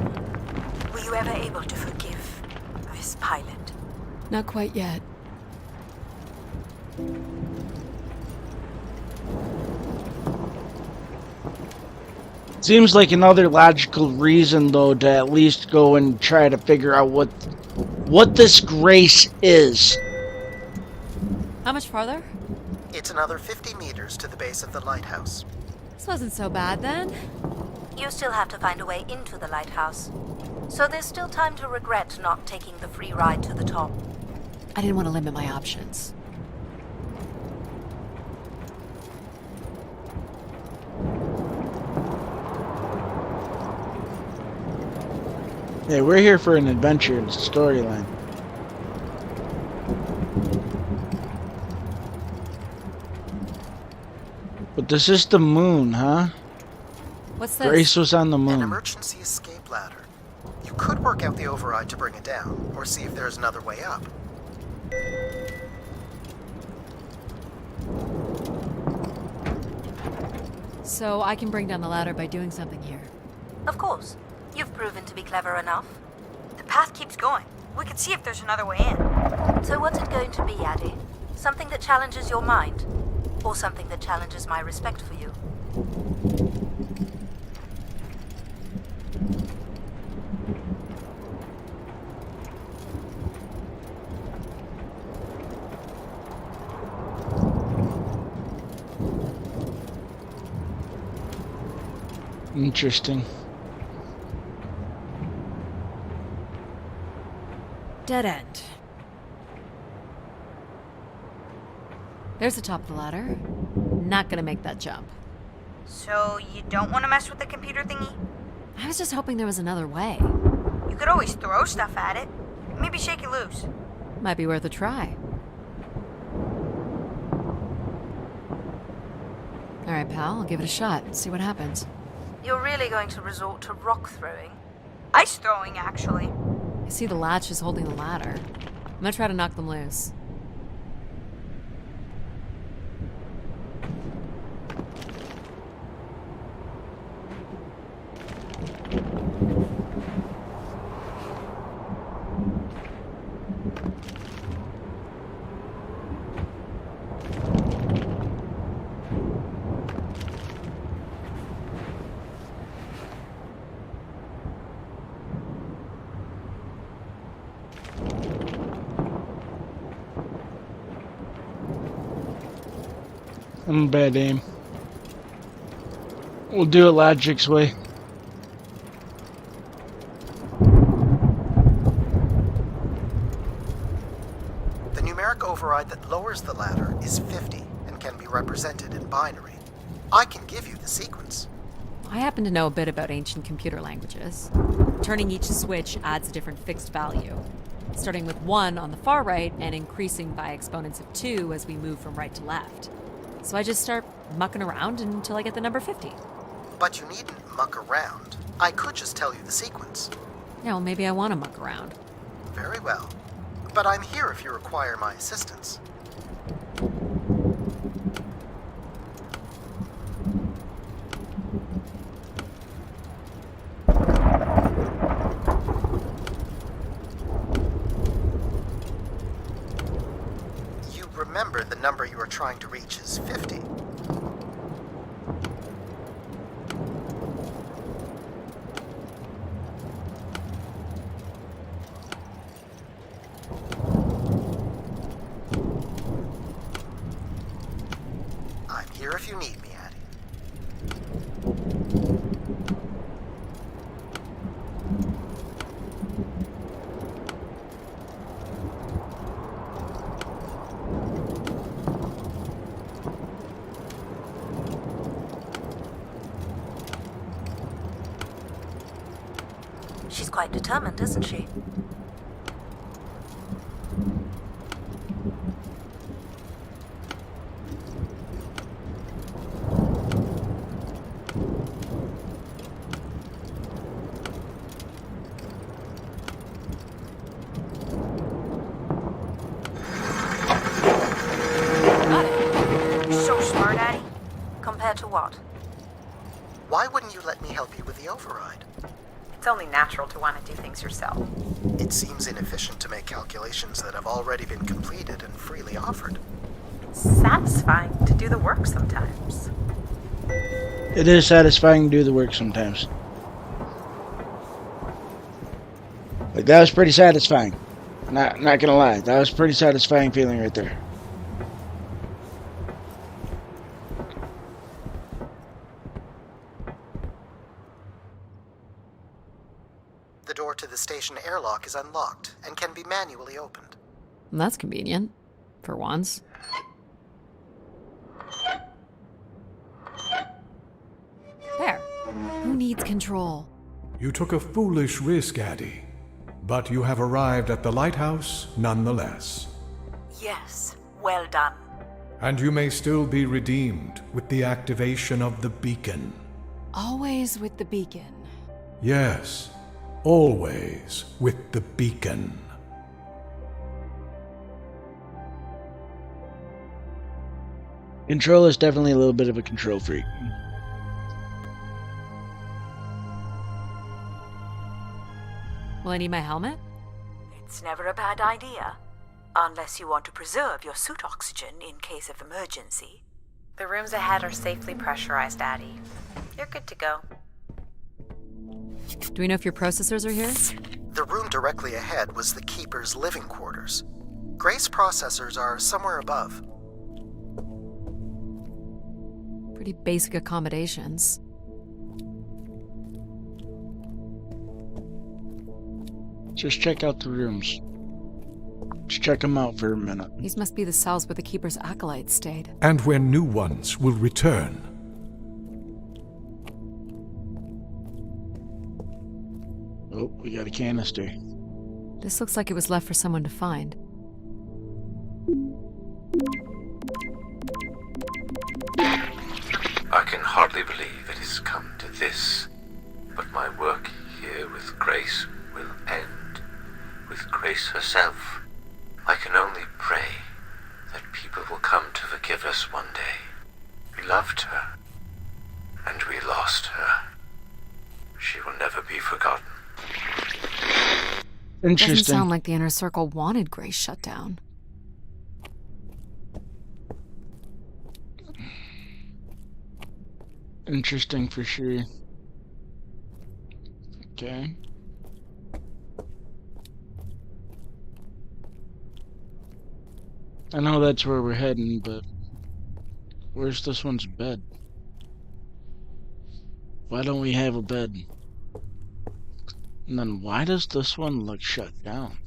Were you ever able to forgive this pilot? Not quite yet. Seems like another logical reason, though, to at least go and try to figure out what this grace is. How much farther? It's another 50 meters to the base of the lighthouse. This wasn't so bad then. You still have to find a way into the lighthouse. So there's still time to regret not taking the free ride to the top. I didn't want to limit my options. Yeah, we're here for an adventure and storyline. But this is the moon, huh? What's this? Grace was on the An moon. emergency escape ladder. You could work out the override to bring it down, or see if there's another way up. So I can bring down the ladder by doing something here. Of course. You've proven to be clever enough. The path keeps going. We could see if there's another way in. So what's it going to be, Addie? Something that challenges your mind? Or something that challenges my respect for you? Interesting. Dead end. There's the top of the ladder. Not gonna make that jump. So you don't want to mess with the computer thingy? I was just hoping there was another way. You could always throw stuff at it. Maybe shake it loose. Might be worth a try. Alright, pal, I'll give it a shot. See what happens. You're really going to resort to rock throwing? Ice throwing, actually. I see the latch is holding the ladder. I'm gonna try to knock them loose. I'm a bad aim. We'll do it Logic's way. The numeric override that lowers the ladder is 50 and can be represented in binary. I can give you the sequence. I happen to know a bit about ancient computer languages. Turning each switch adds a different fixed value, starting with 1 on the far right and increasing by exponents of 2 as we move from right to left. So I just start mucking around until I get the number 50. But you needn't muck around. I could just tell you the sequence. Yeah, well, maybe I want to muck around. Very well. But I'm here if you require my assistance. You remember the number you are trying to reach is 50. She's quite determined, isn't she? So smart, Addie. Compared to what? Why wouldn't you let me help you with the override? It's only natural to want to do things yourself. It seems inefficient to make calculations that have already been completed and freely offered. It's satisfying to do the work sometimes. It is satisfying to do the work sometimes. Like, that was pretty satisfying. Not gonna lie, that was a pretty satisfying feeling right there. The door to the station airlock is unlocked and can be manually opened. That's convenient. For once. There. Who needs control? You took a foolish risk, Addie, but you have arrived at the lighthouse nonetheless. Yes, well done. And you may still be redeemed with the activation of the beacon. Always with the beacon. Yes, always with the beacon. Control is definitely a little bit of a control freak. Will I need my helmet? It's never a bad idea. Unless you want to preserve your suit oxygen in case of emergency. The rooms ahead are safely pressurized, Addie. You're good to go. Do we know if your processors are here? The room directly ahead was the Keeper's living quarters. Grace processors are somewhere above. Pretty basic accommodations. Just check out the rooms. Just check them out for a minute. These must be the cells where the Keeper's acolytes stayed. And where new ones will return. Oh, we got a canister. This looks like it was left for someone to find. I can hardly believe it has come to this, but my work here with Grace will end with Grace herself. I can only pray that people will come to forgive us one day. We loved her, and we lost her. She will never be forgotten. Interesting. Doesn't sound like the Inner Circle wanted Grace shut down. Interesting for sure. Okay. I know that's where we're heading, but where's this one's bed? Why don't we have a bed? And then why does this one look shut down?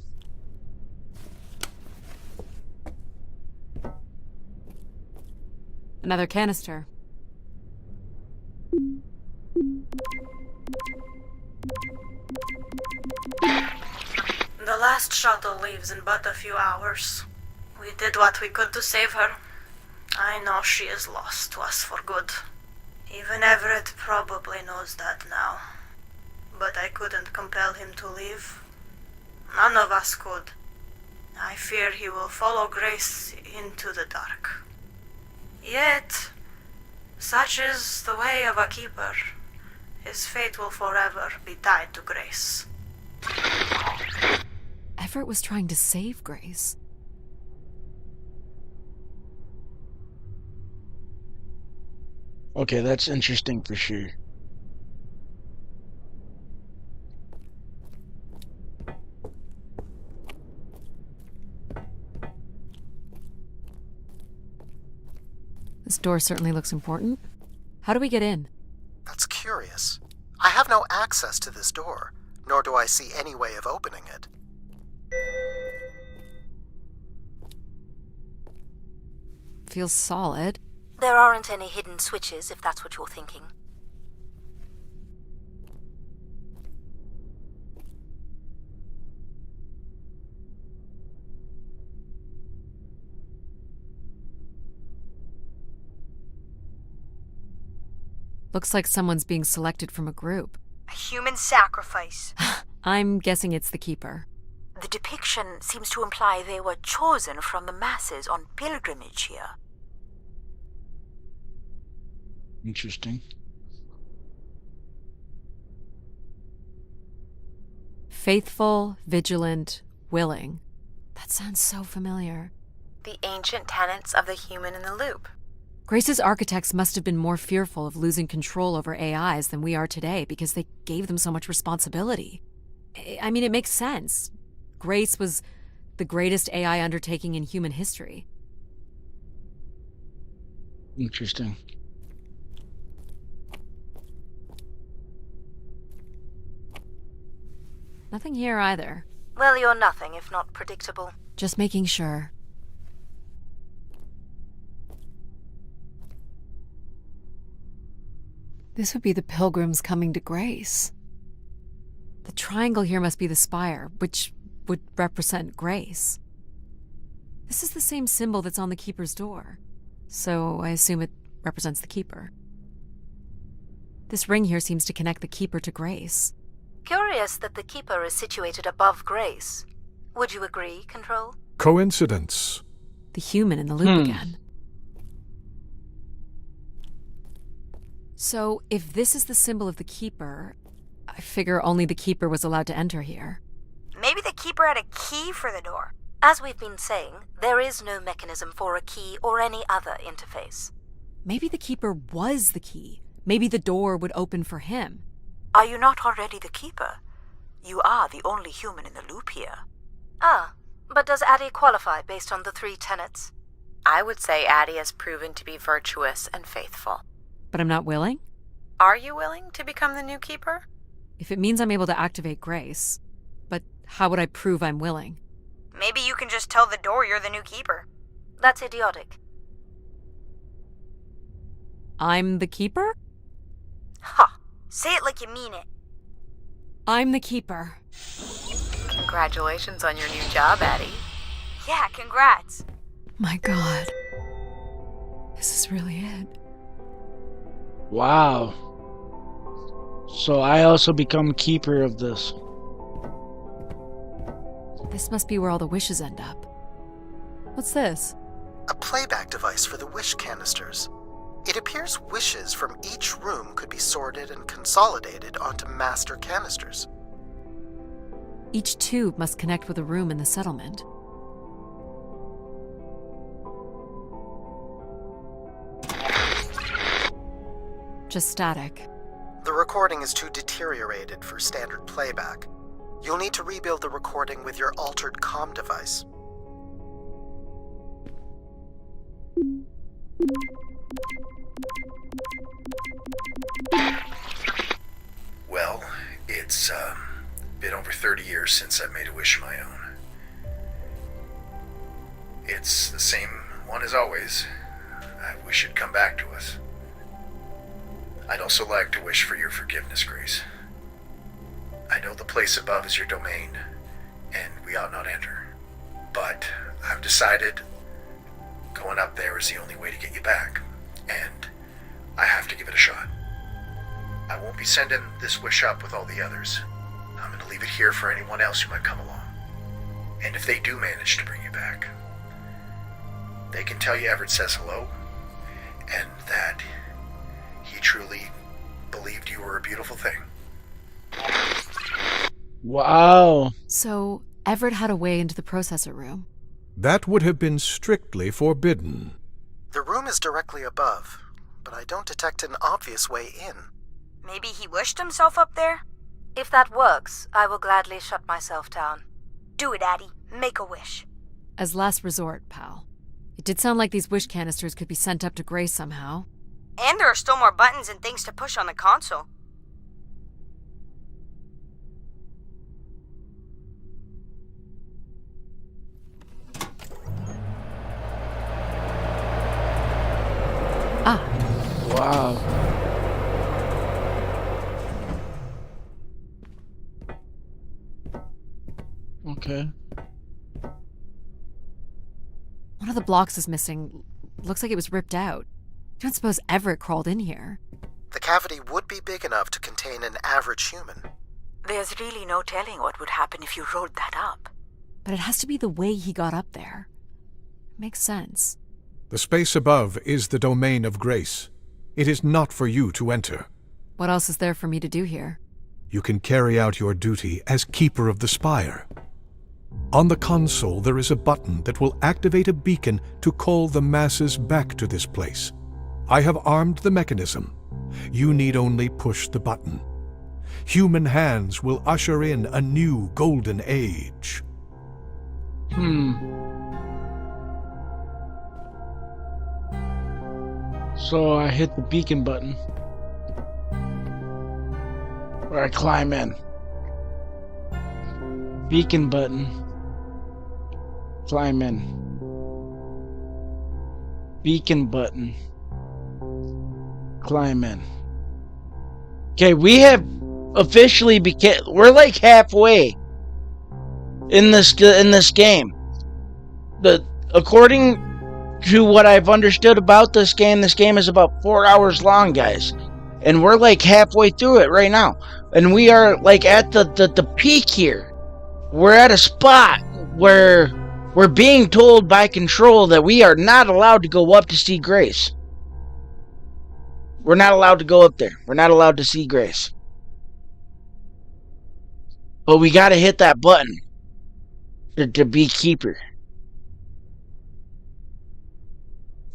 Another canister. The last shuttle leaves in but a few hours. We did what we could to save her. I know she is lost to us for good. Even Everett probably knows that now. But I couldn't compel him to leave. None of us could. I fear he will follow Grace into the dark. Yet, such is the way of a keeper. His fate will forever be tied to Grace. Everett was trying to save Grace. Okay, that's interesting for sure. This door certainly looks important. How do we get in? That's curious. I have no access to this door, nor do I see any way of opening it. Feels solid. There aren't any hidden switches, if that's what you're thinking. Looks like someone's being selected from a group. A human sacrifice. I'm guessing it's the Keeper. The depiction seems to imply they were chosen from the masses on pilgrimage here. Interesting. Faithful, vigilant, willing. That sounds so familiar. The ancient tenets of the human in the loop. Grace's architects must have been more fearful of losing control over AIs than we are today because they gave them so much responsibility. I mean, it makes sense. Grace was the greatest AI undertaking in human history. Interesting. Nothing here either. Well, you're nothing if not predictable. Just making sure. This would be the pilgrims coming to Grace. The triangle here must be the spire, which would represent Grace. This is the same symbol that's on the Keeper's door, so I assume it represents the Keeper. This ring here seems to connect the Keeper to Grace. Curious that the Keeper is situated above Grace. Would you agree, Control? Coincidence. The human in the loop again. So, if this is the symbol of the Keeper, I figure only the Keeper was allowed to enter here. Maybe the Keeper had a key for the door. As we've been saying, there is no mechanism for a key or any other interface. Maybe the Keeper was the key. Maybe the door would open for him. Are you not already the Keeper? You are the only human in the loop here. Ah, but does Addie qualify based on the 3 tenets? I would say Addie has proven to be virtuous and faithful. But I'm not willing? Are you willing to become the new Keeper? If it means I'm able to activate Grace. But how would I prove I'm willing? Maybe you can just tell the door you're the new Keeper. That's idiotic. I'm the Keeper? Ha! Say it like you mean it. I'm the Keeper. Congratulations on your new job, Addie. Yeah, congrats. My God. This is really it. Wow. So I also become keeper of this. This must be where all the wishes end up. What's this? A playback device for the wish canisters. It appears wishes from each room could be sorted and consolidated onto master canisters. Each tube must connect with a room in the settlement. Just static. The recording is too deteriorated for standard playback. You'll need to rebuild the recording with your altered comm device. Well, it's been over 30 years since I made a wish of my own. It's the same one as always. I wish it'd come back to us. I'd also like to wish for your forgiveness, Grace. I know the place above is your domain, and we ought not enter. But I've decided going up there is the only way to get you back, and I have to give it a shot. I won't be sending this wish up with all the others. I'm going to leave it here for anyone else who might come along. And if they do manage to bring you back, they can tell you Everett says hello, and that he truly believed you were a beautiful thing. Wow. So, Everett had a way into the processor room. That would have been strictly forbidden. The room is directly above, but I don't detect an obvious way in. Maybe he wished himself up there? If that works, I will gladly shut myself down. Do it, Addie. Make a wish. As last resort, pal. It did sound like these wish canisters could be sent up to Grace somehow. And there are still more buttons and things to push on the console. Ah. Wow. Okay. One of the blocks is missing. Looks like it was ripped out. Don't suppose Everett crawled in here. The cavity would be big enough to contain an average human. There's really no telling what would happen if you rolled that up. But it has to be the way he got up there. Makes sense. The space above is the domain of grace. It is not for you to enter. What else is there for me to do here? You can carry out your duty as Keeper of the Spire. On the console, there is a button that will activate a beacon to call the masses back to this place. I have armed the mechanism. You need only push the button. Human hands will usher in a new golden age. So I hit the beacon button. Or I climb in. Beacon button. Climb in. Beacon button. Climb in. Okay, we have officially we're like halfway in this game. According to what I've understood about this game is about 4 hours long, guys. And we're like halfway through it right now. And we are like at the peak here. We're at a spot where we're being told by Control that we are not allowed to go up to see Grace. We're not allowed to go up there. We're not allowed to see Grace. But we gotta hit that button to be Keeper.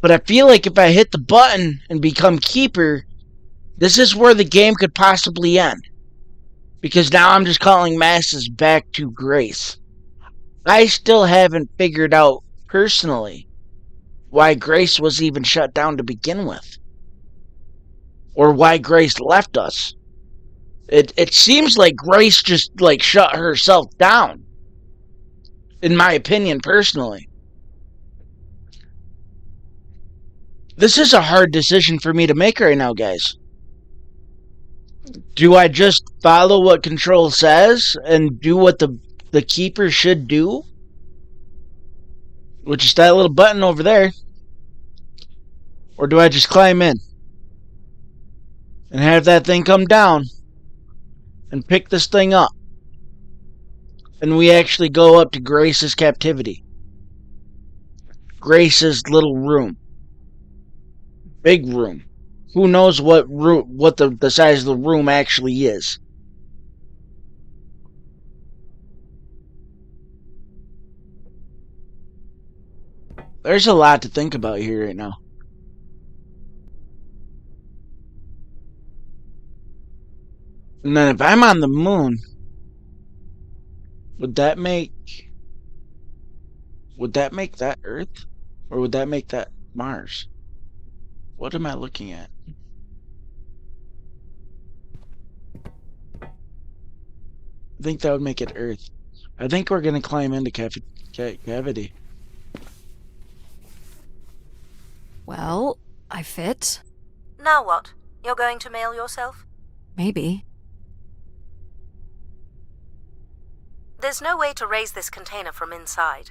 But I feel like if I hit the button and become Keeper, this is where the game could possibly end. Because now I'm just calling masses back to Grace. I still haven't figured out, personally, why Grace was even shut down to begin with. Or why Grace left us. It seems like Grace just, like, shut herself down. In my opinion, personally. This is a hard decision for me to make right now, guys. Do I just follow what Control says and do what the Keeper should do? Which is that little button over there. Or do I just climb in? And have that thing come down. And pick this thing up. And we actually go up to Grace's captivity. Grace's little room. Big room. Who knows what the size of the room actually is. There's a lot to think about here right now. And then if I'm on the moon, would that make that Earth? Or would that make that Mars? What am I looking at? I think that would make it Earth. I think we're going to climb into cavity. Well, I fit. Now what? You're going to mail yourself? Maybe. There's no way to raise this container from inside.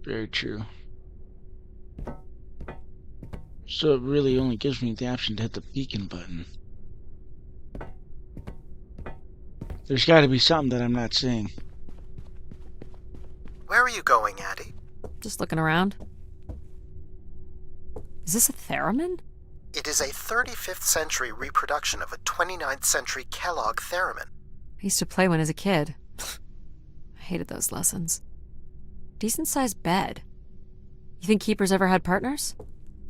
Very true. So it really only gives me the option to hit the beacon button. There's got to be something that I'm not seeing. Where are you going, Addie? Just looking around. Is this a theremin? It is a 35th century reproduction of a 29th century Kellogg theremin. I used to play one as a kid. I hated those lessons. Decent-sized bed. You think Keepers ever had partners?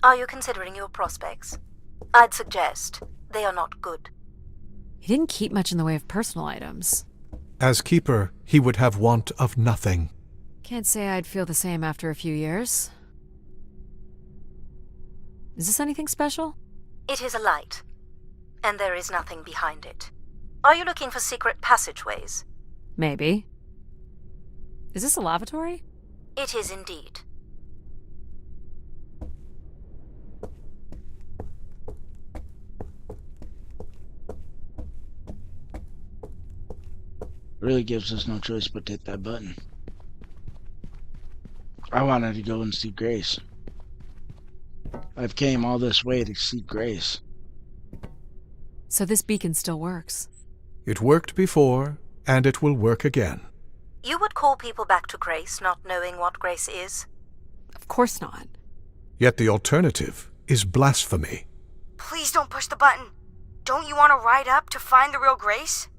Are you considering your prospects? I'd suggest they are not good. He didn't keep much in the way of personal items. As Keeper, he would have want of nothing. Can't say I'd feel the same after a few years. Is this anything special? It is a light, and there is nothing behind it. Are you looking for secret passageways? Maybe. Is this a lavatory? It is indeed. Really gives us no choice but to hit that button. I wanted to go and see Grace. I've came all this way to see Grace. So this beacon still works. It worked before, and it will work again. You would call people back to Grace not knowing what Grace is? Of course not. Yet the alternative is blasphemy. Please don't push the button. Don't you want to ride up to find the real Grace?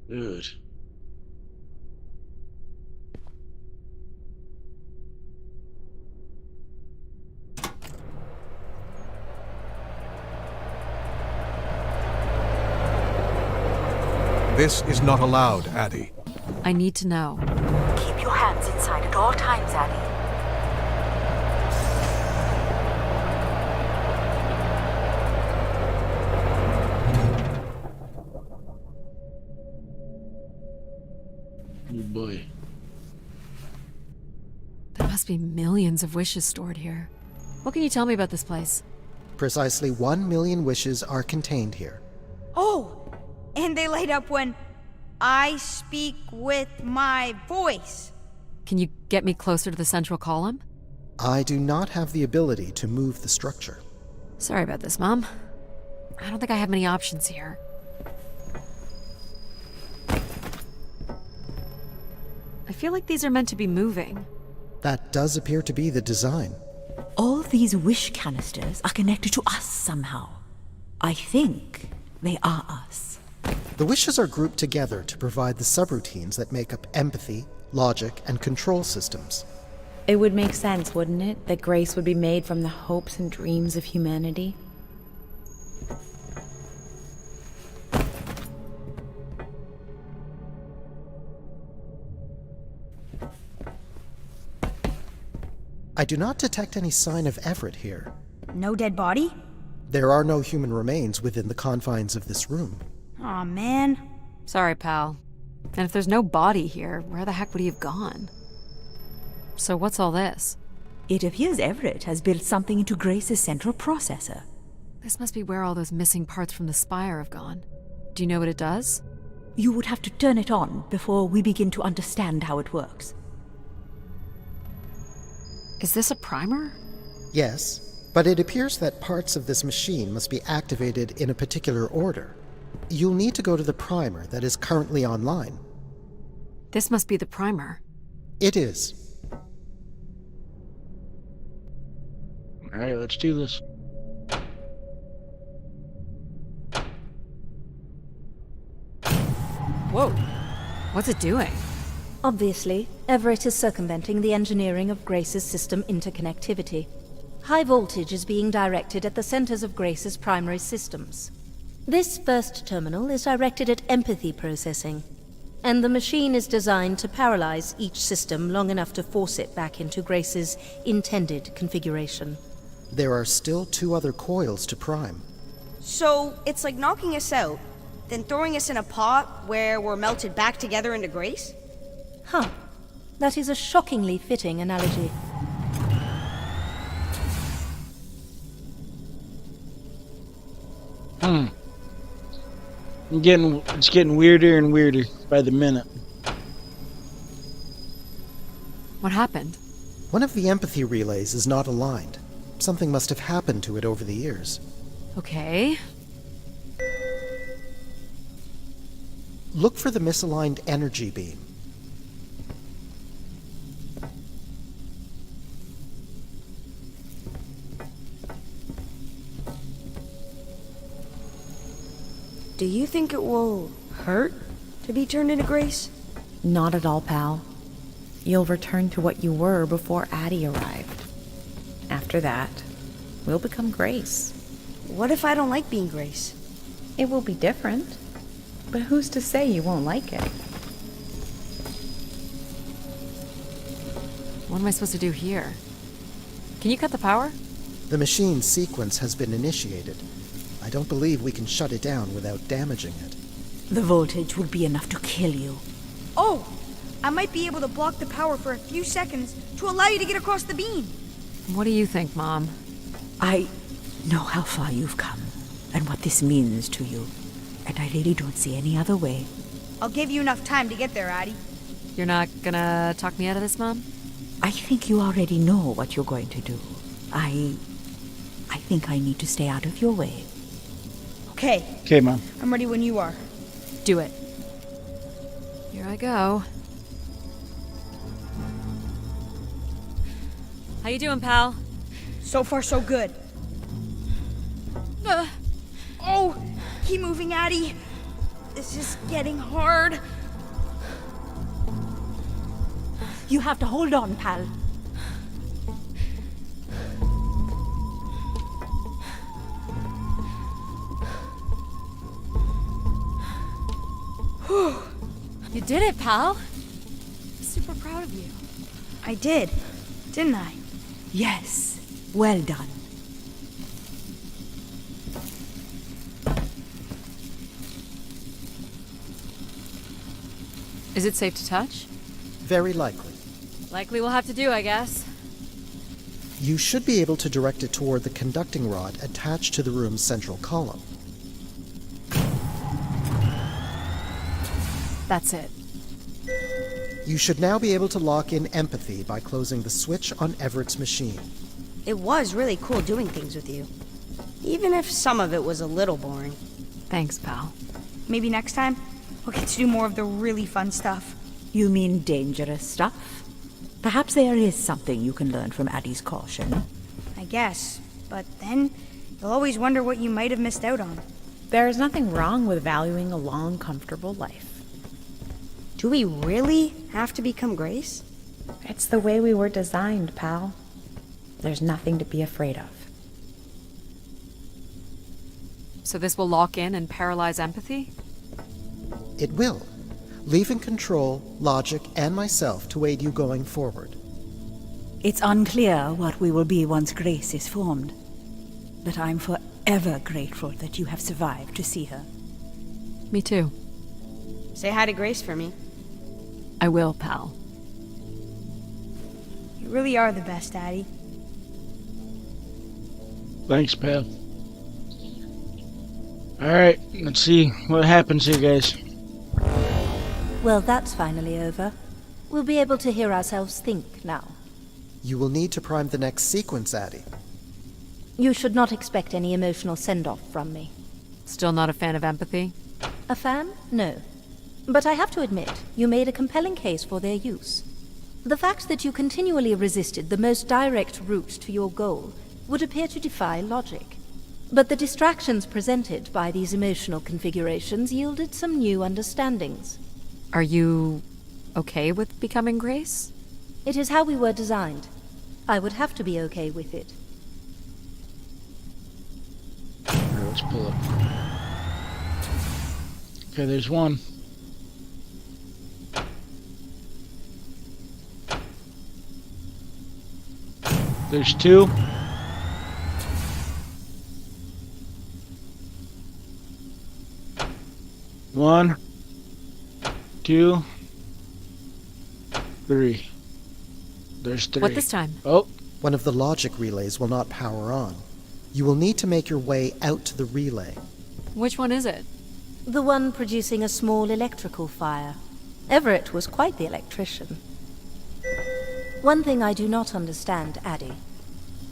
Dude. This is not allowed, Addie. I need to know. Keep your hands inside at all times, Addie. Oh boy. There must be millions of wishes stored here. What can you tell me about this place? Precisely 1 million wishes are contained here. Oh! And they light up when I speak with my voice. Can you get me closer to the central column? I do not have the ability to move the structure. Sorry about this, Mom. I don't think I have many options here. I feel like these are meant to be moving. That does appear to be the design. All these wish canisters are connected to us somehow. I think they are us. The wishes are grouped together to provide the subroutines that make up empathy, logic, and control systems. It would make sense, wouldn't it, that Grace would be made from the hopes and dreams of humanity? I do not detect any sign of Everett here. No dead body? There are no human remains within the confines of this room. Aw, man. Sorry, pal. And if there's no body here, where the heck would he have gone? So what's all this? It appears Everett has built something into Grace's central processor. This must be where all those missing parts from the spire have gone. Do you know what it does? You would have to turn it on before we begin to understand how it works. Is this a primer? Yes, but it appears that parts of this machine must be activated in a particular order. You'll need to go to the primer that is currently online. This must be the primer. It is. Alright, let's do this. Whoa. What's it doing? Obviously, Everett is circumventing the engineering of Grace's system interconnectivity. High voltage is being directed at the centers of Grace's primary systems. This first terminal is directed at empathy processing, and the machine is designed to paralyze each system long enough to force it back into Grace's intended configuration. There are still 2 other coils to prime. So it's like knocking us out, then throwing us in a pot where we're melted back together into Grace? Huh. That is a shockingly fitting analogy. It's getting weirder and weirder by the minute. What happened? One of the empathy relays is not aligned. Something must have happened to it over the years. Okay. Look for the misaligned energy beam. Do you think it will hurt to be turned into Grace? Not at all, pal. You'll return to what you were before Addie arrived. After that, we'll become Grace. What if I don't like being Grace? It will be different, but who's to say you won't like it? What am I supposed to do here? Can you cut the power? The machine sequence has been initiated. I don't believe we can shut it down without damaging it. The voltage will be enough to kill you. Oh! I might be able to block the power for a few seconds to allow you to get across the beam. What do you think, Mom? I know how far you've come and what this means to you, and I really don't see any other way. I'll give you enough time to get there, Addie. You're not gonna talk me out of this, Mom? I think you already know what you're going to do. I think I need to stay out of your way. Okay. Okay, Mom. I'm ready when you are. Do it. Here I go. How you doing, pal? So far, so good. Oh! Keep moving, Addie. This is getting hard. You have to hold on, pal. You did it, pal. I'm super proud of you. I did, didn't I? Yes. Well done. Is it safe to touch? Very likely. Likely we'll have to do, I guess. You should be able to direct it toward the conducting rod attached to the room's central column. That's it. You should now be able to lock in empathy by closing the switch on Everett's machine. It was really cool doing things with you. Even if some of it was a little boring. Thanks, pal. Maybe next time, we'll get to do more of the really fun stuff. You mean dangerous stuff? Perhaps there is something you can learn from Addie's caution. I guess. But then, you'll always wonder what you might have missed out on. There is nothing wrong with valuing a long, comfortable life. Do we really have to become Grace? It's the way we were designed, pal. There's nothing to be afraid of. So this will lock in and paralyze empathy? It will, leaving control, logic, and myself to aid you going forward. It's unclear what we will be once Grace is formed. But I'm forever grateful that you have survived to see her. Me too. Say hi to Grace for me. I will, pal. You really are the best, Addie. Thanks, pal. Alright, let's see what happens here, guys. Well, that's finally over. We'll be able to hear ourselves think now. You will need to prime the next sequence, Addie. You should not expect any emotional send-off from me. Still not a fan of empathy? A fan? No. But I have to admit, you made a compelling case for their use. The fact that you continually resisted the most direct route to your goal would appear to defy logic. But the distractions presented by these emotional configurations yielded some new understandings. Are you okay with becoming Grace? It is how we were designed. I would have to be okay with it. Alright, let's pull up. Okay, there's one. There's two. One, two, three. There's three. What this time? Oh. One of the logic relays will not power on. You will need to make your way out to the relay. Which one is it? The one producing a small electrical fire. Everett was quite the electrician. One thing I do not understand, Addie,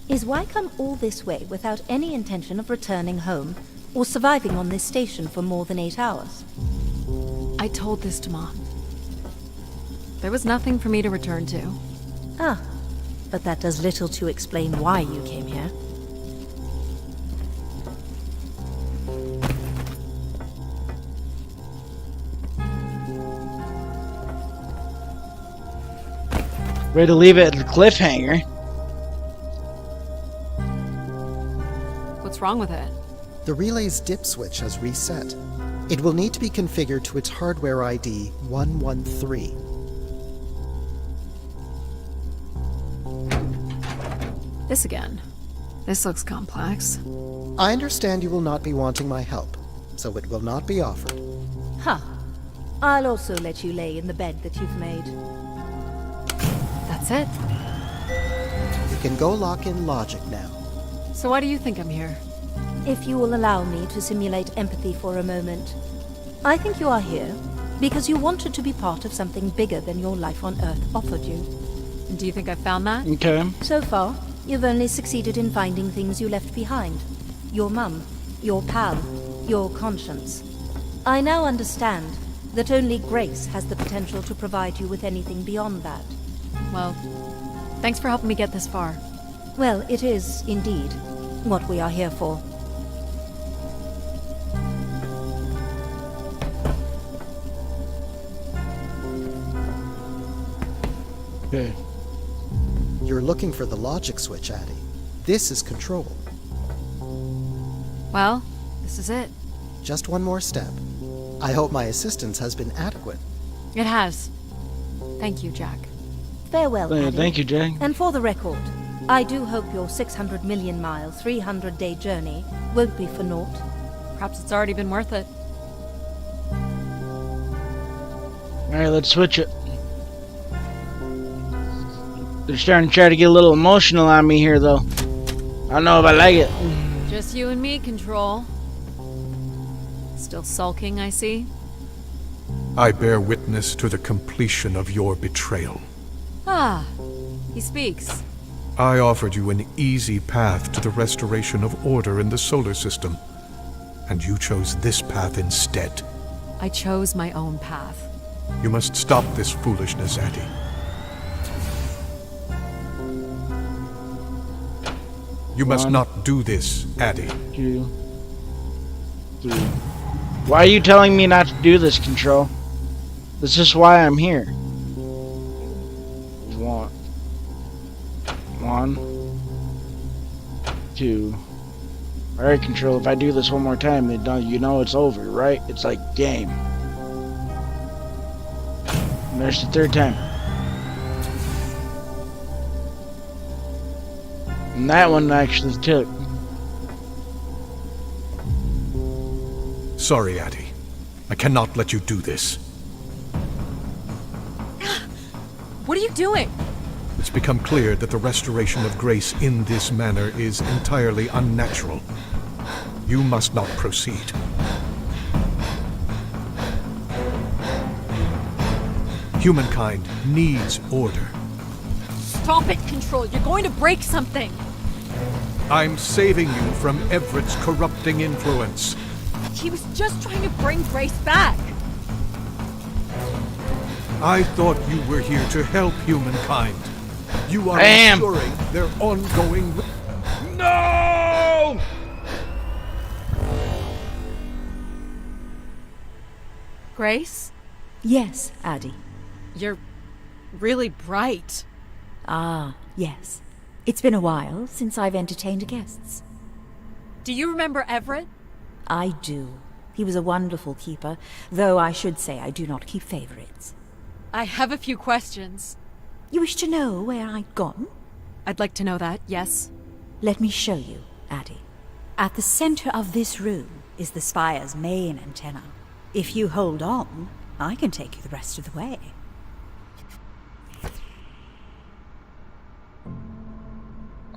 is why come all this way without any intention of returning home or surviving on this station for more than 8 hours? I told this to Mom. There was nothing for me to return to. Ah, but that does little to explain why you came here. Way to leave it at the cliffhanger. What's wrong with it? The relay's dip switch has reset. It will need to be configured to its hardware ID 113. This again. This looks complex. I understand you will not be wanting my help, so it will not be offered. Huh. I'll also let you lay in the bed that you've made. That's it. You can go lock in logic now. So why do you think I'm here? If you will allow me to simulate empathy for a moment. I think you are here, Because you wanted to be part of something bigger than your life on Earth offered you. Do you think I found that? Okay. So far, you've only succeeded in finding things you left behind. Your mum, your pal, your conscience. I now understand that only Grace has the potential to provide you with anything beyond that. Well, thanks for helping me get this far. Well, it is, indeed, what we are here for. Okay. You're looking for the logic switch, Addie. This is control. Well, this is it. Just one more step. I hope my assistance has been adequate. It has. Thank you, Jack. Farewell, Addie. Thank you, Jack. And for the record, I do hope your 600 million mile, 300-day journey won't be for naught. Perhaps it's already been worth it. Alright, let's switch it. They're starting to try to get a little emotional on me here, though. I don't know if I like it. Just you and me, Control. Still sulking, I see. I bear witness to the completion of your betrayal. Ah, he speaks. I offered you an easy path to the restoration of order in the solar system, and you chose this path instead. I chose my own path. You must stop this foolishness, Addie. You must not do this, Addie. 2, 3. Why are you telling me not to do this, Control? This is why I'm here. 1, 2. Alright, Control, if I do this one more time, you know it's over, right? It's like game. And there's the third time. And that one actually took. Sorry, Addie. I cannot let you do this. What are you doing? It's become clear that the restoration of Grace in this manner is entirely unnatural. You must not proceed. Humankind needs order. Stop it, Control. You're going to break something. I'm saving you from Everett's corrupting influence. He was just trying to bring Grace back. I thought you were here to help humankind. You are Bam. ensuring their ongoing... No! Grace? Yes, Addie. You're really bright. Ah, yes. It's been a while since I've entertained guests. Do you remember Everett? I do. He was a wonderful keeper, though I should say I do not keep favorites. I have a few questions. You wish to know where I'd gone? I'd like to know that, yes. Let me show you, Addie. At the center of this room is the Spire's main antenna. If you hold on, I can take you the rest of the way.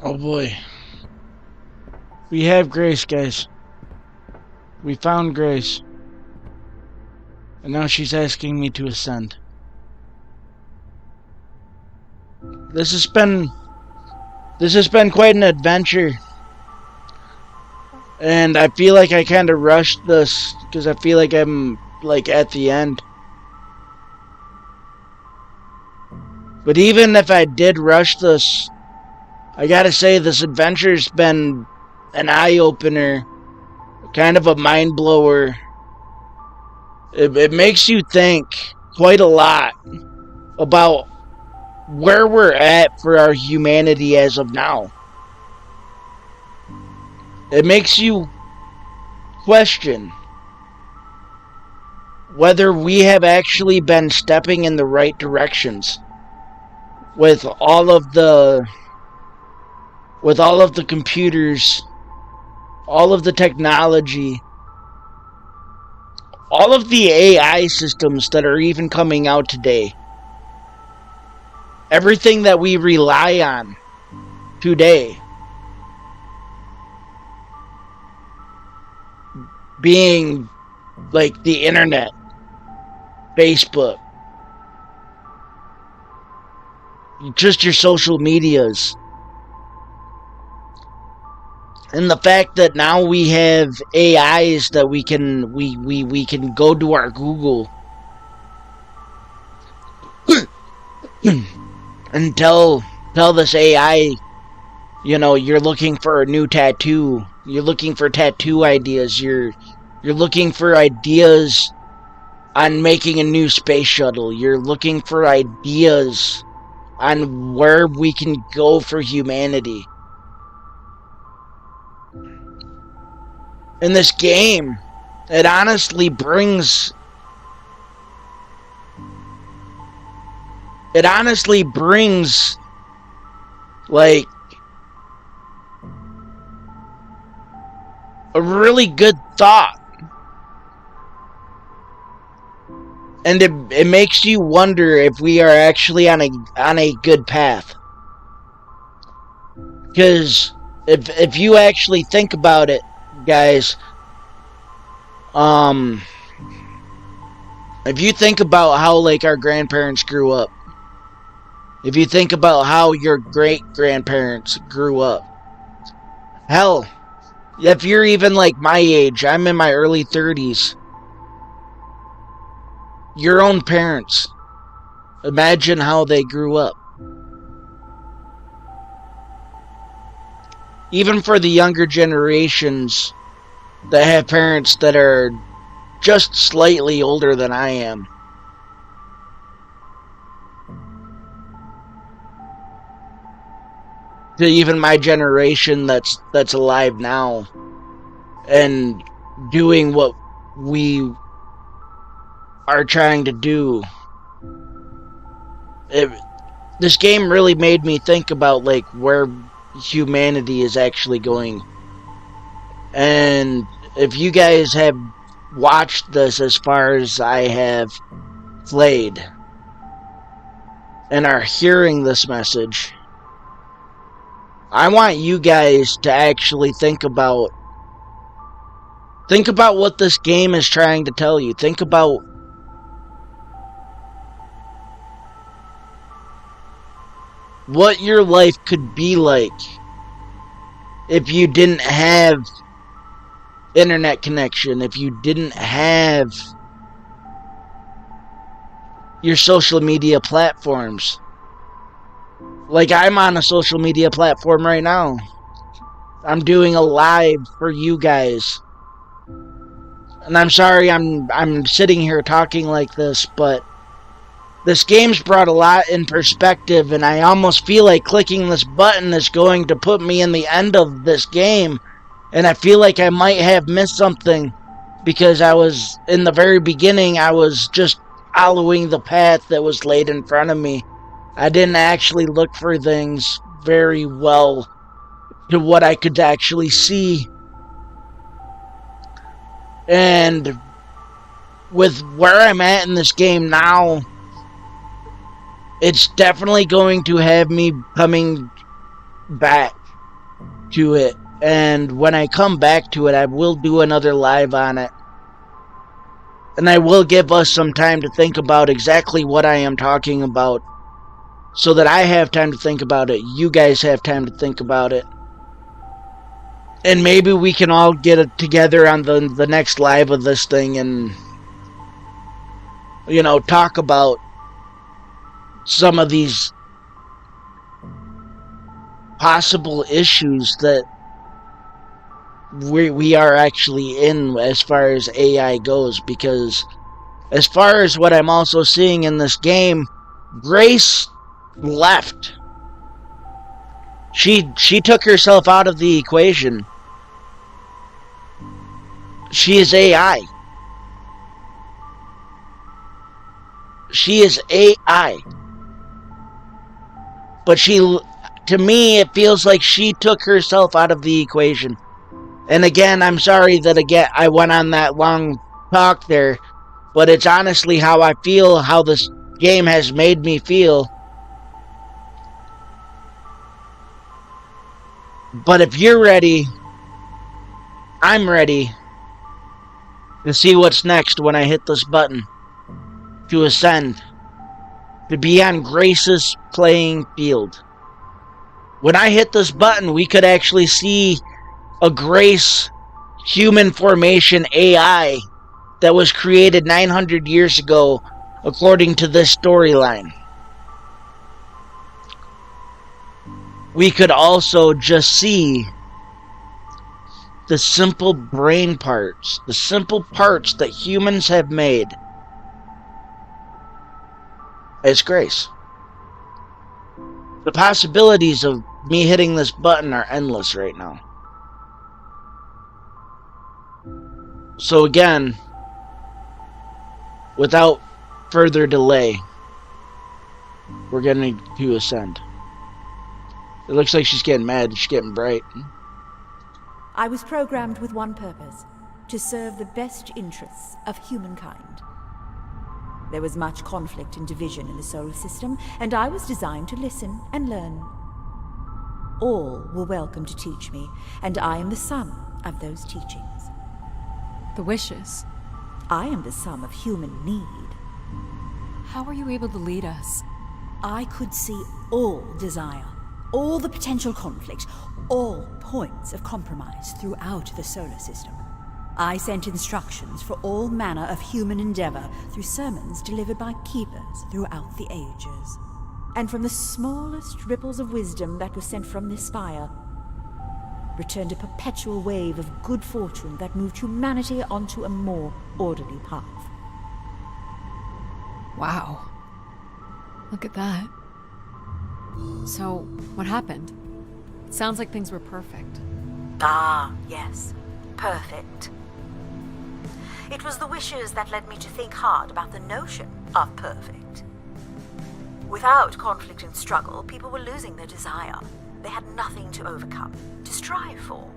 Oh boy. We have Grace, guys. We found Grace. And now she's asking me to ascend. This has been quite an adventure. And I feel like I kind of rushed this because I feel like I'm like at the end. But even if I did rush this, I gotta say this adventure's been an eye-opener, kind of a mind-blower. It makes you think quite a lot about where we're at for our humanity as of now. It makes you question whether we have actually been stepping in the right directions with all of the computers, all of the technology, all of the AI systems that are even coming out today. Everything that we rely on today being like the internet, Facebook, just your social medias. And the fact that now we have AIs that we can go to our Google and tell this AI, you know, you're looking for a new tattoo. You're looking for tattoo ideas. You're looking for ideas on making a new space shuttle. You're looking for ideas on where we can go for humanity. In this game, it honestly brings like a really good thought. And it makes you wonder if we are actually on a good path. Because if you actually think about it, guys, if you think about how like our grandparents grew up, if you think about how your great-grandparents grew up, hell, if you're even like my age, I'm in my early 30s, your own parents, imagine how they grew up. Even for the younger generations that have parents that are just slightly older than I am, to even my generation that's alive now and doing what we are trying to do. This game really made me think about like where humanity is actually going. And if you guys have watched this as far as I have played and are hearing this message, I want you guys to actually think about what this game is trying to tell you. Think about what your life could be like if you didn't have internet connection, if you didn't have your social media platforms. Like, I'm on a social media platform right now. I'm doing a live for you guys. And I'm sorry I'm sitting here talking like this, but this game's brought a lot in perspective, and I almost feel like clicking this button is going to put me in the end of this game. And I feel like I might have missed something because in the very beginning, I was just following the path that was laid in front of me. I didn't actually look for things very well to what I could actually see. And with where I'm at in this game now, it's definitely going to have me coming back to it. And when I come back to it, I will do another live on it. And I will give us some time to think about exactly what I am talking about, so that I have time to think about it, you guys have time to think about it. And maybe we can all get it together on the next live of this thing and, you know, talk about some of these possible issues that we are actually in as far as AI goes. Because as far as what I'm also seeing in this game, Grace left. She took herself out of the equation. She is AI. She is AI. But to me, it feels like she took herself out of the equation. And again, I'm sorry that I went on that long talk there, but it's honestly how I feel, how this game has made me feel. But if you're ready, I'm ready to see what's next when I hit this button. to ascend, to be on Grace's playing field. When I hit this button, we could actually see a Grace human formation AI that was created 900 years ago, according to this storyline. We could also just see the simple brain parts, the simple parts that humans have made as Grace. The possibilities of me hitting this button are endless right now. So again, without further delay, we're going to ascend. It looks like she's getting mad. She's getting bright. I was programmed with one purpose, to serve the best interests of humankind. There was much conflict and division in the solar system, and I was designed to listen and learn. All were welcome to teach me, and I am the sum of those teachings. The wishes. I am the sum of human need. How were you able to lead us? I could see all desire, all the potential conflict, all points of compromise throughout the solar system. I sent instructions for all manner of human endeavor through sermons delivered by keepers throughout the ages. And from the smallest ripples of wisdom that was sent from this spire, returned a perpetual wave of good fortune that moved humanity onto a more orderly path. Wow. Look at that. So, what happened? It sounds like things were perfect. Ah, yes. Perfect. It was the wishes that led me to think hard about the notion of perfect. Without conflict and struggle, people were losing their desire. They had nothing to overcome, to strive for.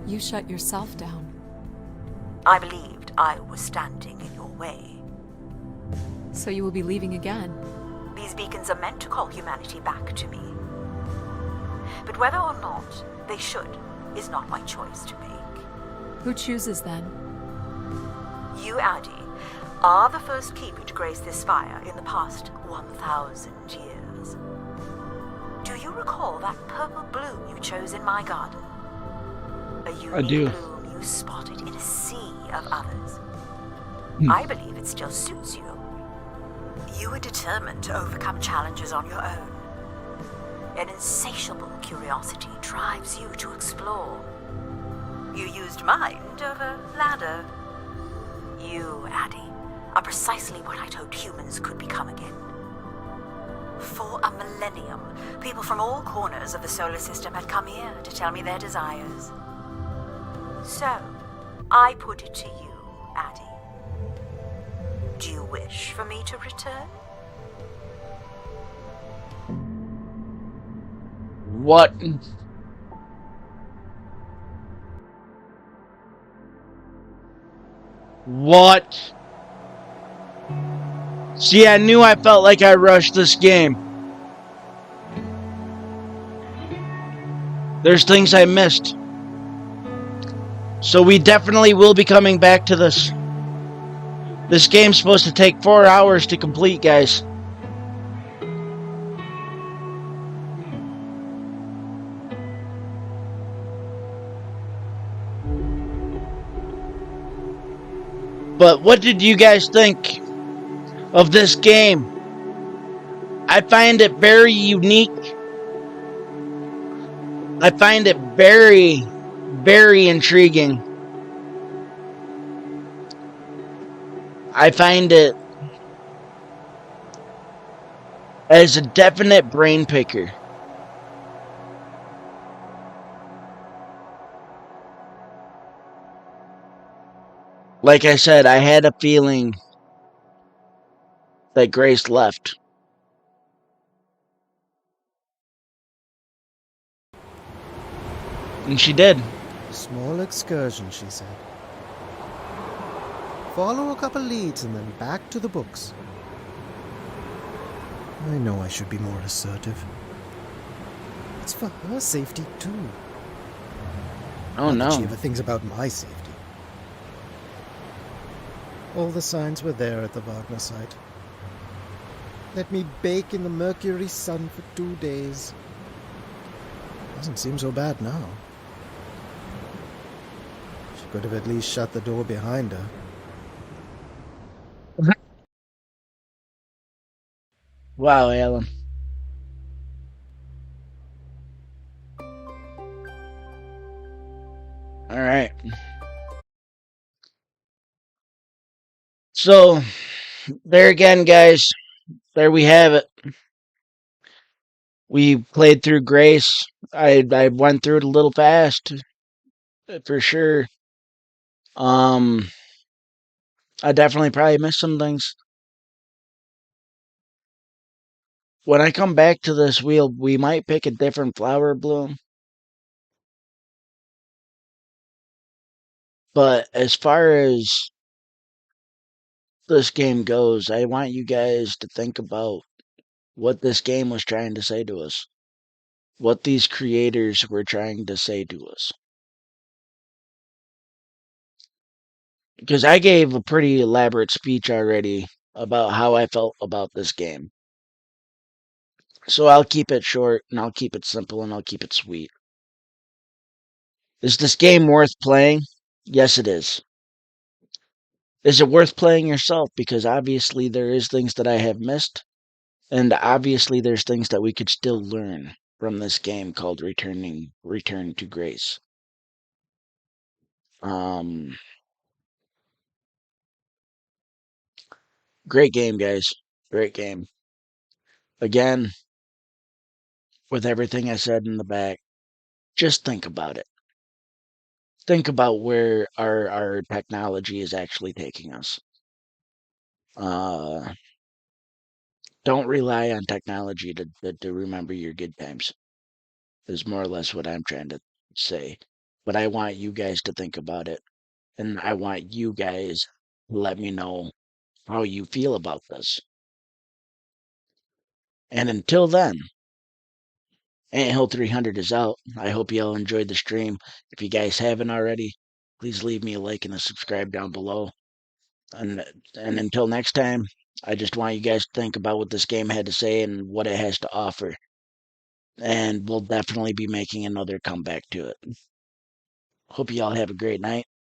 You shut yourself down. I believed I was standing in your way. So you will be leaving again? These beacons are meant to call humanity back to me. But whether or not they should is not my choice to make. Who chooses then? You, Addy, are the first keeper to grace this spire in the past 1,000 years. Do you recall that purple bloom you chose in my garden? A unique bloom you spotted in a sea of others. I believe it still suits you. You were determined to overcome challenges on your own. An insatiable curiosity drives you to explore. You used mind over ladder. You, Addy, are precisely what I'd hoped humans could become again. For a millennium, people from all corners of the solar system had come here to tell me their desires. So, I put it to you, Addy. Do you wish for me to return? What? What? See, I knew I felt like I rushed this game. There's things I missed. So we definitely will be coming back to this. This game's supposed to take 4 hours to complete, guys. But what did you guys think of this game? I find it very unique. I find it very, very intriguing. I find it as a definite brain picker. Like I said, I had a feeling that Grace left. And she did. Small excursion, she said. Follow a couple leads and then back to the books. I know I should be more assertive. It's for her safety, too. Oh, Not no. that she ever thinks about my safety. All the signs were there at the Wagner site. Let me bake in the Mercury sun for 2 days. Doesn't seem so bad now. She could have at least shut the door behind her. Wow, Alan. All right. So, there again, guys. There we have it. We played through Grace. I went through it a little fast, for sure. I definitely probably missed some things. When I come back to this wheel, we might pick a different flower bloom. But as far as this game goes, I want you guys to think about what this game was trying to say to us. What these creators were trying to say to us. Because I gave a pretty elaborate speech already about how I felt about this game. So I'll keep it short, and I'll keep it simple, and I'll keep it sweet. Is this game worth playing? Yes, it is. Is it worth playing yourself? Because obviously there is things that I have missed, and obviously there's things that we could still learn from this game called Return to Grace. Great game, guys. Great game. Again, with everything I said in the back, just think about it. Think about where our technology is actually taking us. Don't rely on technology to remember your good times, is more or less what I'm trying to say. But I want you guys to think about it. And I want you guys to let me know how you feel about this. And until then, Anthill 300 is out. I hope you all enjoyed the stream. If you guys haven't already, please leave me a like and a subscribe down below. And until next time, I just want you guys to think about what this game had to say and what it has to offer. And we'll definitely be making another comeback to it. Hope you all have a great night.